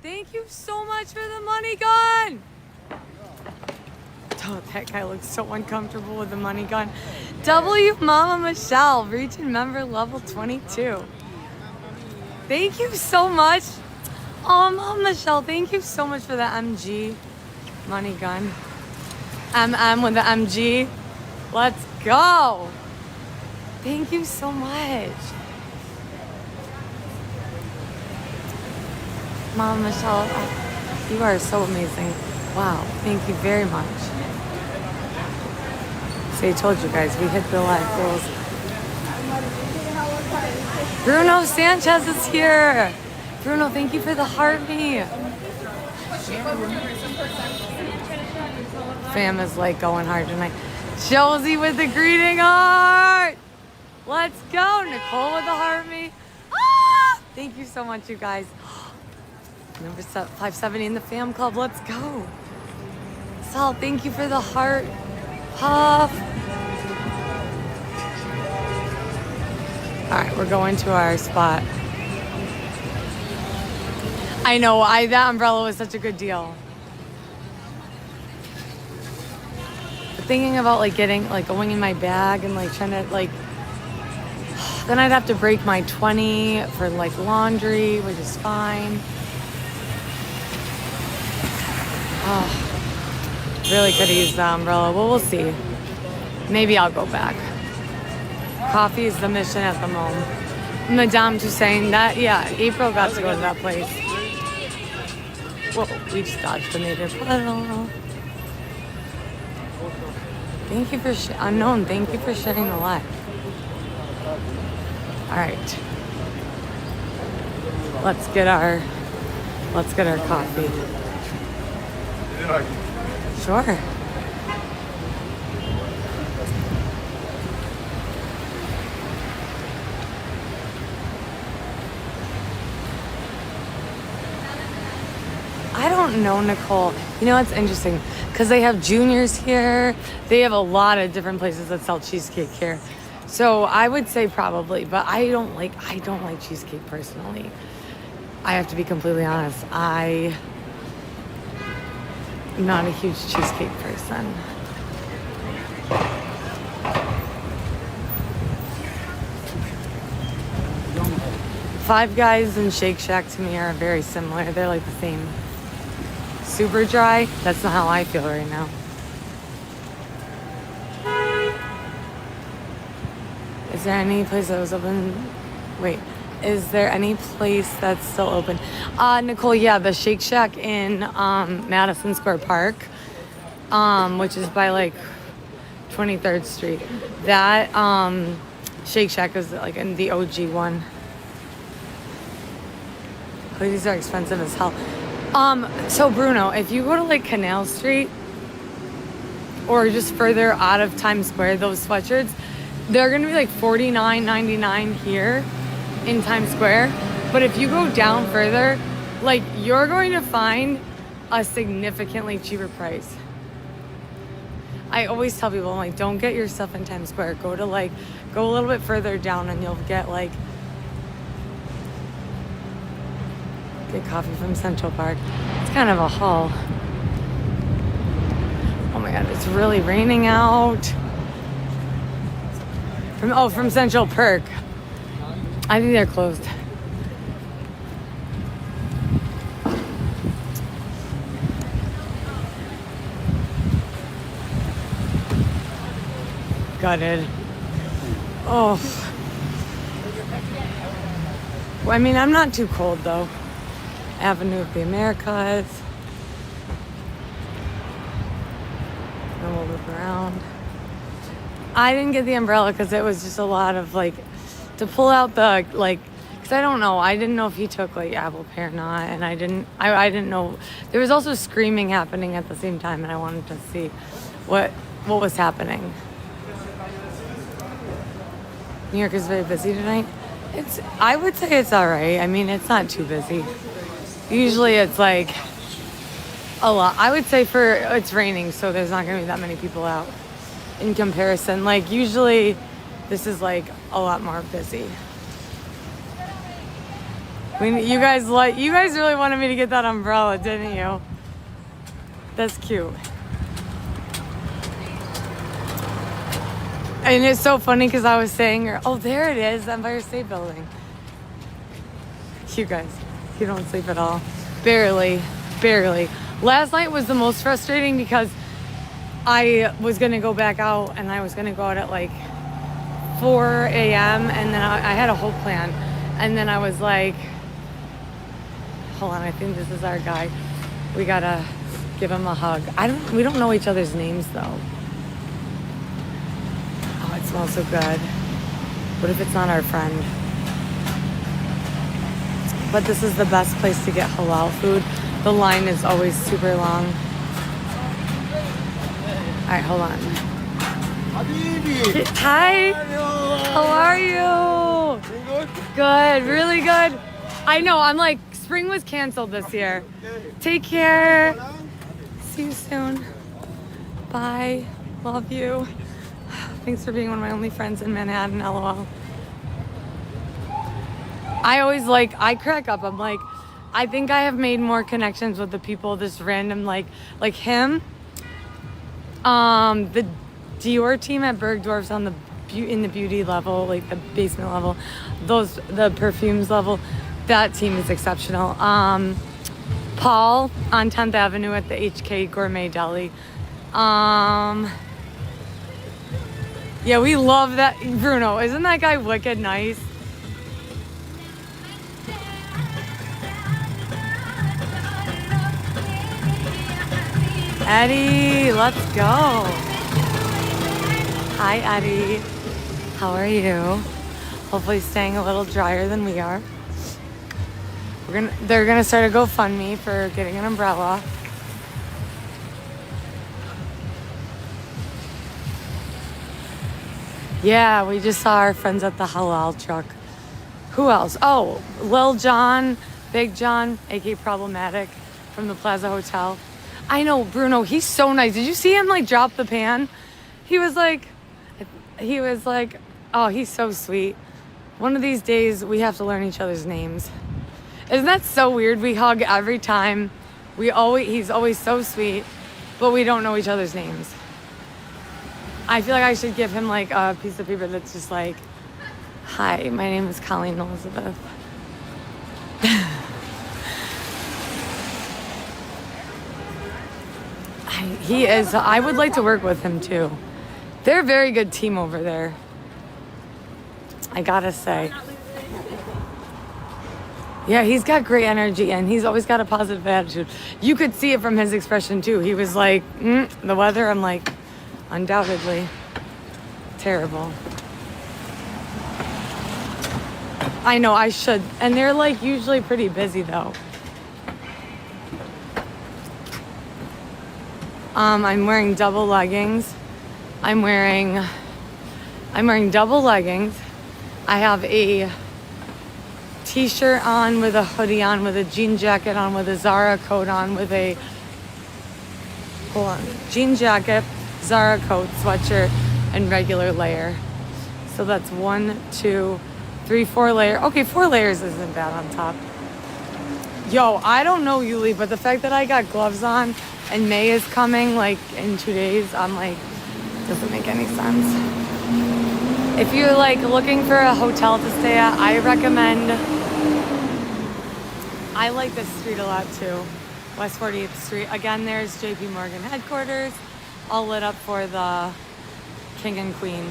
Thank you so much for the money gun! Oh, that guy looks so uncomfortable with the money gun. W Mama Michelle, reaching member level 22. Thank you so much. Oh, Mama Michelle, thank you so much for the MG money gun. MM with the MG. Let's go. Thank you so much. Mama Michelle, oh, you are so amazing. Wow, thank you very much. See, I told you guys, we hit the live goals. Bruno Sanchez is here. Bruno, thank you for the heartbeat. Fam is like going hard tonight. Josie with the greeting heart. Let's go. Nicole with the heartbeat. Ah! Thank you so much, you guys. Number 570 in the fam club. Let's go. Sal, thank you for the heart. Puff. All right, we're going to our spot. I know, that umbrella was such a good deal. But thinking about like going in my bag and like trying to like, then I'd have to break my 20 for like laundry, which is fine. Oh. Really could have used the umbrella. Well, we'll see. Maybe I'll go back. Coffee is the mission at the moment. Madame Toussaint, that, yeah, April got to go to that place. Whoa, we just dodged the native puddle. Thank you for, unknown, thank you for sharing the live. All right. Let's get our coffee. Sure. I don't know, Nicole. You know, it's interesting because they have juniors here. They have a lot of different places that sell cheesecake here. So I would say probably, but I don't like cheesecake personally. I have to be completely honest. I'm not a huge cheesecake person. Five Guys and Shake Shack to me are very similar. They're like the same. Super dry. That's not how I feel right now. Is there any place that was open? Wait, is there any place that's still open? Nicole, yeah, the Shake Shack in Madison Square Park, which is by like 23rd Street. That Shake Shack is like in the OG one. These are expensive as hell. So Bruno, if you go to like Canal Street or just further out of Times Square, those sweatshirts, they're gonna be like $49.99 here in Times Square. But if you go down further, like you're going to find a significantly cheaper price. I always tell people, I'm like, don't get your stuff in Times Square. Go a little bit further down and you'll get like get coffee from Central Park. It's kind of a haul. Oh my God, it's really raining out. From Central Perk. I think they're closed. Gutted. Oh. Well, I mean, I'm not too cold though. Avenue of the Americas. And we'll loop around. I didn't get the umbrella because it was just a lot of like to pull out the like because I don't know. I didn't know if he took like Apple Pay or not, and I didn't know. There was also screaming happening at the same time, and I wanted to see what was happening. New York is very busy tonight. I would say it's all right. I mean, it's not too busy. Usually it's like a lot. I would say it's raining, so there's not going to be that many people out in comparison. Like usually this is like a lot more busy. You guys really wanted me to get that umbrella, didn't you? That's cute. And it's so funny because I was saying, oh, there it is, Empire State Building. You guys, you don't sleep at all. Barely. Last night was the most frustrating because I was going to go back out and I was going to go out at like 4 a.m. and then I had a whole plan. And then I was like, hold on, I think this is our guy. We got to give him a hug. We don't know each other's names though. Oh, it smells so good. What if it's not our friend? But this is the best place to get halal food. The line is always super long. All right, hold on. Hi. How are you? Good, really good. I know, I'm like, spring was canceled this year. Take care. See you soon. Bye. Love you. Thanks for being one of my only friends in Manhattan, LOL. I crack up. I'm like, I think I have made more connections with the people, this random, like him. The Dior team at Bergdorf's in the beauty level, like the basement level, the perfumes level, that team is exceptional. Paul on 10th Avenue at the HK Gourmet Deli. Yeah, we love that. Bruno, isn't that guy wicked nice? Eddie, let's go. Hi, Eddie. How are you? Hopefully staying a little drier than we are. They're gonna start a GoFundMe for getting an umbrella. Yeah, we just saw our friends at the halal truck. Who else? Oh, Lil John, Big John, aka Problematic from the Plaza Hotel. I know, Bruno, he's so nice. Did you see him like drop the pan? He was like, oh, he's so sweet. One of these days we have to learn each other's names. Isn't that so weird? We hug every time. He's always so sweet, but we don't know each other's names. I feel like I should give him like a piece of paper that's just like, hi, my name is Colleen Elizabeth. He is, I would like to work with him too. They're a very good team over there, I gotta say. Yeah, he's got great energy and he's always got a positive attitude. You could see it from his expression too. He was like, the weather, I'm like, undoubtedly terrible. I know, I should. And they're like usually pretty busy though. I'm wearing double leggings. I'm wearing double leggings. I have a t-shirt on with a hoodie on, with a jean jacket on, with a Zara coat on, with a, jean jacket, Zara coat, sweatshirt, and regular layer. So that's 1, 2, 3, 4 layer. Okay, 4 layers isn't bad on top. Yo, I don't know, Yuli, but the fact that I got gloves on and May is coming like in 2 days, I'm like, doesn't make any sense. If you're like looking for a hotel to stay at, I recommend, I like this street a lot too. West 48th Street. Again, there's JP Morgan headquarters, all lit up for the King and Queen.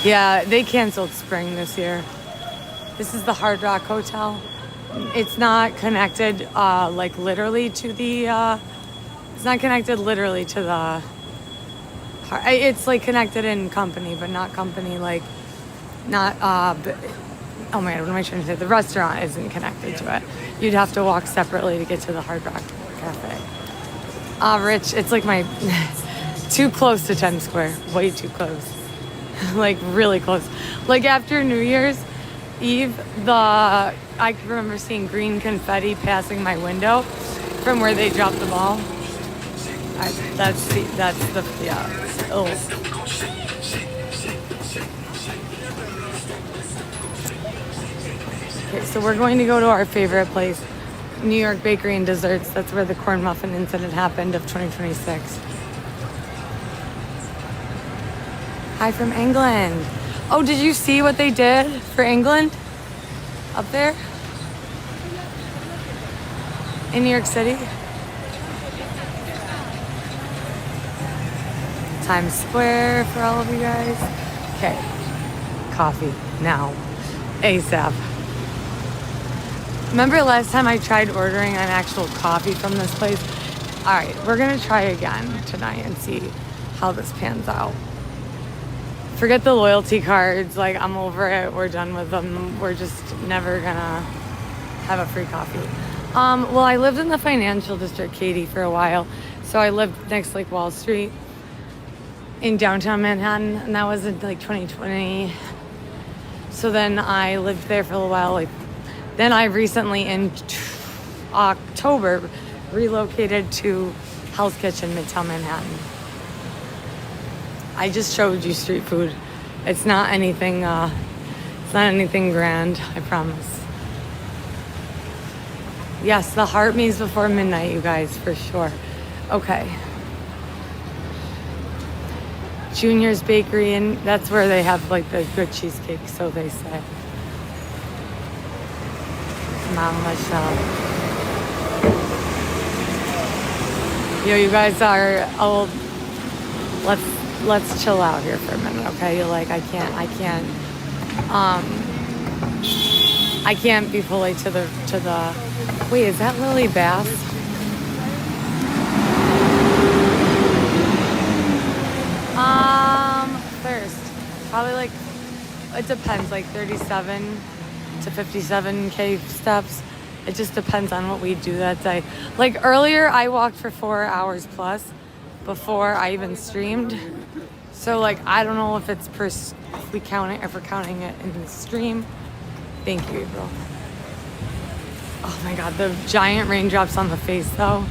Yeah, they canceled spring this year. This is the Hard Rock Hotel. It's not connected like literally to the, it's not connected literally to the, it's like connected in company, but not company like, not, oh my God, what am I trying to say? The restaurant isn't connected to it. You'd have to walk separately to get to the Hard Rock Cafe. Rich, it's like my, too close to Times Square, way too close. Like really close. Like after New Year's Eve, I remember seeing green confetti passing my window from where they dropped the ball. Yeah. Oh. Okay, so we're going to go to our favorite place, New York Bakery and Desserts. That's where the corn muffin incident happened of 2026. Hi from England. Oh, did you see what they did for England up there in New York City? Times Square for all of you guys. Okay, coffee now, ASAP. Remember last time I tried ordering an actual coffee from this place? All right, we're gonna try again tonight and see how this pans out. Forget the loyalty cards, like I'm over it, we're done with them. We're just never gonna have a free coffee. Well, I lived in the financial district, Katie, for a while. So I lived next to like Wall Street in downtown Manhattan, and that was in like 2020. So then I lived there for a little while. Then I recently in October relocated to Hell's Kitchen, Midtown Manhattan. I just showed you street food. It's not anything grand, I promise. Yes, the heart means before midnight, you guys, for sure. Okay. Junior's Bakery, and that's where they have like the good cheesecake, so they say. Mom, Michelle. Yo, you guys are old. let's chill out here for a minute, okay? Like I can't be fully to the wait, is that Lily Bass? Thirst. Probably like, it depends, like 37 to 57K steps. It just depends on what we do that day. Like earlier, I walked for 4 hours plus before I even streamed. So like, I don't know if it's if we're counting it in the stream. Thank you, April. Oh my God, the giant raindrops on the face though.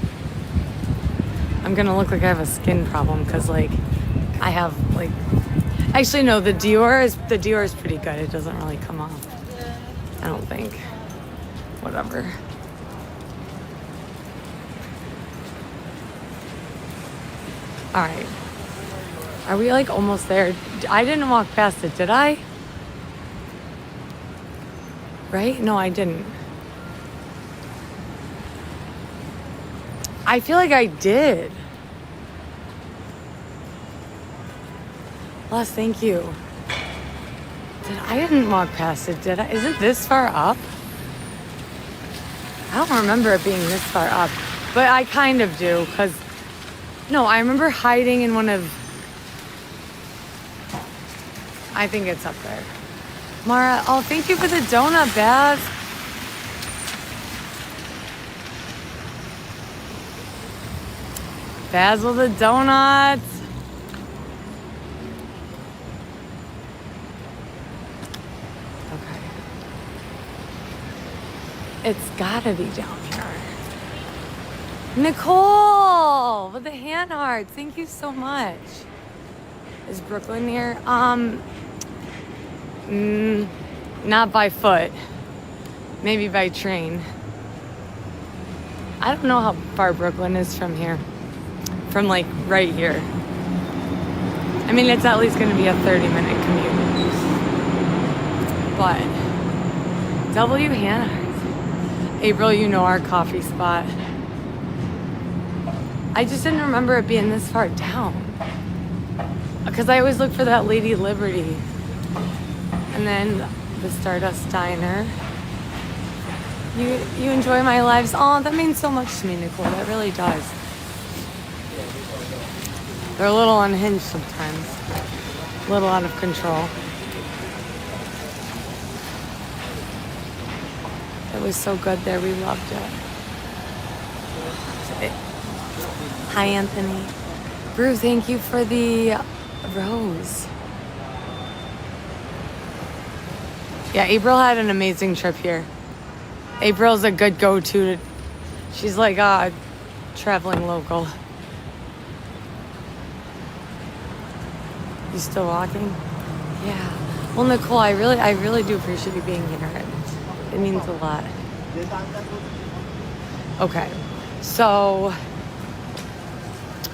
I'm gonna look like I have a skin problem because like I have like, actually no, the Dior is pretty good. It doesn't really come off, I don't think. Whatever. All right. Are we like almost there? I didn't walk past it, did I? Right? No, I didn't. I feel like I did. Les, thank you. I didn't walk past it, did I? Is it this far up? I don't remember it being this far up, but I kind of do, because, no, I remember hiding in one of, I think it's up there. Mara, oh, thank you for the donut, Baz. Basil the donuts. Okay. It's gotta be down here. Nicole with the hand hearts. Thank you so much. Is Brooklyn near? Not by foot. Maybe by train. I don't know how far Brooklyn is from here. From like right here. I mean, it's at least going to be a 30-minute commute. But W Hannah. April, you know our coffee spot. I just didn't remember it being this far down. Because I always look for that Lady Liberty. And then the Stardust Diner. You enjoy my lives? Oh, that means so much to me, Nicole. That really does. They're a little unhinged sometimes. A little out of control. It was so good there. We loved it. Hi, Anthony. Brew, thank you for the rose. Yeah, April had an amazing trip here. April's a good go-to. She's like a traveling local. You still walking? Yeah. Well, Nicole, I really do appreciate you being here. It means a lot. Okay. So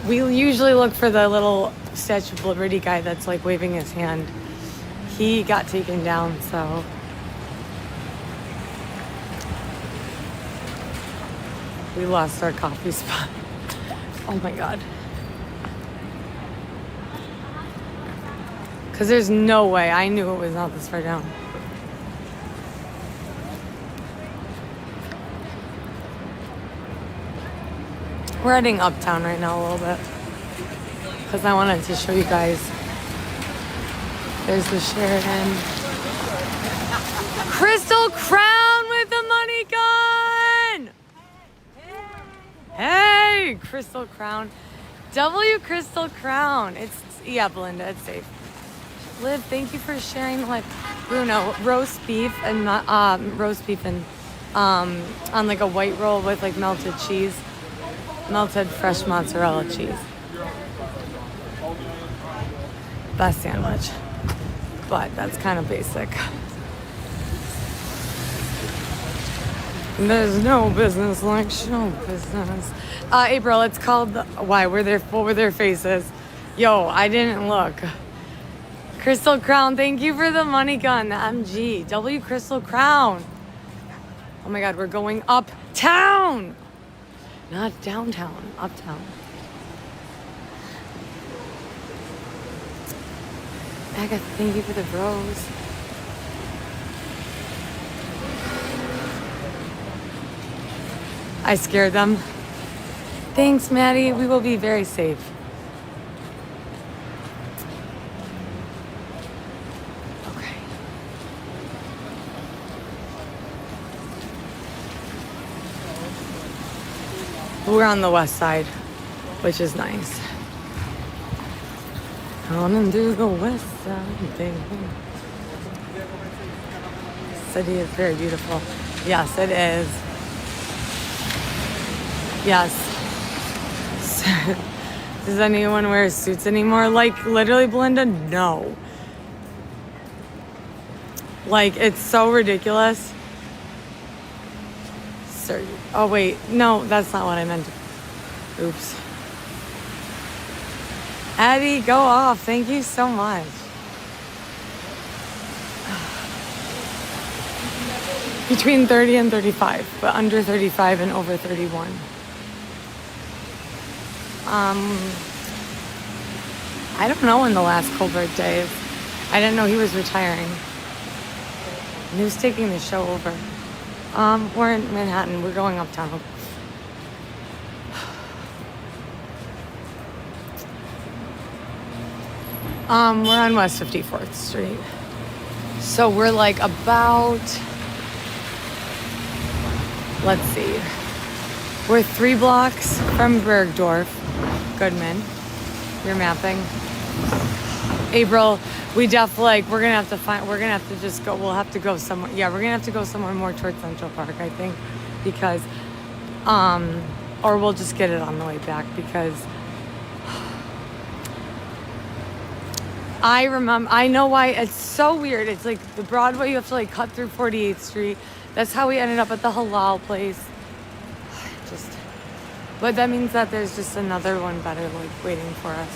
we usually look for the little Statue of Liberty guy that's like waving his hand. He got taken down, so we lost our coffee spot. Oh my God. Because there's no way. I knew it was not this far down. We're heading uptown right now a little bit. Because I wanted to show you guys. There's the Sheridan. Crystal Crown with the money gun! Hey, Crystal Crown. W Crystal Crown. Yeah, Belinda, it's safe. Liv, thank you for sharing with Bruno roast beef and on like a white roll with like melted cheese, melted fresh mozzarella cheese. Best sandwich, but that's kind of basic. There's no business like show business. April, it's called Why Were There? What were their faces? Yo, I didn't look. Crystal Crown, thank you for the money gun. The MG. W Crystal Crown. Oh my God, we're going uptown. Not downtown, uptown. Agatha, thank you for the rose. I scared them. Thanks, Maddie. We will be very safe. Okay. We're on the west side, which is nice. Coming through the west side, baby. City is very beautiful. Yes, it is. Yes. Does anyone wear suits anymore? Like, literally, Belinda, no. Like, it's so ridiculous. Sir, oh, wait. No, that's not what I meant. Oops. Addie, go off. Thank you so much. Between 30 and 35, but under 35 and over 31. I don't know when the last Colbert day is. I didn't know he was retiring. He was taking the show over. We're in Manhattan. We're going uptown. We're on West 54th Street. So we're like about, let's see. We're 3 blocks from Bergdorf, Goodman. You're mapping. April, we definitely, we're gonna have to just go, we'll have to go somewhere. Yeah, we're gonna have to go somewhere more towards Central Park, I think, because, or we'll just get it on the way back because I know why it's so weird. It's like the Broadway, you have to like cut through 48th Street. That's how we ended up at the halal place. But that means that there's just another one better like waiting for us.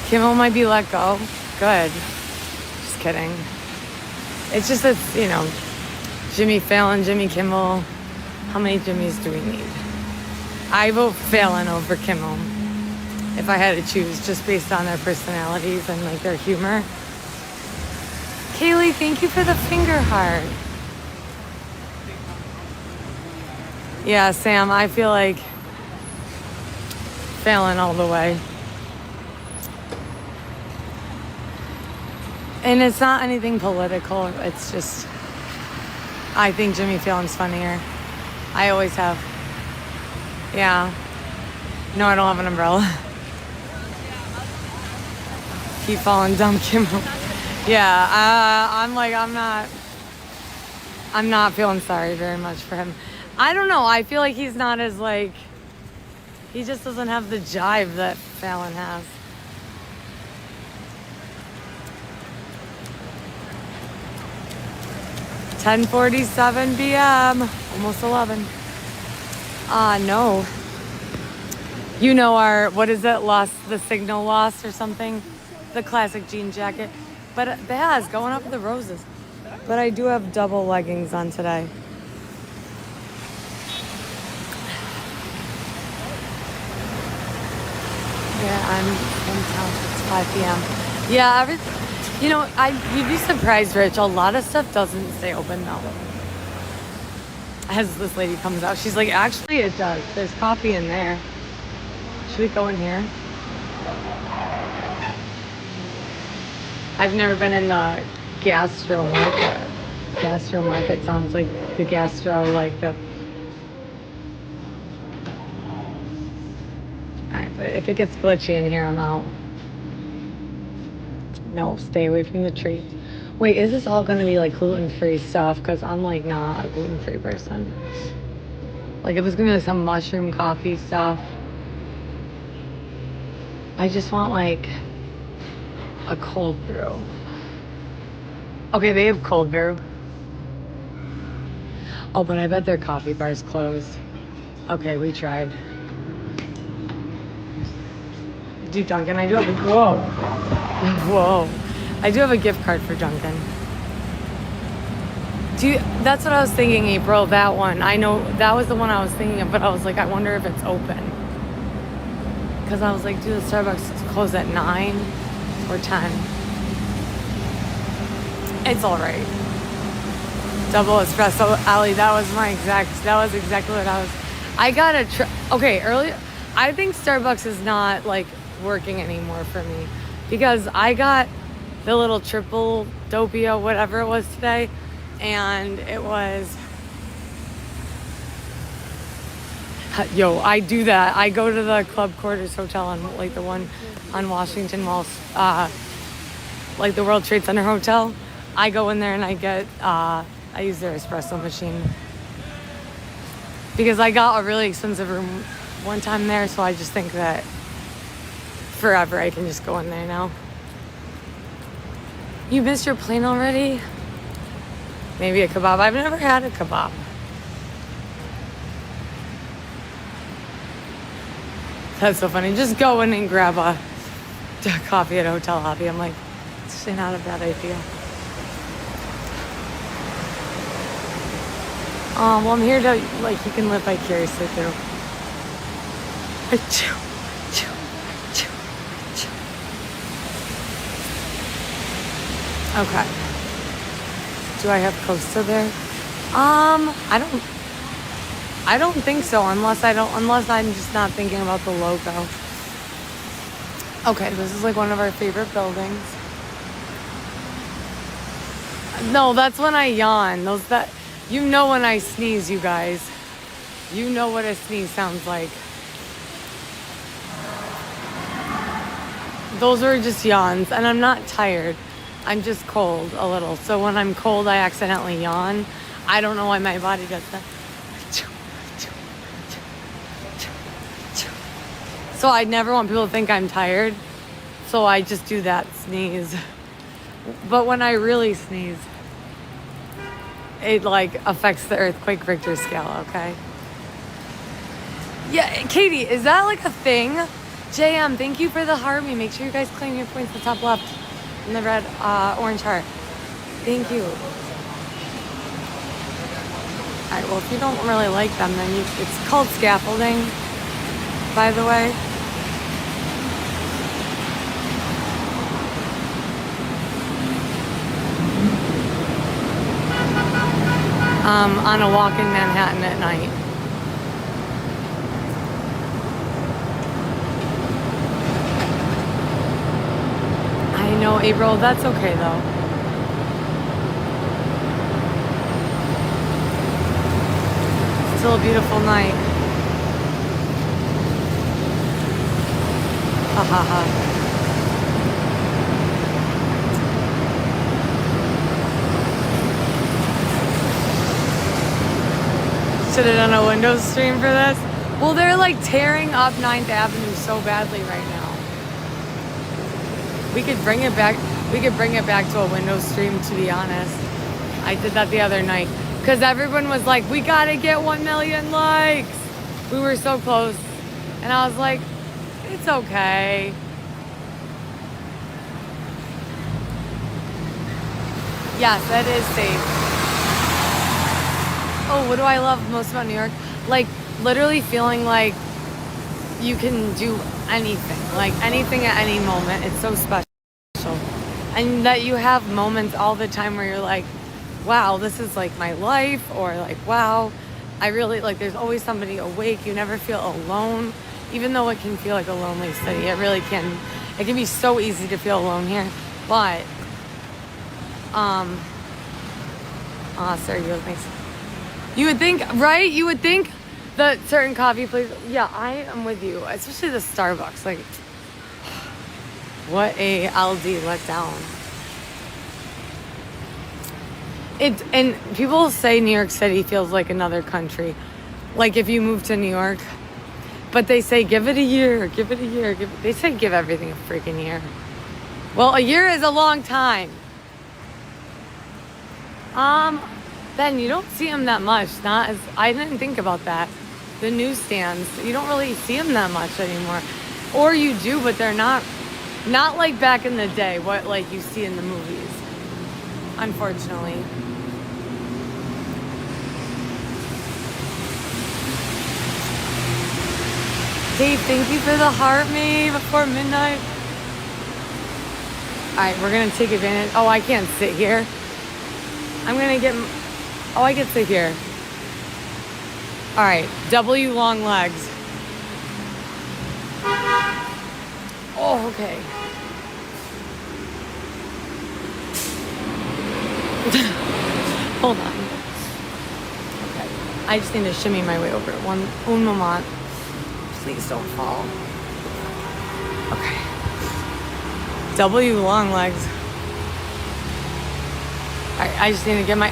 Kimmel might be let go. Good. Just kidding. It's just that, you know, Jimmy Fallon, Jimmy Kimmel. How many Jimmys do we need? I vote Fallon over Kimmel if I had to choose, just based on their personalities and like their humor. Kaylee, thank you for the finger heart. Yeah, Sam, I feel like Fallon all the way. And it's not anything political. It's just, I think Jimmy Fallon's funnier. I always have. Yeah. No, I don't have an umbrella. Keep falling dumb, Kimmel. Yeah, I'm not feeling sorry very much for him. I don't know. I feel like he's not as like, he just doesn't have the jive that Fallon has. $10:47 p.m. Almost 11. No. You know our, what is it? The signal lost or something? The classic jean jacket. But Baz, going up with the roses. But I do have double leggings on today. Yeah, I'm in town. It's 5 p.m. Yeah, you know, you'd be surprised, Rich. A lot of stuff doesn't stay open though. As this lady comes out, she's like, actually it does. There's coffee in there. Should we go in here? I've never been in the gastro market. Gastro market sounds like the gastro, like the... Alright, but if it gets glitchy in here, I'm out. No, stay away from the treats. Wait, is this all gonna be like gluten-free stuff? Because I'm like not a gluten-free person. Like if it's gonna be like some mushroom coffee stuff. I just want like a cold brew. Okay, they have cold brew. Oh, but I bet their coffee bar's closed. Okay, we tried. Dude, Dunkin', I do have a... Whoa. Whoa. I do have a gift card for Dunkin'. That's what I was thinking, April, that one. I know that was the one I was thinking of, but I was like, I wonder if it's open. Because I was like, dude, the Starbucks close at 9 or 10. It's all right. Double espresso, Ali. That was exactly what I got okay, earlier. I think Starbucks is not like working anymore for me because I got the little triple doppio, whatever it was today, and it was, yo, I do that. I go to the Club Quarters Hotel on like the one on Washington Mall, like the World Trade Center Hotel. I go in there and I get, I use their espresso machine because I got a really expensive room one time there, so I just think that forever I can just go in there now. You missed your plane already? Maybe a kebab. I've never had a kebab. That's so funny. Just go in and grab a coffee at a hotel lobby. I'm like, it's actually not a bad idea. Well, I'm here to, like, you can live vicariously through. Okay. Do I have Costa there? I don't think so, unless I'm just not thinking about the logo. Okay, this is like one of our favorite buildings. No, that's when I yawn. You know when I sneeze, you guys. You know what a sneeze sounds like. Those are just yawns, and I'm not tired. I'm just cold a little. So when I'm cold, I accidentally yawn. I don't know why my body does that. So I never want people to think I'm tired. So I just do that sneeze. But when I really sneeze, it like affects the earthquake Richter scale, okay? Yeah, Katie, is that like a thing? JM, thank you for the Harvey. Make sure you guys claim your points in the top left in the red, orange heart. Thank you. All right, well, if you don't really like them, then it's called scaffolding, by the way. On a walk in Manhattan at night. I know, April, that's okay though. Still a beautiful night. Ha ha ha. Should have done a Windows stream for this. Well, they're like tearing up 9th Avenue so badly right now. We could bring it back. We could bring it back to a Windows stream, to be honest. I did that the other night because everyone was like, we gotta get 1 million likes. We were so close. And I was like, it's okay. Yes, that is safe. Oh, what do I love most about New York? Like, literally feeling like you can do anything. Like, anything at any moment. It's so special. And that you have moments all the time where you're like, wow, this is like my life. Or like, wow, I really, like, there's always somebody awake. You never feel alone. Even though it can feel like a lonely city. It really can. It can be so easy to feel alone here. But, sorry, you look nice. You would think, right? You would think that certain coffee places, yeah, I am with you. Especially the Starbucks. Like, what a LD letdown. And people say New York City feels like another country. Like if you move to New York. But they say, give it a year, give it a year. They say give everything a freaking year. Well, a year is a long time. Ben, you don't see them that much. I didn't think about that. The newsstands, you don't really see them that much anymore. Or you do, but they're not like back in the day, what like you see in the movies, unfortunately. Dave, thank you for the heart me before midnight. All right, we're gonna take advantage. Oh, I can't sit here. I'm gonna get, oh, I can sit here. All right, W long legs. Oh, okay. Hold on. Okay, I just need to shimmy my way over it. Un moment. Please don't fall. Okay. W long legs. Alright, I just need to get my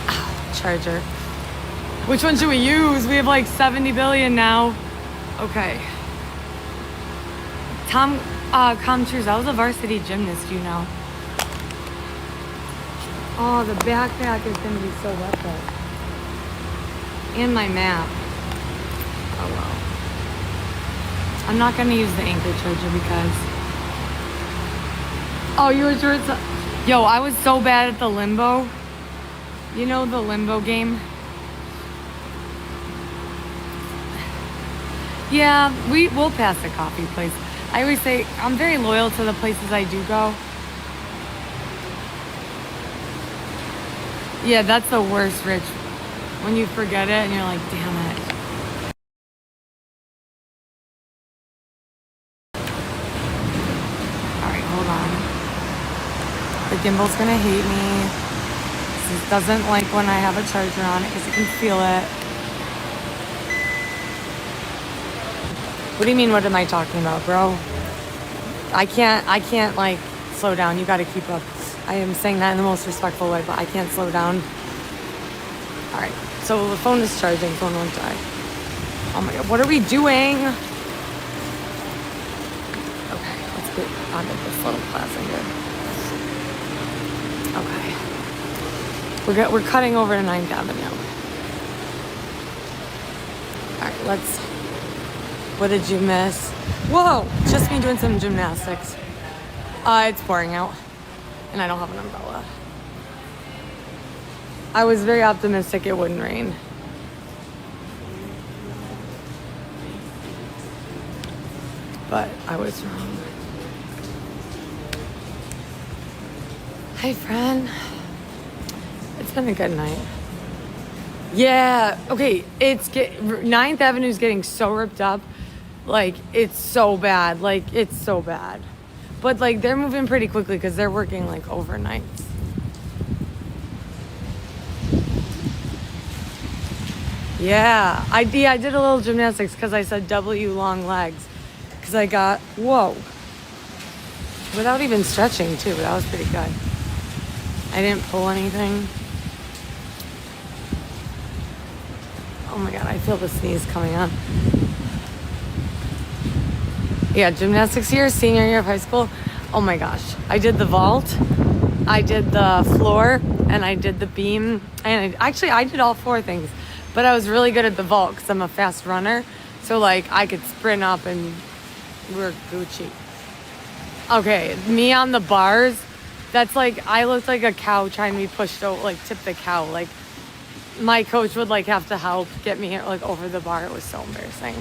charger. Which one should we use? We have like 70 billion now. Okay. Tom Trues, I was a varsity gymnast, you know. Oh, the backpack is gonna be so wet though. And my map. Oh well. I'm not gonna use the anchor charger because. Oh, you were sure it's. Yo, I was so bad at the limbo. You know the limbo game? Yeah, we'll pass the coffee place. I always say I'm very loyal to the places I do go. Yeah, that's the worst, Rich. When you forget it and you're like, damn it. Alright, hold on. The gimbal's gonna hate me. It doesn't like when I have a charger on it because it can feel it. What do you mean, what am I talking about, bro? I can't like slow down. You gotta keep up. I am saying that in the most respectful way, but I can't slow down. All right, so the phone is charging. Phone won't die. Oh my God, what are we doing? Okay, let's get onto this little plaza here. Okay, we're cutting over to 9th Avenue. All right, let's. What did you miss? Whoa, just me doing some gymnastics. It's pouring out. And I don't have an umbrella. I was very optimistic it wouldn't rain. But I was wrong. Hi, friend. It's been a good night. Yeah, okay, 9th Avenue's getting so ripped up. Like, it's so bad. Like, it's so bad. But, like, they're moving pretty quickly because they're working, like, overnights. Yeah, I did a little gymnastics because I said W long legs. Because I got, whoa. Without even stretching, too. That was pretty good. I didn't pull anything. Oh, my God, I feel the sneeze coming on. Yeah, gymnastics year, senior year of high school. Oh my gosh. I did the vault, I did the floor, and I did the beam. And I did all 4 things. But I was really good at the vault because I'm a fast runner. So, like, I could sprint up and we're Gucci. Okay, me on the bars, that's like, I looked like a cow trying to be pushed over, like, tip the cow. Like, my coach would, like, have to help get me, like, over the bar. It was so embarrassing.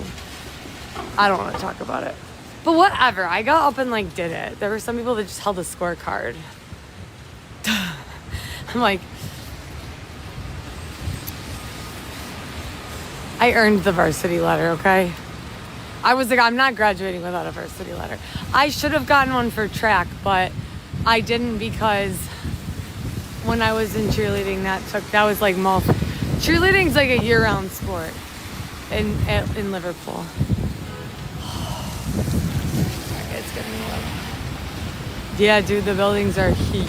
I don't want to talk about it. But whatever, I got up and like did it. There were some people that just held a scorecard. I'm like, I earned the varsity letter, okay? I was like, I'm not graduating without a varsity letter. I should have gotten one for track, but I didn't because when I was in cheerleading, that was like cheerleading's like a year-round sport in Liverpool. Yeah, dude, the buildings are huge.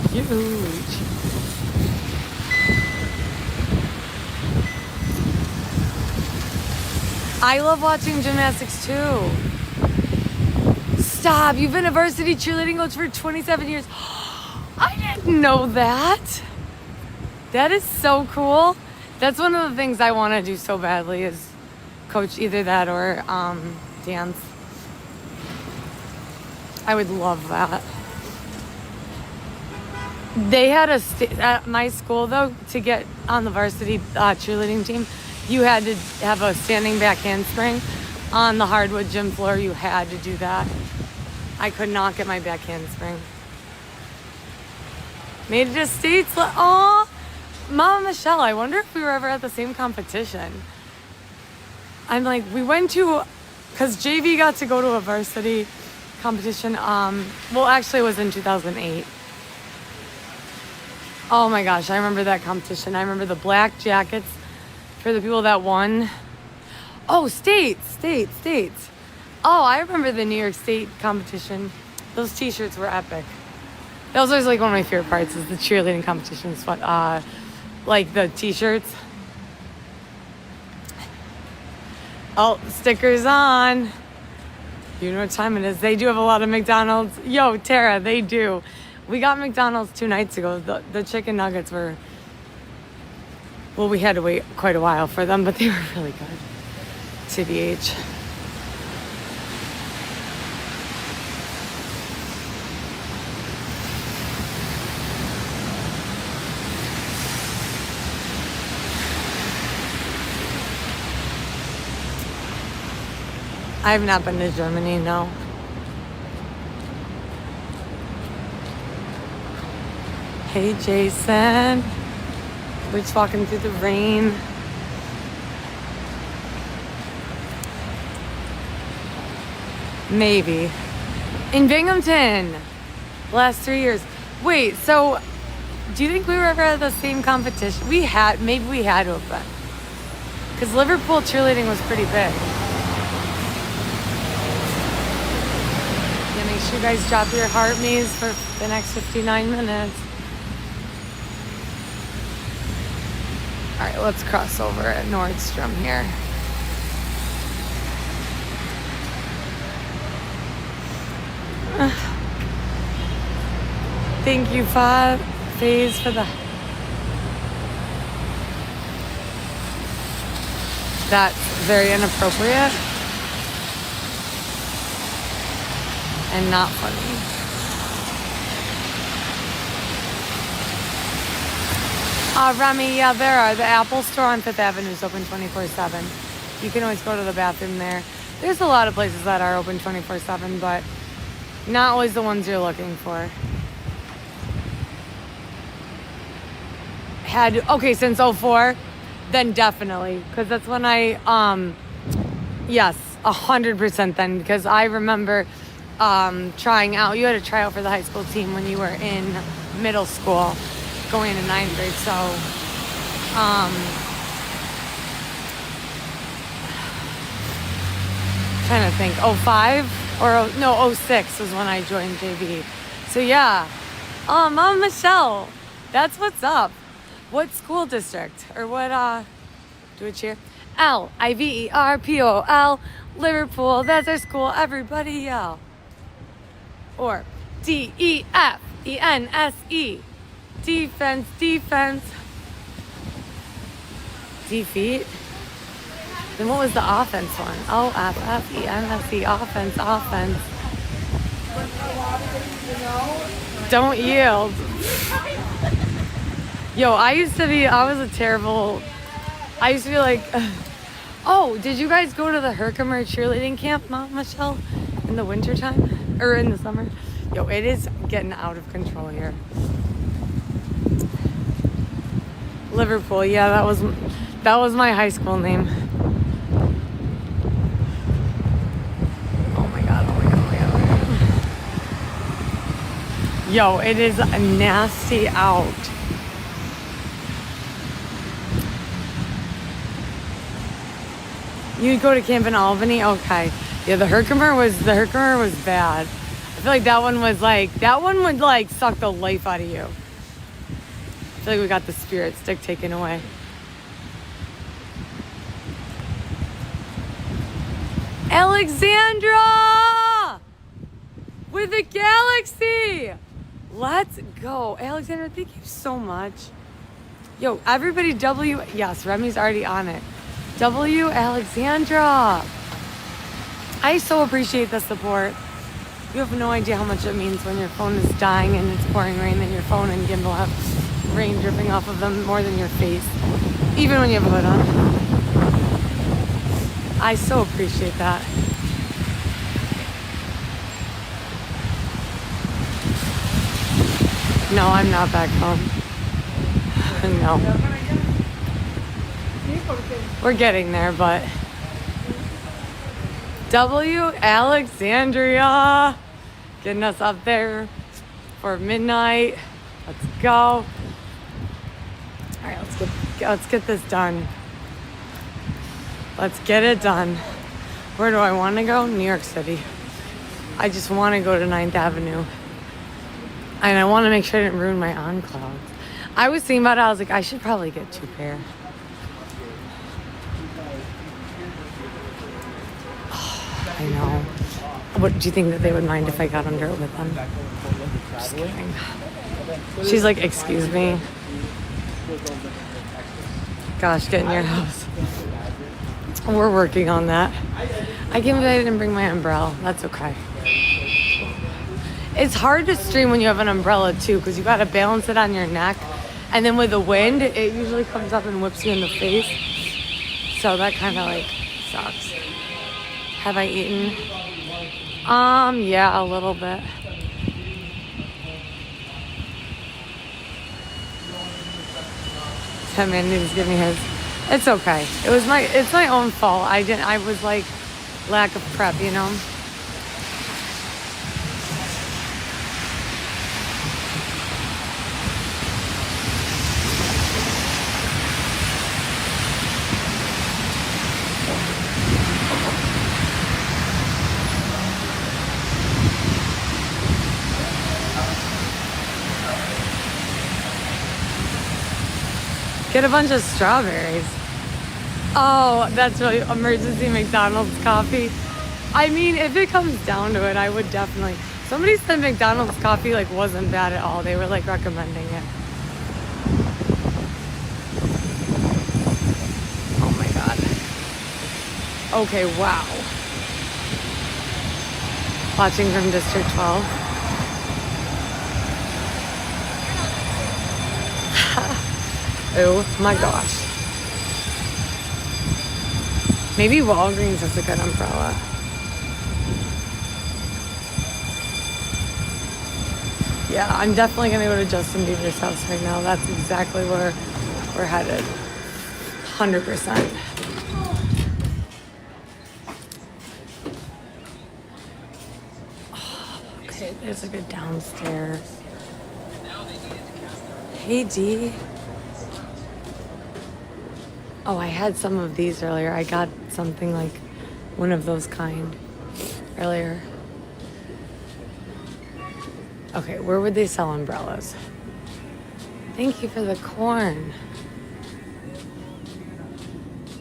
I love watching gymnastics too. Stop, you've been a varsity cheerleading coach for 27 years. I didn't know that. That is so cool. That's one of the things I want to do so badly is coach either that or dance. I would love that. They had at my school, though, to get on the varsity cheerleading team, you had to have a standing back handspring, on the hardwood gym floor, you had to do that. I could not get my back handspring. Made it to states. Oh, Mama Michelle, I wonder if we were ever at the same competition. I'm like, we went to, because JV got to go to a varsity competition. Well, actually, it was in 2008. Oh my gosh, I remember that competition. I remember the black jackets for the people that won. Oh, states. Oh, I remember the New York State competition. Those t-shirts were epic. That was always like one of my favorite parts is the cheerleading competitions. Like the t-shirts. Oh, stickers on. You know what time it is. They do have a lot of McDonald's. Yo, Tara, they do. We got McDonald's 2 nights ago. The chicken nuggets were... Well, we had to wait quite a while for them, but they were really good. TBH. I have not been to Germany, no. Hey, Jason. We're just walking through the rain. Maybe. In Binghamton. Last 3 years. Wait, so do you think we were ever at the same competition? Maybe we had to have been. Because Liverpool cheerleading was pretty big. Yeah, make sure you guys drop your heart me's for the next 59 minutes. All right, let's cross over at Nordstrom here. Thank you, Faze, for the... That's very inappropriate. And not funny. Remy, yeah, there are. The Apple store on 5th Avenue is open 24/7. You can always go to the bathroom there. There's a lot of places that are open 24/7, but not always the ones you're looking for. Since 04, then definitely, because that's when yes, 100% then, because I remember trying out. You had to try out for the high school team when you were in middle school, going into 9th grade, so trying to think, 05 or no, 06 was when I joined JV. So yeah, Mom Michelle, that's what's up. What school district or what do a cheer? Liverpol, Liverpool, that's our school, everybody yell. Or DEFENSE, defense. Defeat. Then what was the offense one? OFFENSE, offense. Don't yield. Yo, I used to be like, oh, did you guys go to the Herkimer cheerleading camp, Mom Michelle, in the wintertime? Or in the summer? Yo, it is getting out of control here. Liverpool, yeah, that was my high school name. Oh my god. Yo, it is nasty out. You'd go to camp in Albany? Okay. Yeah, the Herkimer was bad. I feel like that one would like suck the life out of you. I feel like we got the spirit stick taken away. Alexandra! With the galaxy! Let's go. Alexandra, thank you so much. Yo, everybody yes, Remy's already on it. W. Alexandra. I so appreciate the support. You have no idea how much it means when your phone is dying and it's pouring rain and your phone and gimbal have rain dripping off of them more than your face. Even when you have a hood on. I so appreciate that. No, I'm not back home. No. We're getting there, but Alexandria getting us up there for midnight. Let's go. All right, let's get this done. Let's get it done. Where do I want to go? New York City. I just want to go to 9th Avenue. And I want to make sure I didn't ruin my on clouds. I was thinking about it. I was like, I should probably get 2 pair. Oh, I know. What do you think that they would mind if I got under it with them? Just kidding. She's like, excuse me. Gosh, get in your house. We're working on that. I can't believe I didn't bring my umbrella. That's okay. It's hard to stream when you have an umbrella too, because you got to balance it on your neck. And then with the wind, it usually comes up and whips you in the face. So that kind of like sucks. Have I eaten? Yeah, a little bit. That man needs to give me his. It's okay. It's my own fault. I was like, lack of prep, you know? Get a bunch of strawberries. Oh, that's really emergency McDonald's coffee. I mean, if it comes down to it, I would definitely. Somebody said McDonald's coffee like wasn't bad at all. They were like recommending it. Oh my god. Okay, wow. Watching from District 12. Oh my gosh. Maybe Walgreens has a good umbrella. Yeah, I'm definitely gonna go to Justin Bieber's house right now. That's exactly where we're headed. 100%. Oh, okay, there's like a downstairs. Hey, D. Oh, I had some of these earlier. I got something like one of those kind earlier. Okay, where would they sell umbrellas? Thank you for the corn.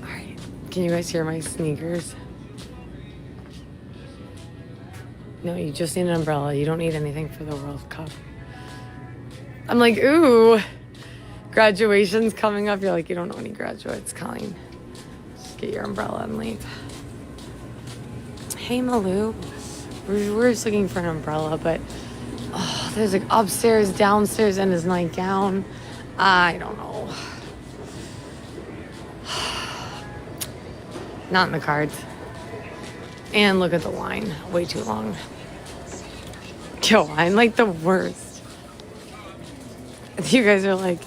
All right, can you guys hear my sneakers? No, you just need an umbrella. You don't need anything for the World Cup. I'm like, ooh. Graduation's coming up. You're like, you don't know any graduates, Colleen. Just get your umbrella and leave. Hey, Malou. We're just looking for an umbrella, but oh, there's like upstairs, downstairs, and his nightgown. I don't know. Not in the cards. And look at the line. Way too long. Yo, I'm like the worst. You guys are like,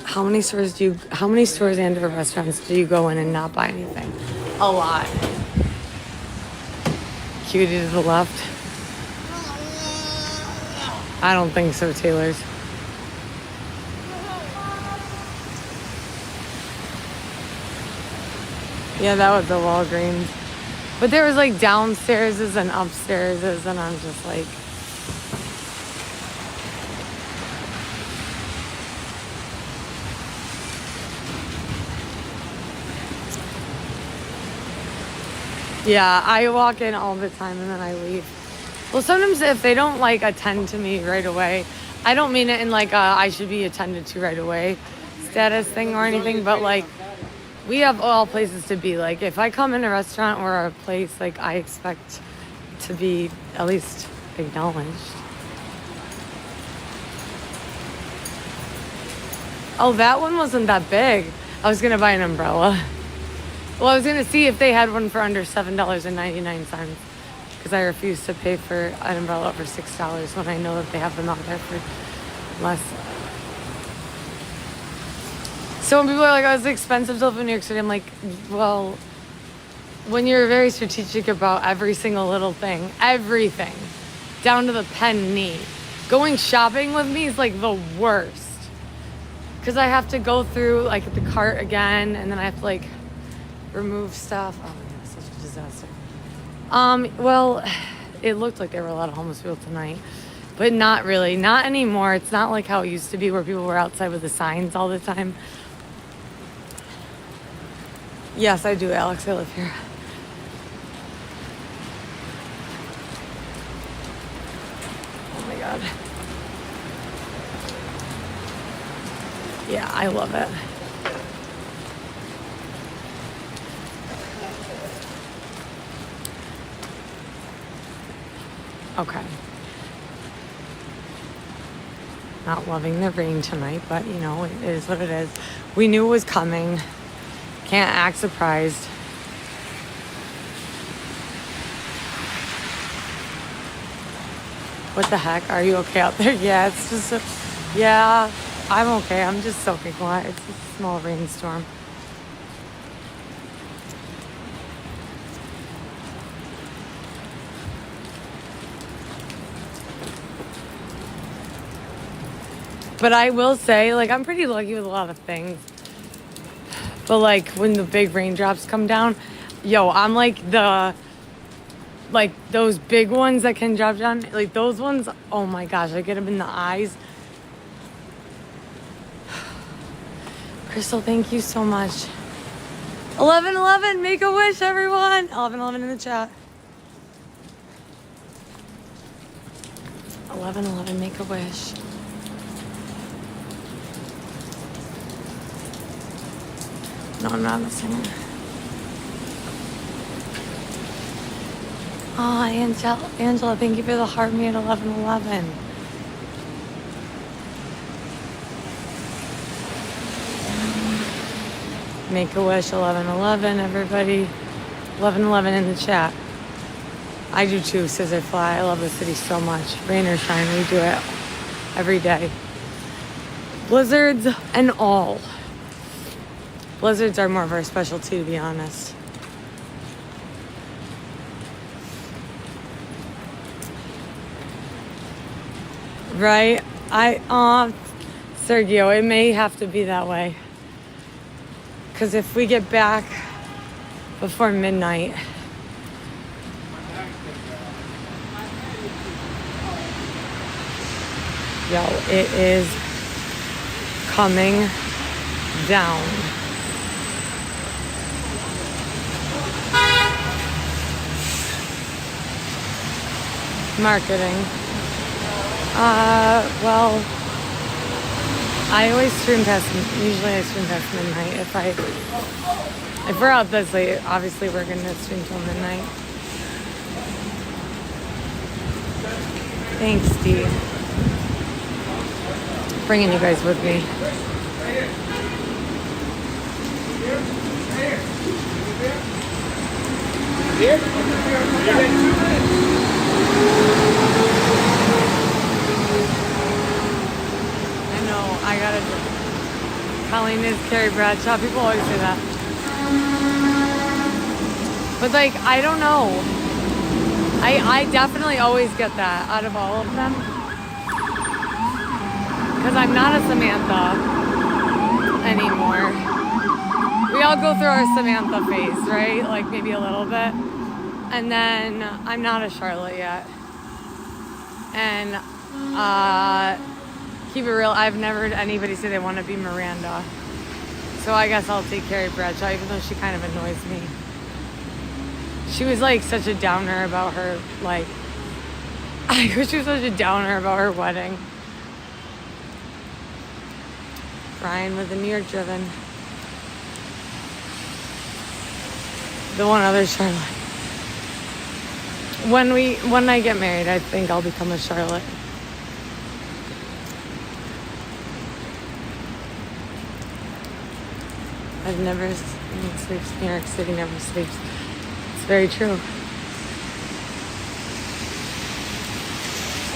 how many stores and or restaurants do you go in and not buy anything? A lot. Cutie to the left. I don't think so, Taylor's. Yeah, that was the Walgreens. But there was like downstairs and upstairs, and I'm just like, yeah, I walk in all the time and then I leave. Well, sometimes if they don't like attend to me right away, I don't mean it in like I should be attended to right away status thing or anything, but like we have all places to be. Like if I come in a restaurant or a place, like I expect to be at least acknowledged. Oh, that one wasn't that big. I was gonna buy an umbrella. Well, I was going to see if they had one for under $7.99 because I refuse to pay for an umbrella for $6 when I know that they have them out there for less. So when people are like, oh, it's expensive to live in New York City, I'm like, well, when you're very strategic about every single little thing, everything, down to the penny, going shopping with me is like the worst. Because I have to go through like the cart again, and then I have to like remove stuff. Oh my God, such a disaster. Well, it looked like there were a lot of homeless people tonight, but not really, not anymore. It's not like how it used to be where people were outside with the signs all the time. Yes, I do, Alex. I live here. Oh my God. Yeah, I love it. Okay. Not loving the rain tonight, but you know, it is what it is. We knew it was coming. Can't act surprised. What the heck? Are you okay out there? Yeah, it's just yeah, I'm okay. I'm just soaking wet. It's a small rainstorm. But I will say, like, I'm pretty lucky with a lot of things. But, like, when the big raindrops come down, yo, I'm like those big ones that can drop down. Like, those ones, oh my gosh, I get them in the eyes. Crystal, thank you so much. 1111, make a wish, everyone. 1111 in the chat. 1111, make a wish. No, I'm not missing it. Oh, Angela, thank you for the heart me at 1111. Make a wish, 1111, everybody. 1111 in the chat. I do too, Scissor Fly. I love the city so much. Rain or shine, we do it every day. Blizzards and all. Blizzards are more of our specialty, to be honest. Right? Sergio, it may have to be that way. Because if we get back before midnight, yo, it is coming down. Marketing. Well, I always stream past, usually I stream past midnight. If we're out this late, obviously we're going to stream till midnight. Thanks, Steve. Bringing you guys with me. I gotta do. Colleen is Carrie Bradshaw. People always say that. But like, I don't know. I definitely always get that out of all of them. Because I'm not a Samantha anymore. We all go through our Samantha phase, right? Like maybe a little bit. And then I'm not a Charlotte yet. And keep it real, I've never heard anybody say they want to be Miranda. So I guess I'll take Carrie Bradshaw, even though she kind of annoys me. She was like such a downer about her, like, she was such a downer about her wedding. Ryan with the New York Driven. The one other Charlotte. When I get married, I think I'll become a Charlotte. I've never seen sleeps. New York City never sleeps. It's very true.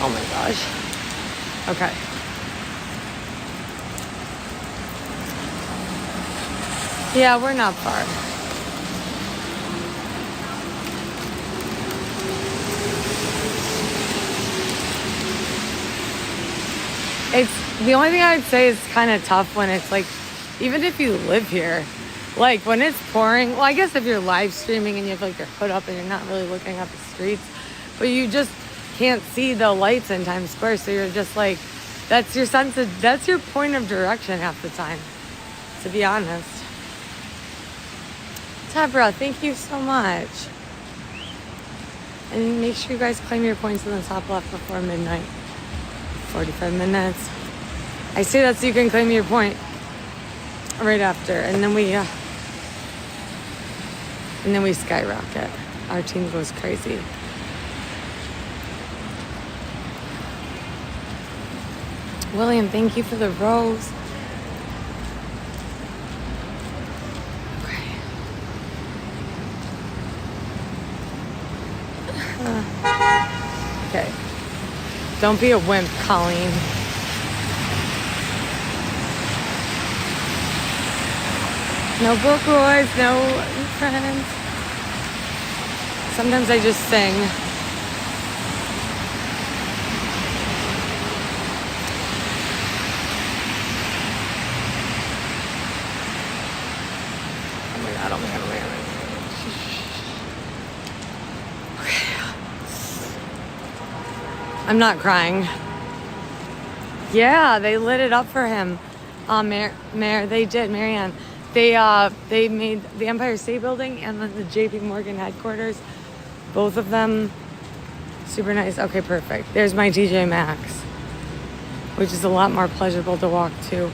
Oh my gosh. Okay. Yeah, we're not far. It's the only thing I would say is kind of tough when it's like, even if you live here, like when it's pouring, well, I guess if you're live streaming and you have like your hood up and you're not really looking at the streets, but you just can't see the lights in Times Square. So you're just like, that's your that's your point of direction half the time, to be honest. Tabra, thank you so much. And make sure you guys claim your points in the top left before midnight. 45 minutes. I say that so you can claim your point right after, and then we skyrocket. Our team goes crazy. William, thank you for the rose. Okay. Don't be a wimp, Colleen. No book wars, no friends. Sometimes I just sing. Oh my god, oh my god, oh my god. I'm not crying. Yeah, they lit it up for him. Mayor, they did, Marianne. They made the Empire State Building and then the JP Morgan headquarters, both of them super nice. Okay, perfect. There's my TJ Maxx, which is a lot more pleasurable to walk to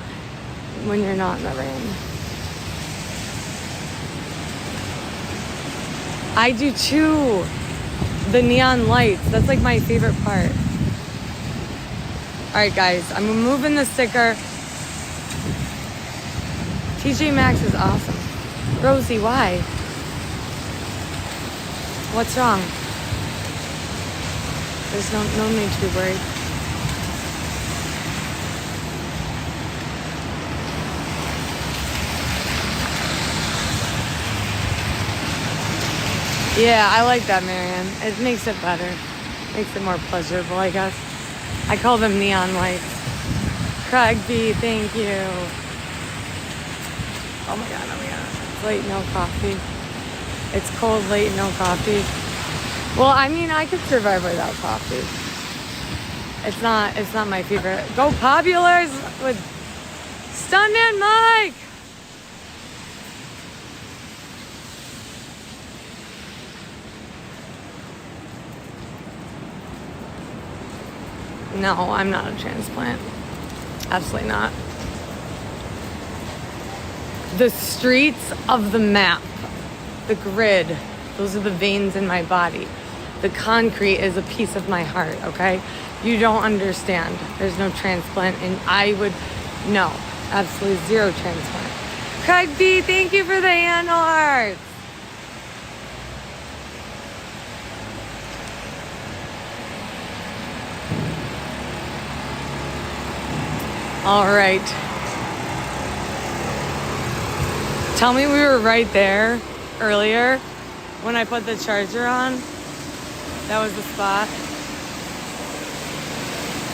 when you're not in the rain. I do too. The neon lights, that's like my favorite part. All right, guys, I'm removing the sticker. TJ Maxx is awesome. Rosie, why? What's wrong? There's no need to be worried. Yeah, I like that, Marianne. It makes it better. Makes it more pleasurable, I guess. I call them neon lights. Craig B, thank you. Oh my god, oh my god. It's late, no coffee. It's cold, late, no coffee. Well, I mean, I could survive without coffee. It's not my favorite. Go Populars with Stuntman Mike! No, I'm not a transplant. Absolutely not. The streets of the map, the grid, those are the veins in my body. The concrete is a piece of my heart, okay? You don't understand. There's no transplant, and no, absolutely zero transplant. Craig B, thank you for the hand hearts. All right. Tell me we were right there earlier when I put the charger on. That was the spot.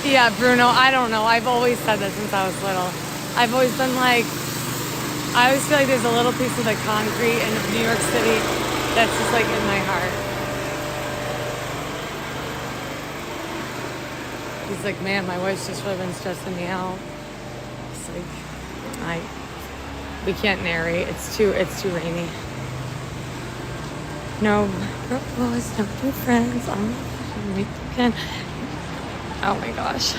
Yeah, Bruno, I don't know. I've always said that since I was little. I've always been like, I always feel like there's a little piece of the concrete in New York City that's just like in my heart. He's like, man, my wife's just really been stressing me out. It's like, we can't narrate. It's too rainy. No boys, no new friends. I'm not weekend. Oh my gosh.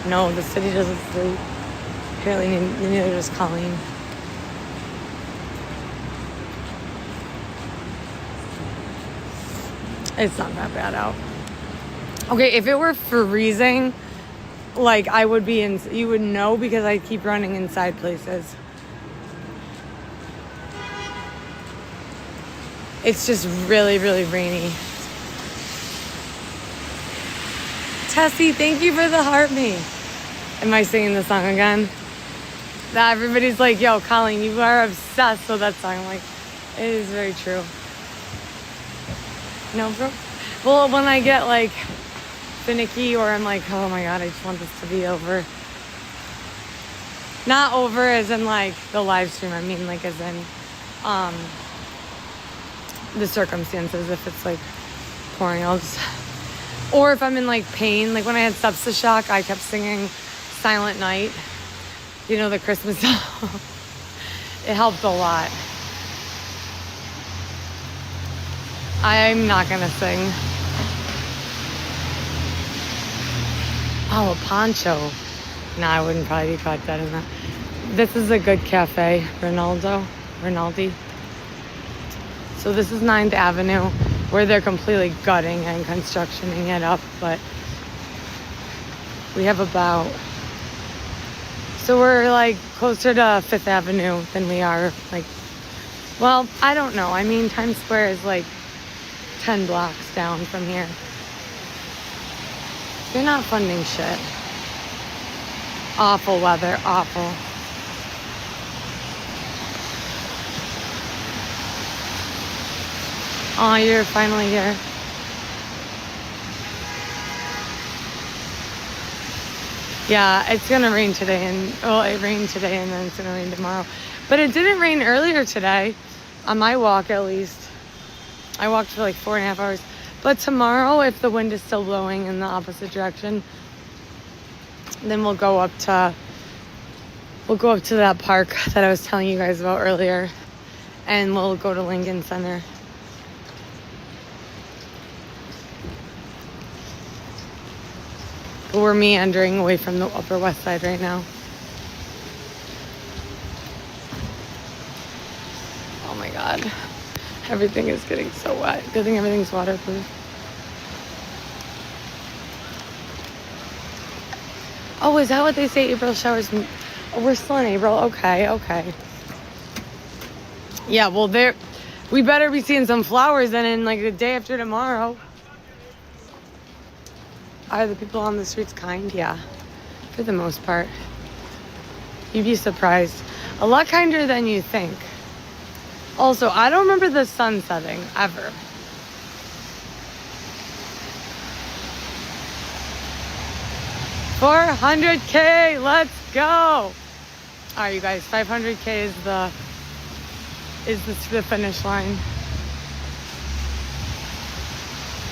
No, the city doesn't sleep. Apparently neither does Colleen. It's not that bad out. Okay, if it were freezing, like I would be you would know because I keep running inside places. It's just really, really rainy. Tessie, thank you for the heart me. Am I singing the song again? That everybody's like, yo, Colleen, you are obsessed with that song. I'm like, it is very true. No, bro. Well, when I get like finicky or I'm like, oh my God, I just want this to be over. Not over as in like the live stream. I mean like as in the circumstances. If it's like pouring, I'll just... Or if I'm in like pain, like when I had sepsis shock, I kept singing Silent Night. You know, the Christmas song. It helped a lot. I'm not gonna sing. Oh, a poncho. No, I wouldn't probably be caught dead in that. This is a good cafe, Rinaldi. So this is 9th Avenue, where they're completely gutting and constructioning it up, but we have about... So we're like closer to 5th Avenue than we are like... Well, I don't know. I mean, Times Square is like 10 blocks down from here. They're not funding shit. Awful weather, awful. Oh, you're finally here. Yeah, it's gonna rain today, and it rained today, and then it's gonna rain tomorrow. But it didn't rain earlier today, on my walk at least. I walked for like 4.5 hours. But tomorrow, if the wind is still blowing in the opposite direction, then we'll go up to that park that I was telling you guys about earlier, and we'll go to Lincoln Center. But we're meandering away from the Upper West Side right now. Oh my God. Everything is getting so wet. Good thing everything's waterproof. Oh, is that what they say? April showers? Oh, we're still in April. Okay. Yeah, well, we better be seeing some flowers then in like the day after tomorrow. Are the people on the streets kind? Yeah, for the most part. You'd be surprised. A lot kinder than you think. Also, I don't remember the sun setting ever. $400K, let's go. All right, you guys, 500K is the finish line.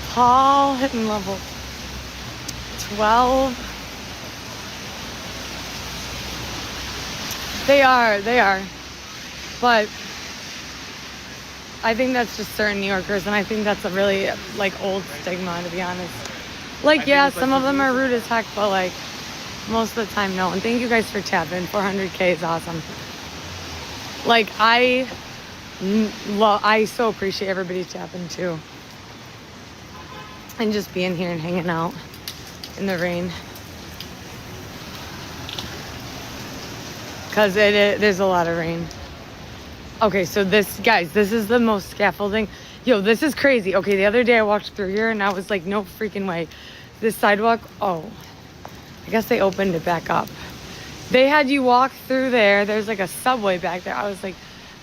Tall hitting level 12. They are. But I think that's just certain New Yorkers, and I think that's a really like old stigma, to be honest. Like, yeah, some of them are rude as heck, but like most of the time, no. And thank you guys for tapping. 400K is awesome. Like, I so appreciate everybody tapping too, and just being here and hanging out in the rain, because there's a lot of rain. Okay, so this is the most scaffolding. Yo, this is crazy. Okay, the other day I walked through here and I was like, no freaking way. This sidewalk, I guess they opened it back up. They had you walk through there. There's like a subway back there. I was like,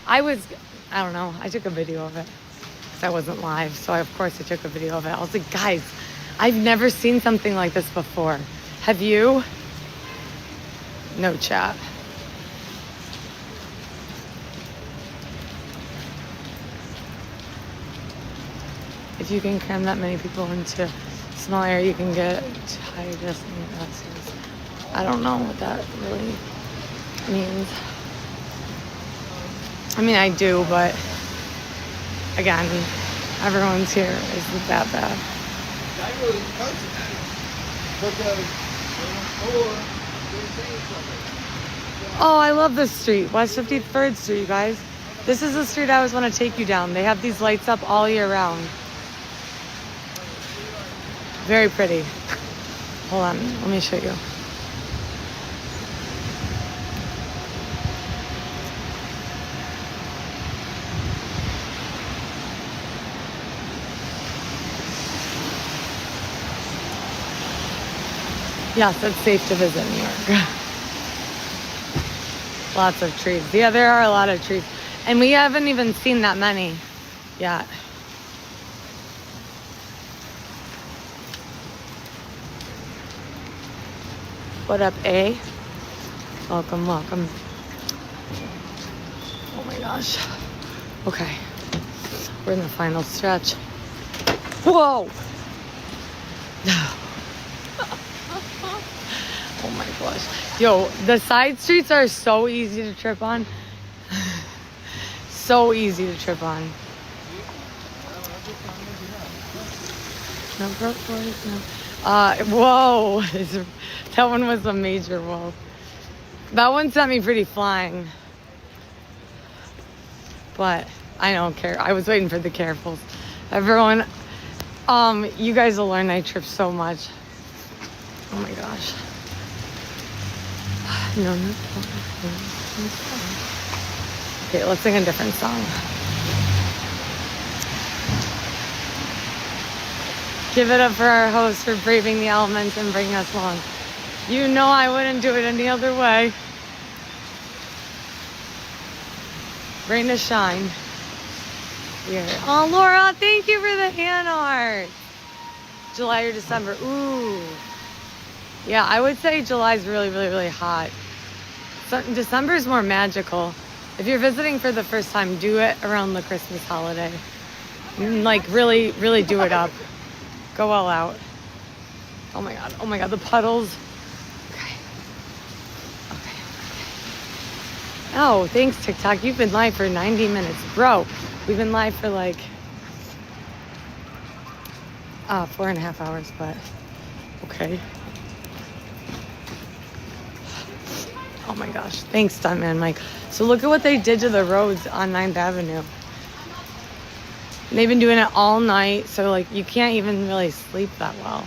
I don't know. I took a video of it because I wasn't live. So of course I took a video of it. I was like, guys, I've never seen something like this before. Have you? No chat. If you can cram that many people into a small area, you can get higher destiny passes. I don't know what that really means. I mean, I do, but again, everyone's here isn't that bad. Oh, I love this street, West 53rd Street, you guys. This is the street I always want to take you down. They have these lights up all year round. Very pretty. Hold on, let me show you. Yes, it's safe to visit New York. Lots of trees. Yeah, there are a lot of trees. And we haven't even seen that many yet. What up, A? Welcome, welcome. Oh my gosh. Okay. We're in the final stretch. Whoa! Oh my gosh. Yo, the side streets are so easy to trip on. So easy to trip on. No broke boys, no. Whoa. That one was a major whoa. That one sent me pretty flying. But I don't care. I was waiting for the carefuls. Everyone, you guys will learn I trip so much. Oh my gosh. No. Okay, let's sing a different song. Give it up for our host for braving the elements and bringing us along. You know I wouldn't do it any other way. Rain to shine. Here. Oh, Laura, thank you for the hand art. July or December. Ooh. Yeah, I would say July's really, really, really hot. So December is more magical. If you're visiting for the first time, do it around the Christmas holiday. Like, really, really do it up. Go all out. Oh my God, the puddles. Okay. Oh, thanks, TikTok. You've been live for 90 minutes. Bro, we've been live for like 4.5 hours, but okay. Oh my gosh. Thanks, Stuntman Mike. So look at what they did to the roads on 9th Avenue. And they've been doing it all night, so like you can't even really sleep that well.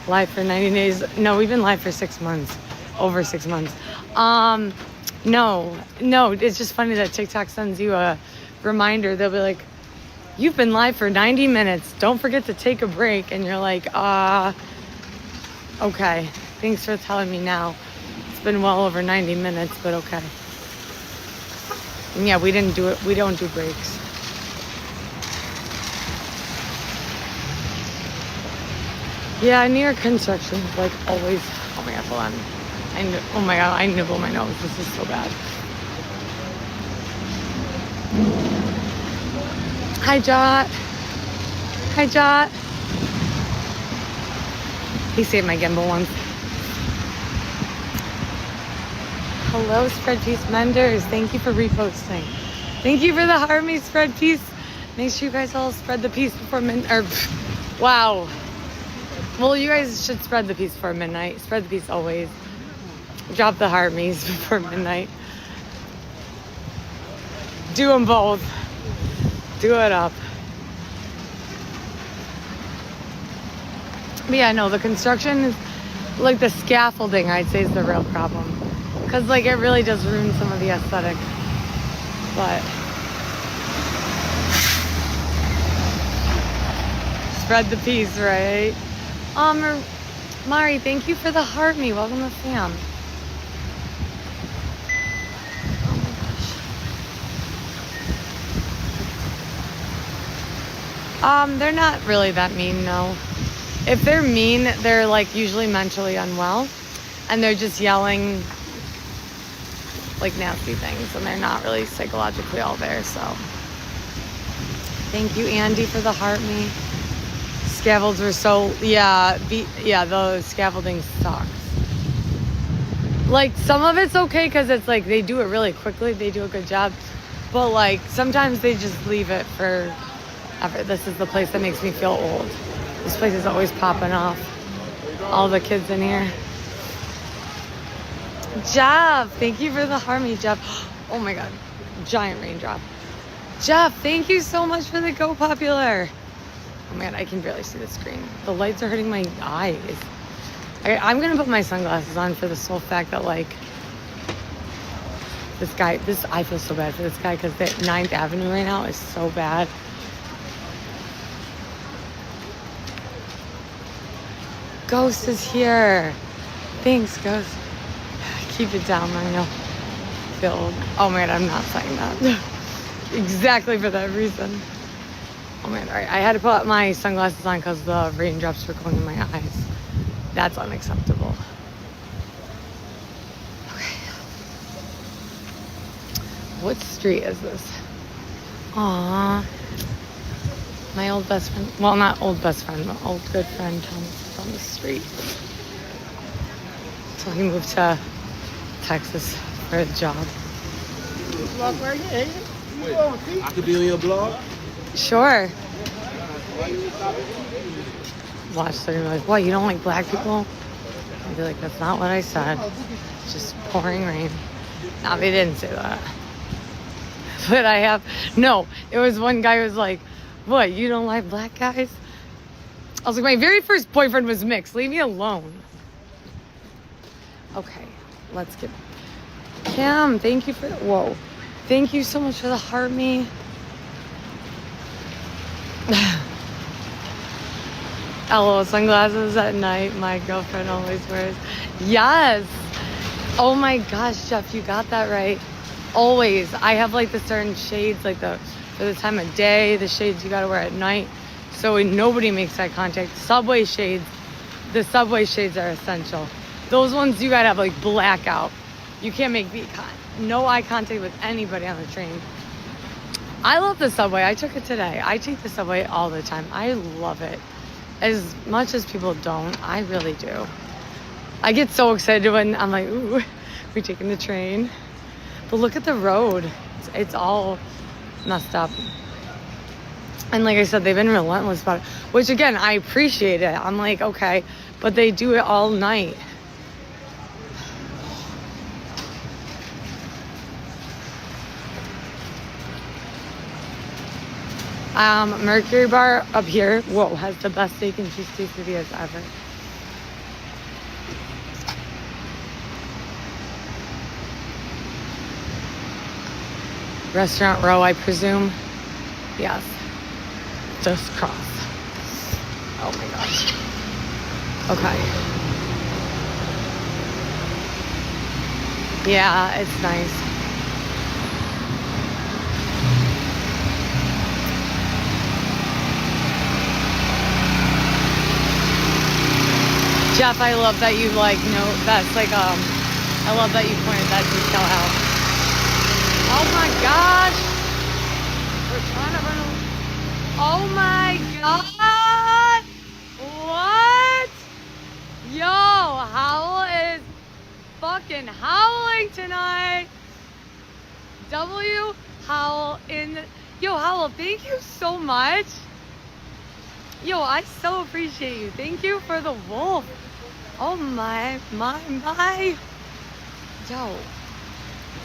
Live for 90 days. No, we've been live for 6 months. Over 6 months. No, it's just funny that TikTok sends you a reminder. They'll be like, you've been live for 90 minutes. Don't forget to take a break. And you're like, okay. Thanks for telling me now. It's been well over 90 minutes, but okay. And yeah, we didn't do it. We don't do breaks. Yeah, New York construction is like always. Oh my God, hold on. Oh my God, I nibble my nose. This is so bad. Hi, Jot. Hi, Jot. He saved my gimbal once. Hello, Spread Peace Menders. Thank you for reposting. Thank you for the Harmony Spread Peace. Make sure you guys all spread the peace before midnight. Wow. Well, you guys should spread the peace before midnight. Spread the peace always. Drop the Harmonies before midnight. Do them both. Do it up. But yeah, no, the construction is like the scaffolding, I'd say, is the real problem. Because like it really does ruin some of the aesthetic. But spread the peace, right? Mari, thank you for the heart me. Welcome to fam. Oh my gosh. They're not really that mean, no. If they're mean, they're like usually mentally unwell and they're just yelling like nasty things and they're not really psychologically all there, so. Thank you, Andy, for the heart me. Scaffolds were so, yeah, the scaffolding sucks. Like, some of it's okay because it's like they do it really quickly. They do a good job. But, like, sometimes they just leave it for ever. This is the place that makes me feel old. This place is always popping off. All the kids in here. Jeff, thank you for the harmony, Jeff. Oh, my God. Giant raindrop. Jeff, thank you so much for the Go Popular. Oh my God, I can barely see the screen. The lights are hurting my eyes. I'm gonna put my sunglasses on for the sole fact that like I feel so bad for this guy because the 9th Avenue right now is so bad. Ghost is here. Thanks, Ghost. Keep it down, I know. Filled. Oh man, I'm not saying that. Exactly for that reason. Oh man, alright. I had to put my sunglasses on because the raindrops were going in my eyes. That's unacceptable. Okay. What street is this? Aww. My old best friend, well, not old best friend, but old good friend Thomas is on the street. So he moved to Texas for a job. Vlog right here, ain't it? I could be on your blog. Sure. Watch, they're gonna be like, what, you don't like black people? I'd be like, that's not what I said. It's just pouring rain. No, they didn't say that. But I have, no, it was one guy who was like, what, you don't like black guys? I was like, my very first boyfriend was mixed. Leave me alone. Okay, let's get... Cam, thank you for... Whoa. Thank you so much for the heart me. LOL, sunglasses at night. My girlfriend always wears. Yes. Oh my gosh, Jeff, you got that right. Always. I have like the certain shades, like for the time of day, the shades you gotta wear at night. So nobody makes eye contact. Subway shades. The subway shades are essential. Those ones you gotta have like blackout. You can't make no eye contact with anybody on the train. I love the subway. I took it today. I take the subway all the time. I love it. As much as people don't, I really do. I get so excited when I'm like, ooh, we're taking the train. But look at the road. It's all messed up. And like I said, they've been relentless about it. Which again, I appreciate it. I'm like, okay. But they do it all night. Mercury Bar up here, whoa, has the best steak and cheese quesadillas ever. Restaurant Row, I presume. Yes. Just cross. Oh my gosh. Okay. Yeah, it's nice. Jeff, I love that you like know that's like I love that you pointed that detail out. Oh my gosh. We're trying to run away. Oh my god. What? Yo, Howl is fucking howling tonight. W Howl in yo, Howl, thank you so much. Yo, I so appreciate you. Thank you for the wolf. Oh my. Yo.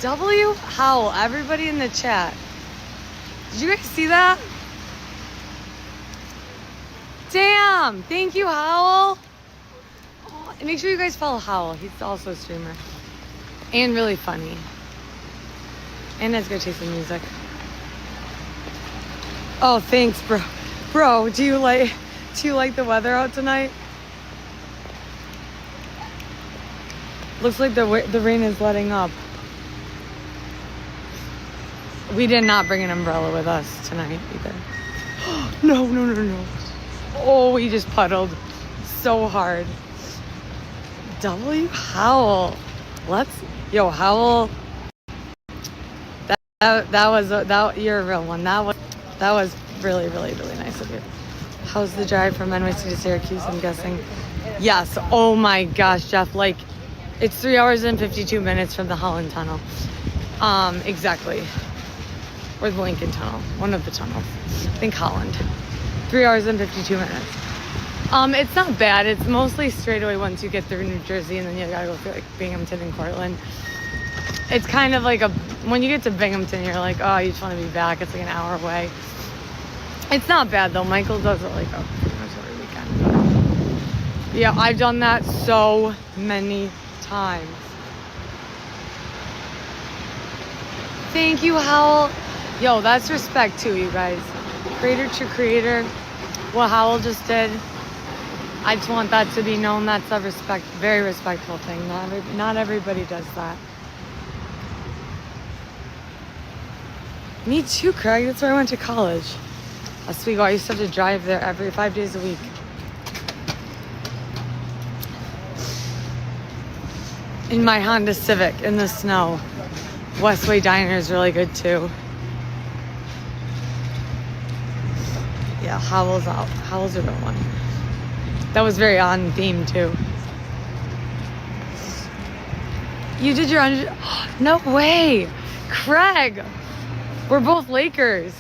W Howl, everybody in the chat. Did you guys see that? Damn. Thank you, Howl. Oh, and make sure you guys follow Howl. He's also a streamer. And really funny. And has good taste in music. Oh, thanks, bro. Bro, do you like the weather out tonight? Looks like the rain is letting up. We did not bring an umbrella with us tonight either. No. Oh, we just puddled so hard. W Howl. Yo, Howl. That you're a real one. That was really nice of you. How's the drive from NYC to Syracuse, I'm guessing? Yes. Oh my gosh, Jeff. Like, it's 3 hours and 52 minutes from the Holland Tunnel. Exactly. Or the Lincoln Tunnel. One of the tunnels. I think Holland. 3 hours and 52 minutes. It's not bad. It's mostly straight away once you get through New Jersey, and then you gotta go through like Binghamton and Cortland. It's kind of like when you get to Binghamton, you're like, oh, you just want to be back. It's like an hour away. It's not bad though. Michael does it like pretty much every weekend. But yeah, I've done that so many times. Thank you, Howl. Yo, that's respect too, you guys. Creator to creator. What Howl just did. I just want that to be known. That's a very respectful thing. Not everybody does that. Me too, Craig. That's where I went to college. Oswego. I used to have to drive there every 5 days a week. In my Honda Civic in the snow. Westway Diner is really good too. Yeah, Howell's out. Howell's a real one. That was very on theme too. You did your no way, Craig. We're both Lakers.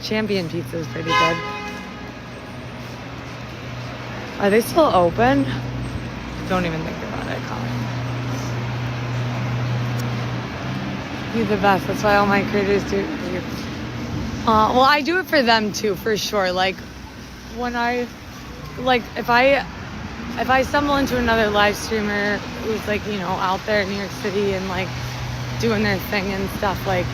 Champion Pizza is pretty good. Are they still open? Don't even think about it, Colin. You're the best. That's why all my creators do it for you. Well, I do it for them too, for sure. Like when if I stumble into another live streamer who's like, you know, out there in New York City and like doing their thing and stuff, like,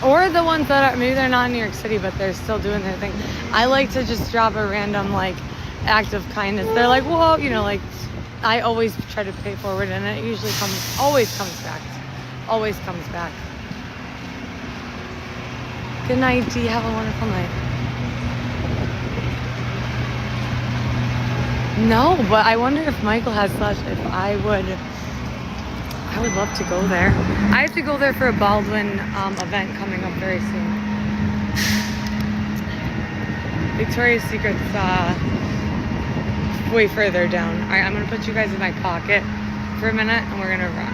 or the ones that are, maybe they're not in New York City, but they're still doing their thing. I like to just drop a random like act of kindness. They're like, whoa, you know, like I always try to pay forward, and it usually always comes back. Always comes back. Good night, Dee. Have a wonderful night. No, but I wonder if Michael has such, if I would love to go there. I have to go there for a Baldwin event coming up very soon. Victoria's Secret's way further down. All right, I'm gonna put you guys in my pocket for a minute and we're gonna run.